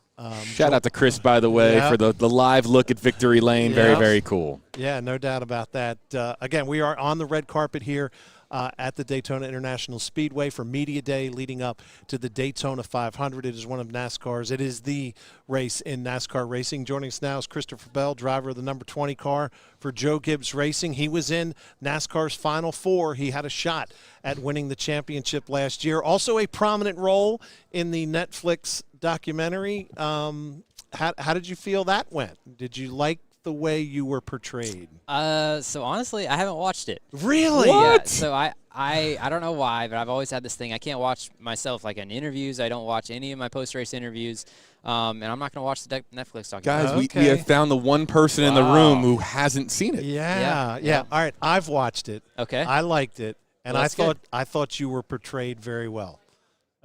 Shout out to Chris, by the way, for the live look at Victory Lane. Very, very cool. Yeah, no doubt about that. Again, we are on the red carpet here at the Daytona International Speedway for Media Day leading up to the Daytona 500. It is one of NASCAR's. It is the race in NASCAR racing. Joining us now is Christopher Bell, driver of the number 20 car for Joe Gibbs Racing. He was in NASCAR's Final Four. He had a shot at winning the championship last year. Also a prominent role in the Netflix documentary. How did you feel that went? Did you like the way you were portrayed? So honestly, I haven't watched it. Really? What? Yeah, so I don't know why, but I've always had this thing. I can't watch myself like in interviews. I don't watch any of my post-race interviews. And I'm not going to watch the Netflix documentary. Guys, we have found the one person in the room who hasn't seen it. Yeah. All right, I've watched it. Okay. I liked it, and Well, I thought you were portrayed very well.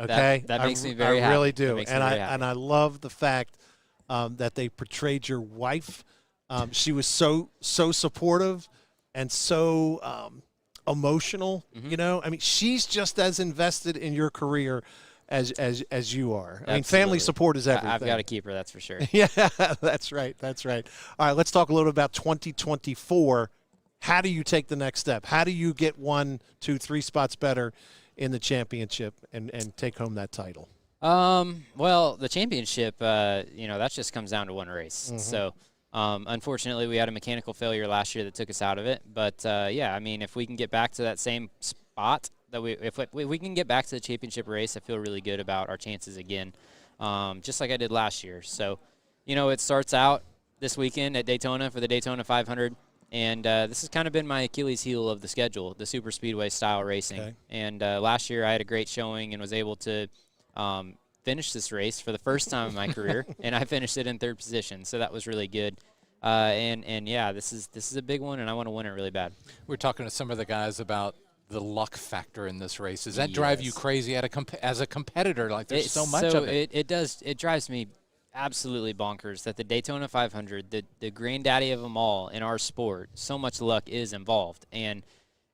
Okay, that makes me very happy. I really do, and I love the fact that they portrayed your wife. She was so supportive and so emotional. You know, I mean, she's just as invested in your career as you are. I mean, family support is everything. I've got to keep her, that's for sure. Yeah, that's right. All right, let's talk a little about 2024. How do you take the next step? How do you get 1, 2, 3 spots better in the championship and take home that title? Well, the championship, that just comes down to one race. So, unfortunately, we had a mechanical failure last year that took us out of it. But I mean, if we can get back to that same spot if we can get back to the championship race, I feel really good about our chances again, just like I did last year. So, it starts out this weekend at Daytona for the Daytona 500. And this has kind of been my Achilles heel of the schedule, the super speedway style racing. Okay. And last year I had a great showing and was able to finish this race for the first time in my career, and I finished it in 3rd position. So that was really good. This is a big one, and I want to win it really bad. We're talking to some of the guys about the luck factor in this race. Does that drive you crazy as a competitor? Like there's so much of it. It does. It drives me absolutely bonkers that the Daytona 500, the granddaddy of them all in our sport, so much luck is involved, and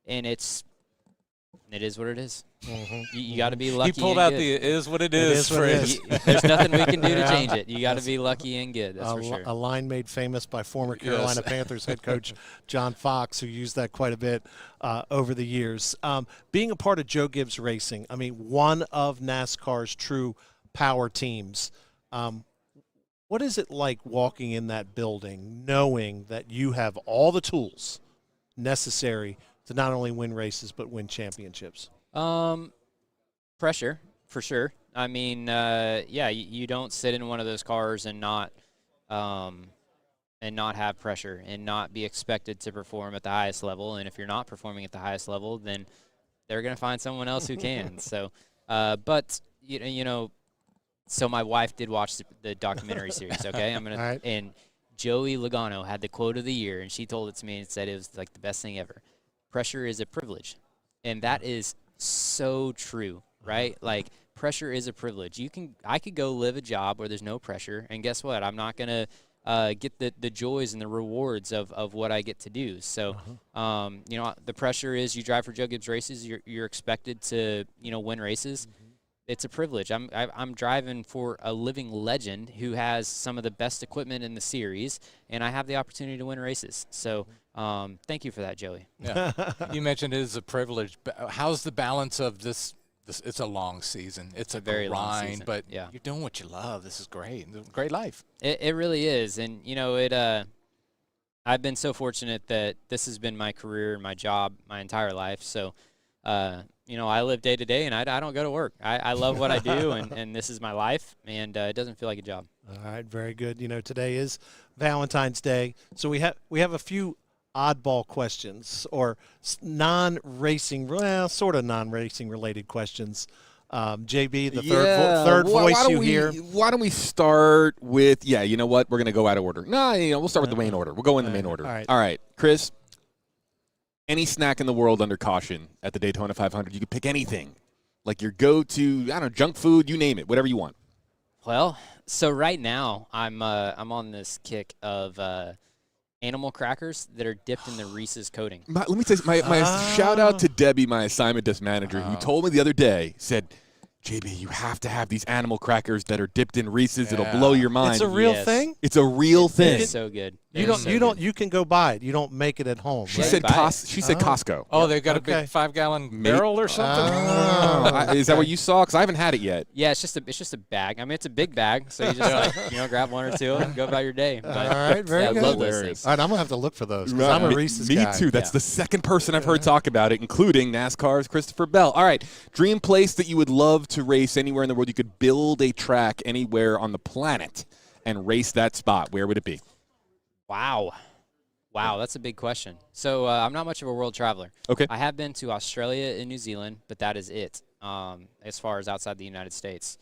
it is what it is. You got to be lucky. He pulled out the "it is what it is" phrase. There's nothing we can do to change it. You got to be lucky and good. That's for sure. A line made famous by former Carolina Panthers head coach John Fox, who used that quite a bit over the years. Being a part of Joe Gibbs Racing, I mean, one of NASCAR's true power teams. What is it like walking in that building knowing that you have all the tools necessary to not only win races but win championships? Pressure, for sure. I mean, you don't sit in one of those cars and not have pressure and not be expected to perform at the highest level. And if you're not performing at the highest level, then they're going to find someone else who can. So, so my wife did watch the documentary series, okay? And Joey Logano had the quote of the year, and she told it to me and said it was like the best thing ever. Pressure is a privilege. And that is so true, right? Like, pressure is a privilege. I could go live a job where there's no pressure, and guess what? I'm not going to get the joys and the rewards of what I get to do. So, the pressure is you drive for Joe Gibbs races, you're expected to, win races. It's a privilege. I'm driving for a living legend who has some of the best equipment in the series, and I have the opportunity to win races. So thank you for that, Joey. Yeah. You mentioned it is a privilege. How's the balance of this? It's a long season. It's a very grind, long season. But yeah. You're doing what you love. This is great. Great life. It really is. And, I've been so fortunate that this has been my career and my job my entire life. So, I live day to day, and I don't go to work. I love what I do, and this is my life, and it doesn't feel like a job. All right, very good. Today is Valentine's Day, so we have a few oddball questions or non-racing, sort of non-racing related questions JB, the third voice you hear. Why don't we start with, you know what? We're going to go out of order. No, we'll start with the main order. We'll go in the main order. All right, Chris, any snack in the world under caution at the Daytona 500. You could pick anything. Like your go-to, I don't know, junk food, you name it, whatever you want. Well, so right now I'm on this kick of animal crackers that are dipped in the Reese's coating. Let me tell you, my shout out to Debbie, my assignment desk manager, who told me the other day, said, JB, you have to have these animal crackers that are dipped in Reese's. It'll blow your mind. It's a real thing? It's a real thing. It's so good. You can go buy it. You don't make it at home. She said Costco. Oh, they've got a big 5-gallon barrel or something. Is that what you saw? Because I haven't had it yet. Yeah, it's just a bag. I mean, it's a big bag, so you just grab one or two and go about your day. But, all right, very good. I love those things. All right, I'm gonna have to look for those because I'm a Reese's guy. Me too. That's the second person I've heard talk about it, including NASCAR's Christopher Bell. All right, dream place that you would love to race anywhere in the world. You could build a track anywhere on the planet and race that spot. Where would it be? Wow, that's a big question. So I'm not much of a world traveler. Okay. I have been to Australia and New Zealand, but that is it as far as outside the United States.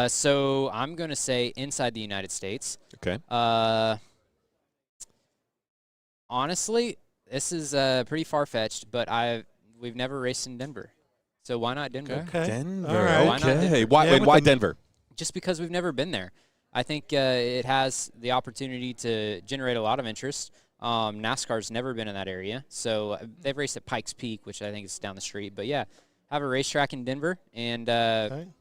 So I'm going to say inside the United States. Okay. Honestly, this is pretty far-fetched, but we've never raced in Denver. So why not Denver? Okay. Denver. All right. Why not Denver? Why Denver? Just because we've never been there. I think it has the opportunity to generate a lot of interest. NASCAR's never been in that area, so they've raced at Pikes Peak, which I think is down the street. But yeah, have a racetrack in Denver, and I think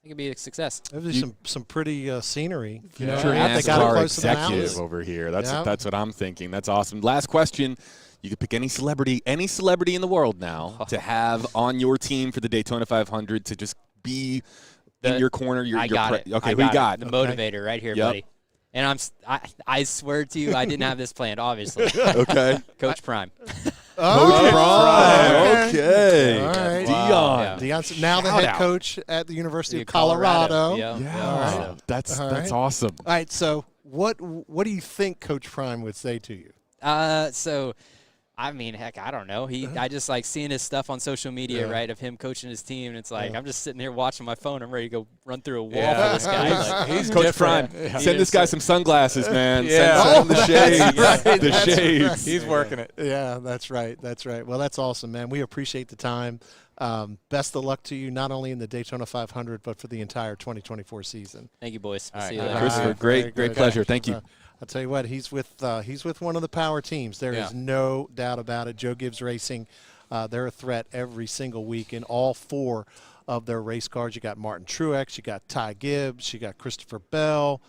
it'd be a success. There's some pretty scenery. NASCAR executive over here. That's what I'm thinking. That's awesome. Last question. You could pick any celebrity in the world now to have on your team for the Daytona 500 to just be in your corner. I got it. Okay, who you got? The motivator right here, buddy. And I swear to you, I didn't have this planned, obviously. Okay. Coach Prime. Coach Prime. Okay. All right. Dion. Dion's now the head coach at the University of Colorado. Yeah. That's awesome. All right. So what do you think Coach Prime would say to you? So, I mean, heck, I don't know. I just like seeing his stuff on social media, right, of him coaching his team. And it's like, I'm just sitting here watching my phone. I'm ready to go run through a wall for this guy. Like, he's Coach Prime. Send this guy some sunglasses, man. Yeah. Send him the shades. That's shades. Right. He's working it. Yeah, that's right. That's right. Well, that's awesome, man. We appreciate the time. Best of luck to you, not only in the Daytona 500, but for the entire 2024 season. Thank you, boys. All right. See you later. Christopher, great pleasure. Thank you. I'll tell you what, he's with one of the power teams. There is no doubt about it. Joe Gibbs Racing, they're a threat every single week in all four of their race cars. You got Martin Truex, you got Ty Gibbs, you got Christopher Bell,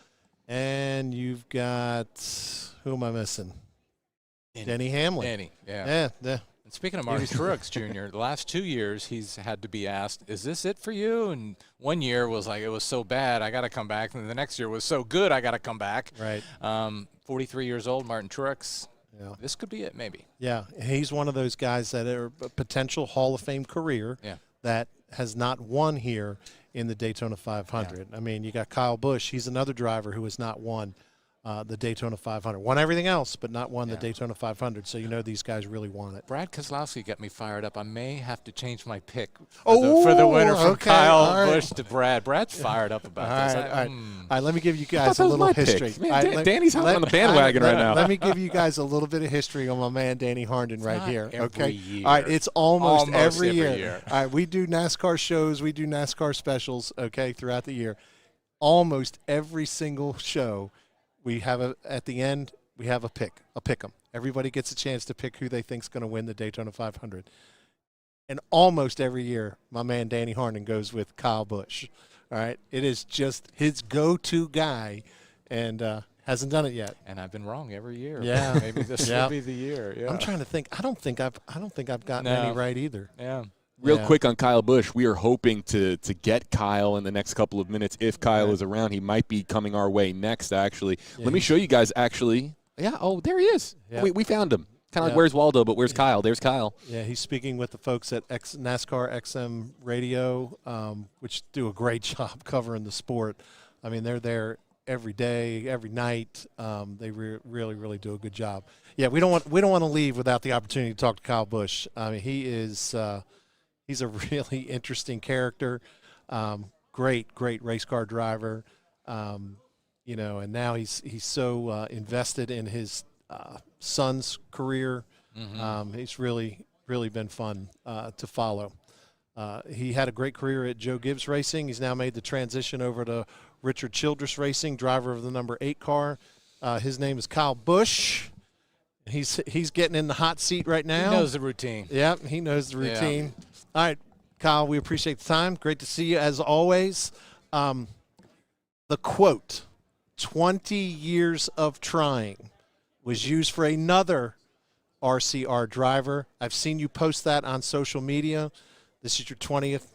and you've got, who am I missing? Denny Hamlin. Denny, yeah. And speaking of Martin Truex Jr., the last 2 years he's had to be asked, is this it for you? And 1 year was like, it was so bad, I got to come back. And the next year was so good, I got to come back. Right. 43 years old, Martin Truex. Yeah. This could be it, maybe. Yeah, he's one of those guys that are a potential Hall of Fame career that has not won here in the Daytona 500. Yeah. I mean, you got Kyle Busch. He's another driver who has not won the Daytona 500. Won everything else, but not won the Daytona 500. So you know these guys really want it. Brad Keselowski got me fired up. I may have to change my pick for the winner from Kyle Busch to Brad. Brad's fired up about this. All right, let me give you guys a little history. Man, Danny's on the bandwagon right now. Let me give you guys a little bit of history on my man Danny Harnden right here. Every year. All right, it's almost every year. All right, we do NASCAR shows, we do NASCAR specials, throughout the year. Almost every single show, we have at the end, we have a pick 'em. Everybody gets a chance to pick who they think's going to win the Daytona 500. And almost every year, my man Danny Harnden goes with Kyle Busch. All right, it is just his go-to guy, and hasn't done it yet. And I've been wrong every year. Yeah, maybe this will be the year. Yeah. I'm trying to think. I don't think I've gotten any right either. Yeah. Real quick on Kyle Busch, we are hoping to get Kyle in the next couple of minutes. If Kyle is around, he might be coming our way next, actually. Let me show you guys, actually. Yeah, there he is. Yeah. We found him. Kind of like, where's Waldo, but where's Kyle? There's Kyle. Yeah, he's speaking with the folks at NASCAR XM Radio, which do a great job covering the sport. I mean, they're there every day, every night. They really, really do a good job. Yeah, we don't want to leave without the opportunity to talk to Kyle Busch. I mean, he is he's a really interesting character. Great race car driver. You know, and now he's so invested in his son's career. He's really been fun to follow. He had a great career at Joe Gibbs Racing. He's now made the transition over to Richard Childress Racing, driver of the number 8 car. His name is Kyle Busch. He's getting in the hot seat right now. He knows the routine. Yep, he knows the routine. All right, Kyle, we appreciate the time. Great to see you as always. The quote, 20 years of trying, was used for another RCR driver. I've seen you post that on social media. This is your 20th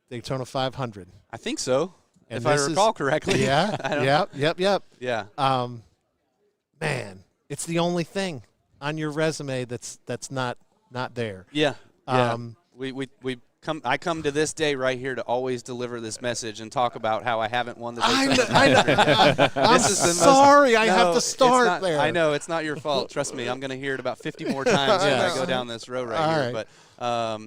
Daytona 500. I think so, And if I this recall correctly. Yeah, yep. Yeah. Man, it's the only thing on your resume that's not there. Yeah. I come to this day right here to always deliver this message and talk about how I haven't won the Daytona. I'm sorry, I have to start there. I know, it's not your fault. Trust me, I'm going to hear it about 50 more times when I go down this road right here. But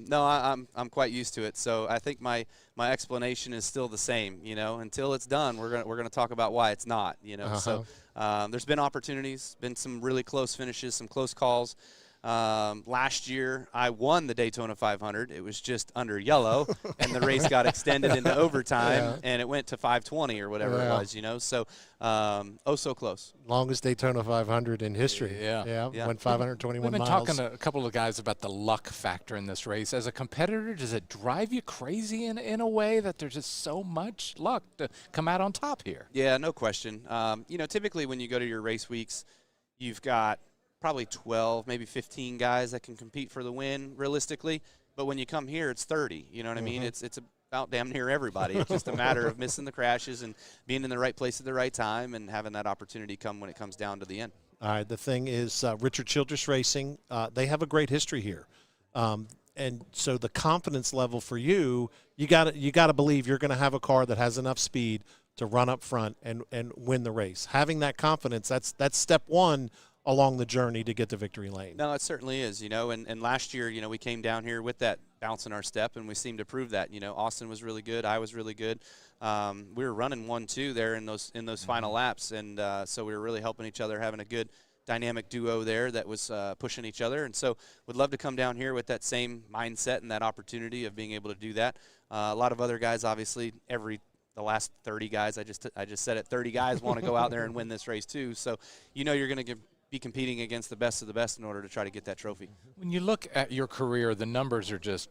no, I'm quite used to it. So I think my explanation is still the same. You know, until it's done, we're gonna talk about why it's not. You know, so there's been opportunities, been some really close finishes, some close calls. Last year, I won the Daytona 500. It was just under yellow, and the race got extended into overtime, and it went to 520 or whatever it was, you know. So, so close. Longest Daytona 500 in history. Yeah. Went 521 We've been miles. talking to a couple of guys about the luck factor in this race. As a competitor, does it drive you crazy in a way that there's just so much luck to come out on top here? Yeah, no question. You know, typically when you go to your race weeks, you've got probably 12, maybe 15 guys that can compete for the win realistically. But when you come here, it's 30. You know what I mean? It's about damn near everybody. It's just a matter of missing the crashes and being in the right place at the right time and having that opportunity come when it comes down to the end. All right, the thing is Richard Childress Racing, they have a great history here. And so the confidence level for you got to believe you're going to have a car that has enough speed to run up front and win the race. Having that confidence, that's step one along the journey to get to victory lane. No, it certainly is, you know, and last year, you know, we came down here with that bounce in our step, and we seemed to prove that. You know, Austin was really good, I was really good. We were running 1-2 there in those final laps, and so we were really helping each other, having a good dynamic duo there that was pushing each other. And so would love to come down here with that same mindset and that opportunity of being able to do that. A lot of other guys, obviously, the last 30 guys, I just said it, 30 guys want to go out there and win this race too. So you know you're going to be competing against the best of the best in order to try to get that trophy. When you look at your career, the numbers are just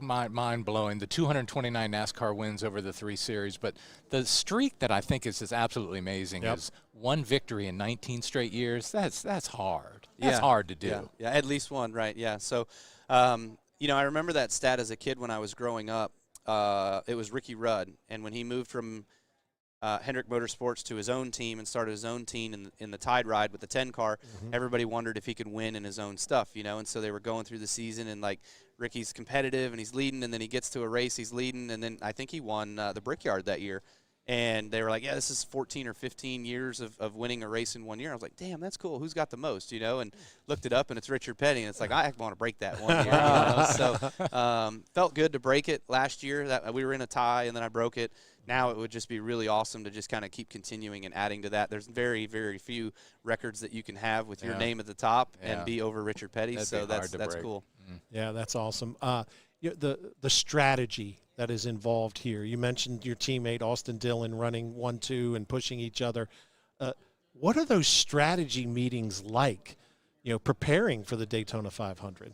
mind-blowing. The 229 NASCAR wins over the 3 series, but the streak that I think is just absolutely amazing is 1 victory in 19 straight years. That's hard. That's hard to do. Yeah, at least one, right? Yeah. So, you know, I remember that stat as a kid when I was growing up. It was Ricky Rudd, and when he moved from Hendrick Motorsports to his own team and started his own team in the Tide Ride with the 10 car, everybody wondered if he could win in his own stuff, you know, and so they were going through the season and like Ricky's competitive and he's leading, and then he gets to a race, he's leading, and then I think he won the Brickyard that year, and they were like, yeah, this is 14 or 15 years of winning a race in 1 year. I was like, damn, that's cool. Who's got the most, you know, and looked it up, and it's Richard Petty, and it's like, I want to break that 1 year, you know? So felt good to break it last year. That we were in a tie, and then I broke it. Now it would just be really awesome to just kind of keep continuing and adding to that. There's very, very few records that you can have with your name at the top and be over Richard Petty, so that's cool. Yeah, that's awesome. The strategy that is involved here. You mentioned your teammate Austin Dillon running 1-2 and pushing each other. What are those strategy meetings like, you know, preparing for the Daytona 500?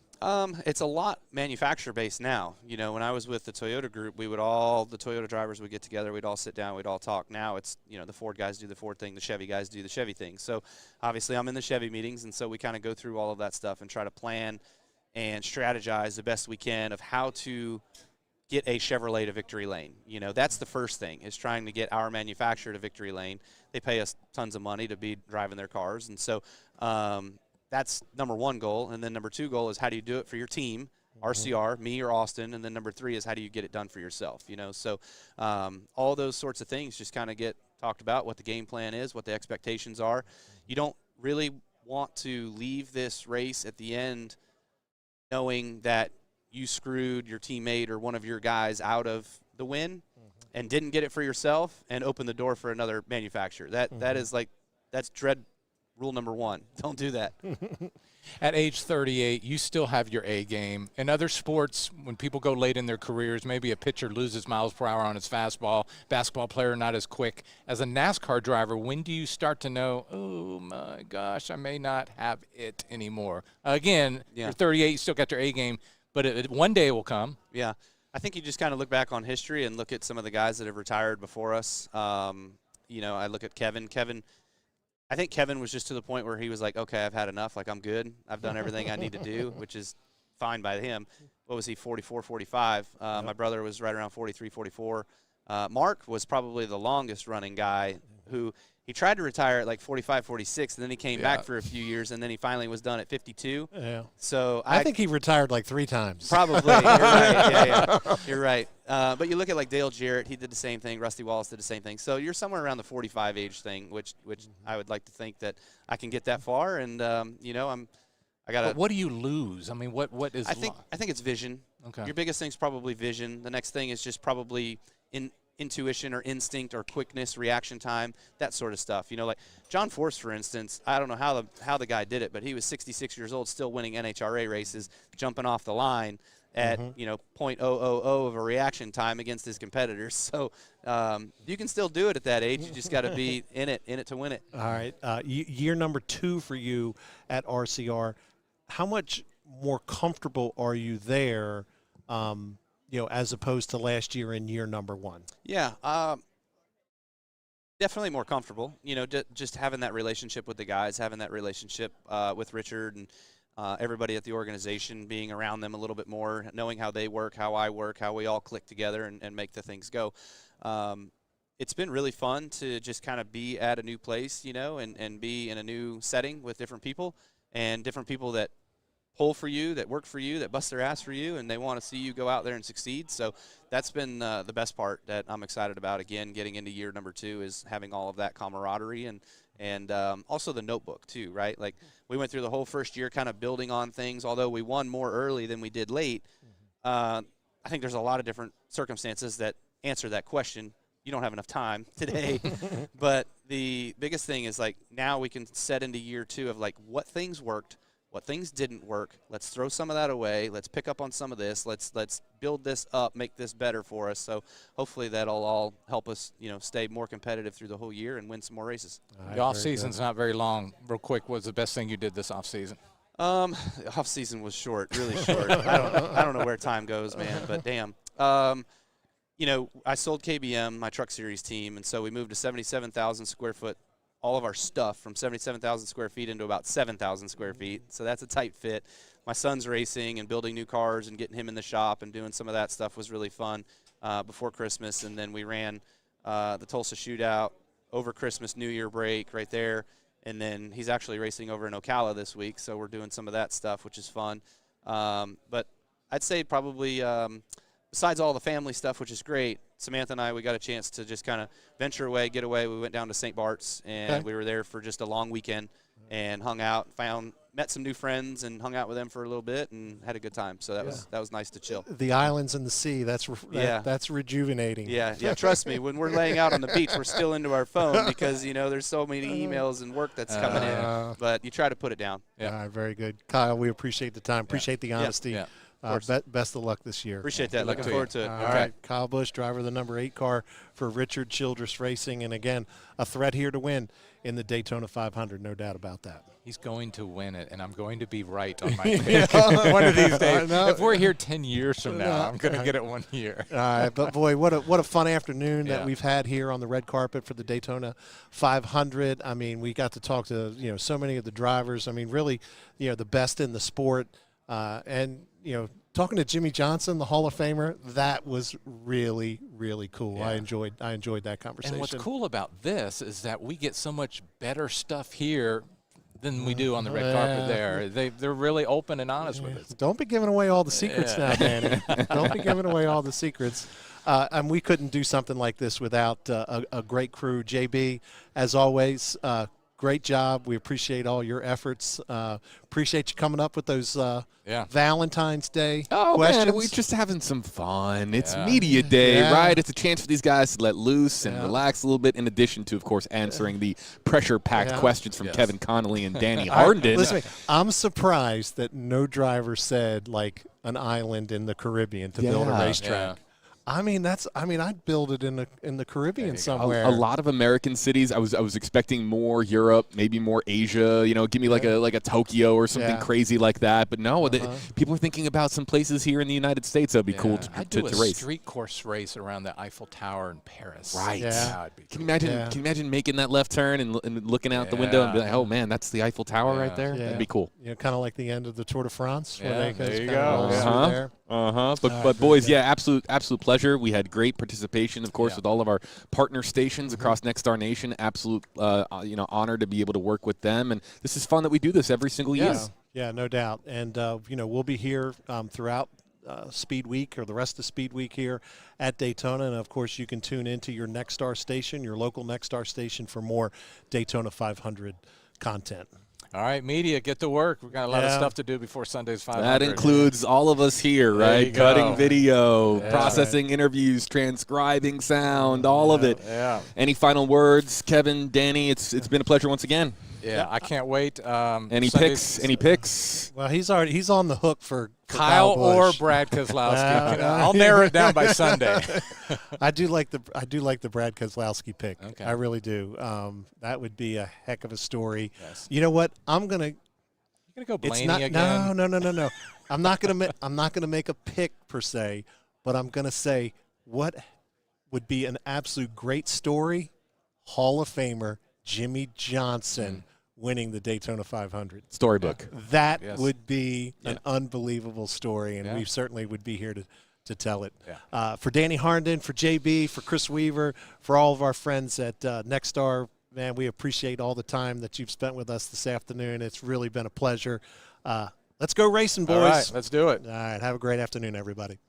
It's a lot manufacturer-based now. You know, when I was with the Toyota group, the Toyota drivers would get together, we'd all sit down, we'd all talk. Now it's, you know, the Ford guys do the Ford thing, the Chevy guys do the Chevy thing. So obviously I'm in the Chevy meetings, and so we kind of go through all of that stuff and try to plan and strategize the best we can of how to get a Chevrolet to victory lane. You know, that's the first thing, is trying to get our manufacturer to victory lane. They pay us tons of money to be driving their cars, and so that's number 1 goal. And then number 2 goal is how do you do it for your team, RCR, me or Austin, and then number 3 is how do you get it done for yourself, you know. So all those sorts of things just kind of get talked about, what the game plan is, what the expectations are. You don't really want to leave this race at the end knowing that you screwed your teammate or one of your guys out of the win and didn't get it for yourself and open the door for another manufacturer. That is like, that's dread rule number one. Don't do that. At age 38, you still have your A game. In other sports, when people go late in their careers, maybe a pitcher loses miles per hour on his fastball, basketball player not as quick. As a NASCAR driver, when do you start to know, oh my gosh, I may not have it anymore? Again, you're 38, you still got your A game, but one day it will come. Yeah. I think you just kind of look back on history and look at some of the guys that have retired before us. You know, I look at Kevin. I think Kevin was just to the point where he was like, okay, I've had enough. Like, I'm good. I've done everything I need to do, which is fine by him. What was he, 44, 45? My brother was right around 43, 44. Mark was probably the longest running guy who he tried to retire at like 45, 46, and then he came back for a few years, and then he finally was done at 52. Yeah. So I think he retired like 3 times. Probably. You're right. Yeah. You're right. But you look at like Dale Jarrett, he did the same thing. Rusty Wallace did the same thing. So you're somewhere around the 45 age thing, which I would like to think that I can get that far. And you know, I got to. But what do you lose? I mean, what is? I think it's vision. Okay. Your biggest thing's probably vision. The next thing is just probably intuition or instinct or quickness, reaction time, that sort of stuff. You know, like John Force, for instance, I don't know how the guy did it, but he was 66 years old, still winning NHRA races, jumping off the line at, you know, .000 of a reaction time against his competitors. So you can still do it at that age. You just got to be in it to win it. All right. Year number 2 for you at RCR. How much more comfortable are you there, you know, as opposed to last year in year number 1? Yeah, definitely more comfortable. You know, just having that relationship with the guys, having that relationship with Richard and everybody at the organization, being around them a little bit more, knowing how they work, how I work, how we all click together and make the things go. It's been really fun to just kind of be at a new place, you know, and be in a new setting with different people that pull for you, that work for you, that bust their ass for you, and they want to see you go out there and succeed. So that's been the best part that I'm excited about. Again, getting into year number 2 is having all of that camaraderie and also the notebook too, right? Like we went through the whole first year kind of building on things. Although we won more early than we did late, I think there's a lot of different circumstances that answer that question. You don't have enough time today, but the biggest thing is like now we can set into year 2 of like what things worked, what things didn't work. Let's throw some of that away. Let's pick up on some of this. Let's build this up, make this better for us. So hopefully that'll all help us, you know, stay more competitive through the whole year and win some more races. Right, the off season's not very long. Real quick, what's the best thing you did this off season? Off season was short, really short. I don't know where time goes, man, but damn. You know, I sold KBM, my truck series team, and so we moved to 77,000 square foot. All of our stuff from 77,000 square feet into about 7,000 square feet. So that's a tight fit. My son's racing and building new cars and getting him in the shop and doing some of that stuff was really fun before Christmas. And then we ran the Tulsa Shootout over Christmas, New Year break right there. And then he's actually racing over in Ocala this week. So we're doing some of that stuff, which is fun. But I'd say probably besides all the family stuff, which is great, Samantha and I, we got a chance to just kind of venture away, get away. We went down to St. Bart's, and we were there for just a long weekend and hung out, met some new friends and hung out with them for a little bit and had a good time. So that was nice to chill. The islands and the sea, that's rejuvenating. Yeah, trust me, when we're laying out on the beach, we're still into our phone because, you know, there's so many emails and work that's coming in. But you try to put it down. Yeah. All right, very good. Kyle, we appreciate the time. Appreciate the honesty. Yeah. Best of luck this year. Appreciate that. Looking forward to it. All right. Kyle Busch, driver of the number 8 car for Richard Childress Racing. And, again, a threat here to win in the Daytona 500, no doubt about that. He's going to win it, and I'm going to be right on my pick one of these days. If we're here 10 years from now, I'm going to get it 1 year. All right, but, boy, what a fun afternoon that we've had here on the red carpet for the Daytona 500. I mean, we got to talk to, you know, so many of the drivers. I mean, really, you know, the best in the sport. And, you know, talking to Jimmie Johnson, the Hall of Famer, that was really, really cool. Yeah. I enjoyed that conversation. And what's cool about this is that we get so much better stuff here than we do on the red carpet there. They're really open and honest with us. Don't be giving away all the secrets now, Danny. Don't be giving away all the secrets. And we couldn't do something like this without a great crew. JB, as always, great job. We appreciate all your efforts. Appreciate you coming up with those Valentine's Day questions. Man, we're just having some fun. It's media day, right? It's a chance for these guys to let loose and relax a little bit, in addition to, of course, answering the pressure-packed questions from Kevin Connolly and Danny Harnden. Listen, I'm surprised that no driver said, like, an island in the Caribbean to build a racetrack. I mean, I'd build it in the Caribbean somewhere. A lot of American cities. I was expecting more Europe, maybe more Asia. You know, give me like a Tokyo or something crazy like that. But no, people are thinking about some places here in the United States that'd be cool to a race. Street course race around the Eiffel Tower in Paris. Right. Yeah. Can you imagine making that left turn and looking out the window and be like, oh man, that's the Eiffel Tower right there. Yeah. That'd be cool. You know, kind of like the end of the Tour de France. Yeah, there you go. But boys, absolute pleasure. We had great participation, of course, with all of our partner stations across Nexstar Nation. Absolute, honor to be able to work with them, and this is fun that we do this every single year. Yeah, no doubt. And we'll be here throughout Speed Week or the rest of Speed Week here at Daytona, and of course you can tune into your Nexstar station, your local Nexstar station, for more Daytona 500 content. All right, media, get to work. We've got a lot of stuff to do before Sunday's 500. That includes all of us here, right? Cutting video, processing interviews, transcribing sound, all of it. Yeah. Any final words, Kevin, Danny? It's been a pleasure once again. Yeah, I can't wait. Any picks? Well, he's on the hook for Kyle or Busch. Brad Keselowski. I'll narrow it down by Sunday. I do like the Brad Keselowski pick. Okay. I really do. That would be a heck of a story. Yes. You know what? I'm gonna go Blaney again. No. I'm not gonna make a pick per se, but I'm gonna say what would be an absolute great story. Hall of Famer Jimmie Johnson winning the Daytona 500. Storybook. That would be an unbelievable story, and we certainly would be here to tell it. Yeah. For Danny Harnden, for JB, for Chris Weaver, for all of our friends at Nexstar, man, we appreciate all the time that you've spent with us this afternoon. It's really been a pleasure. Let's go racing, boys. All right, let's do it. All right, have a great afternoon, everybody.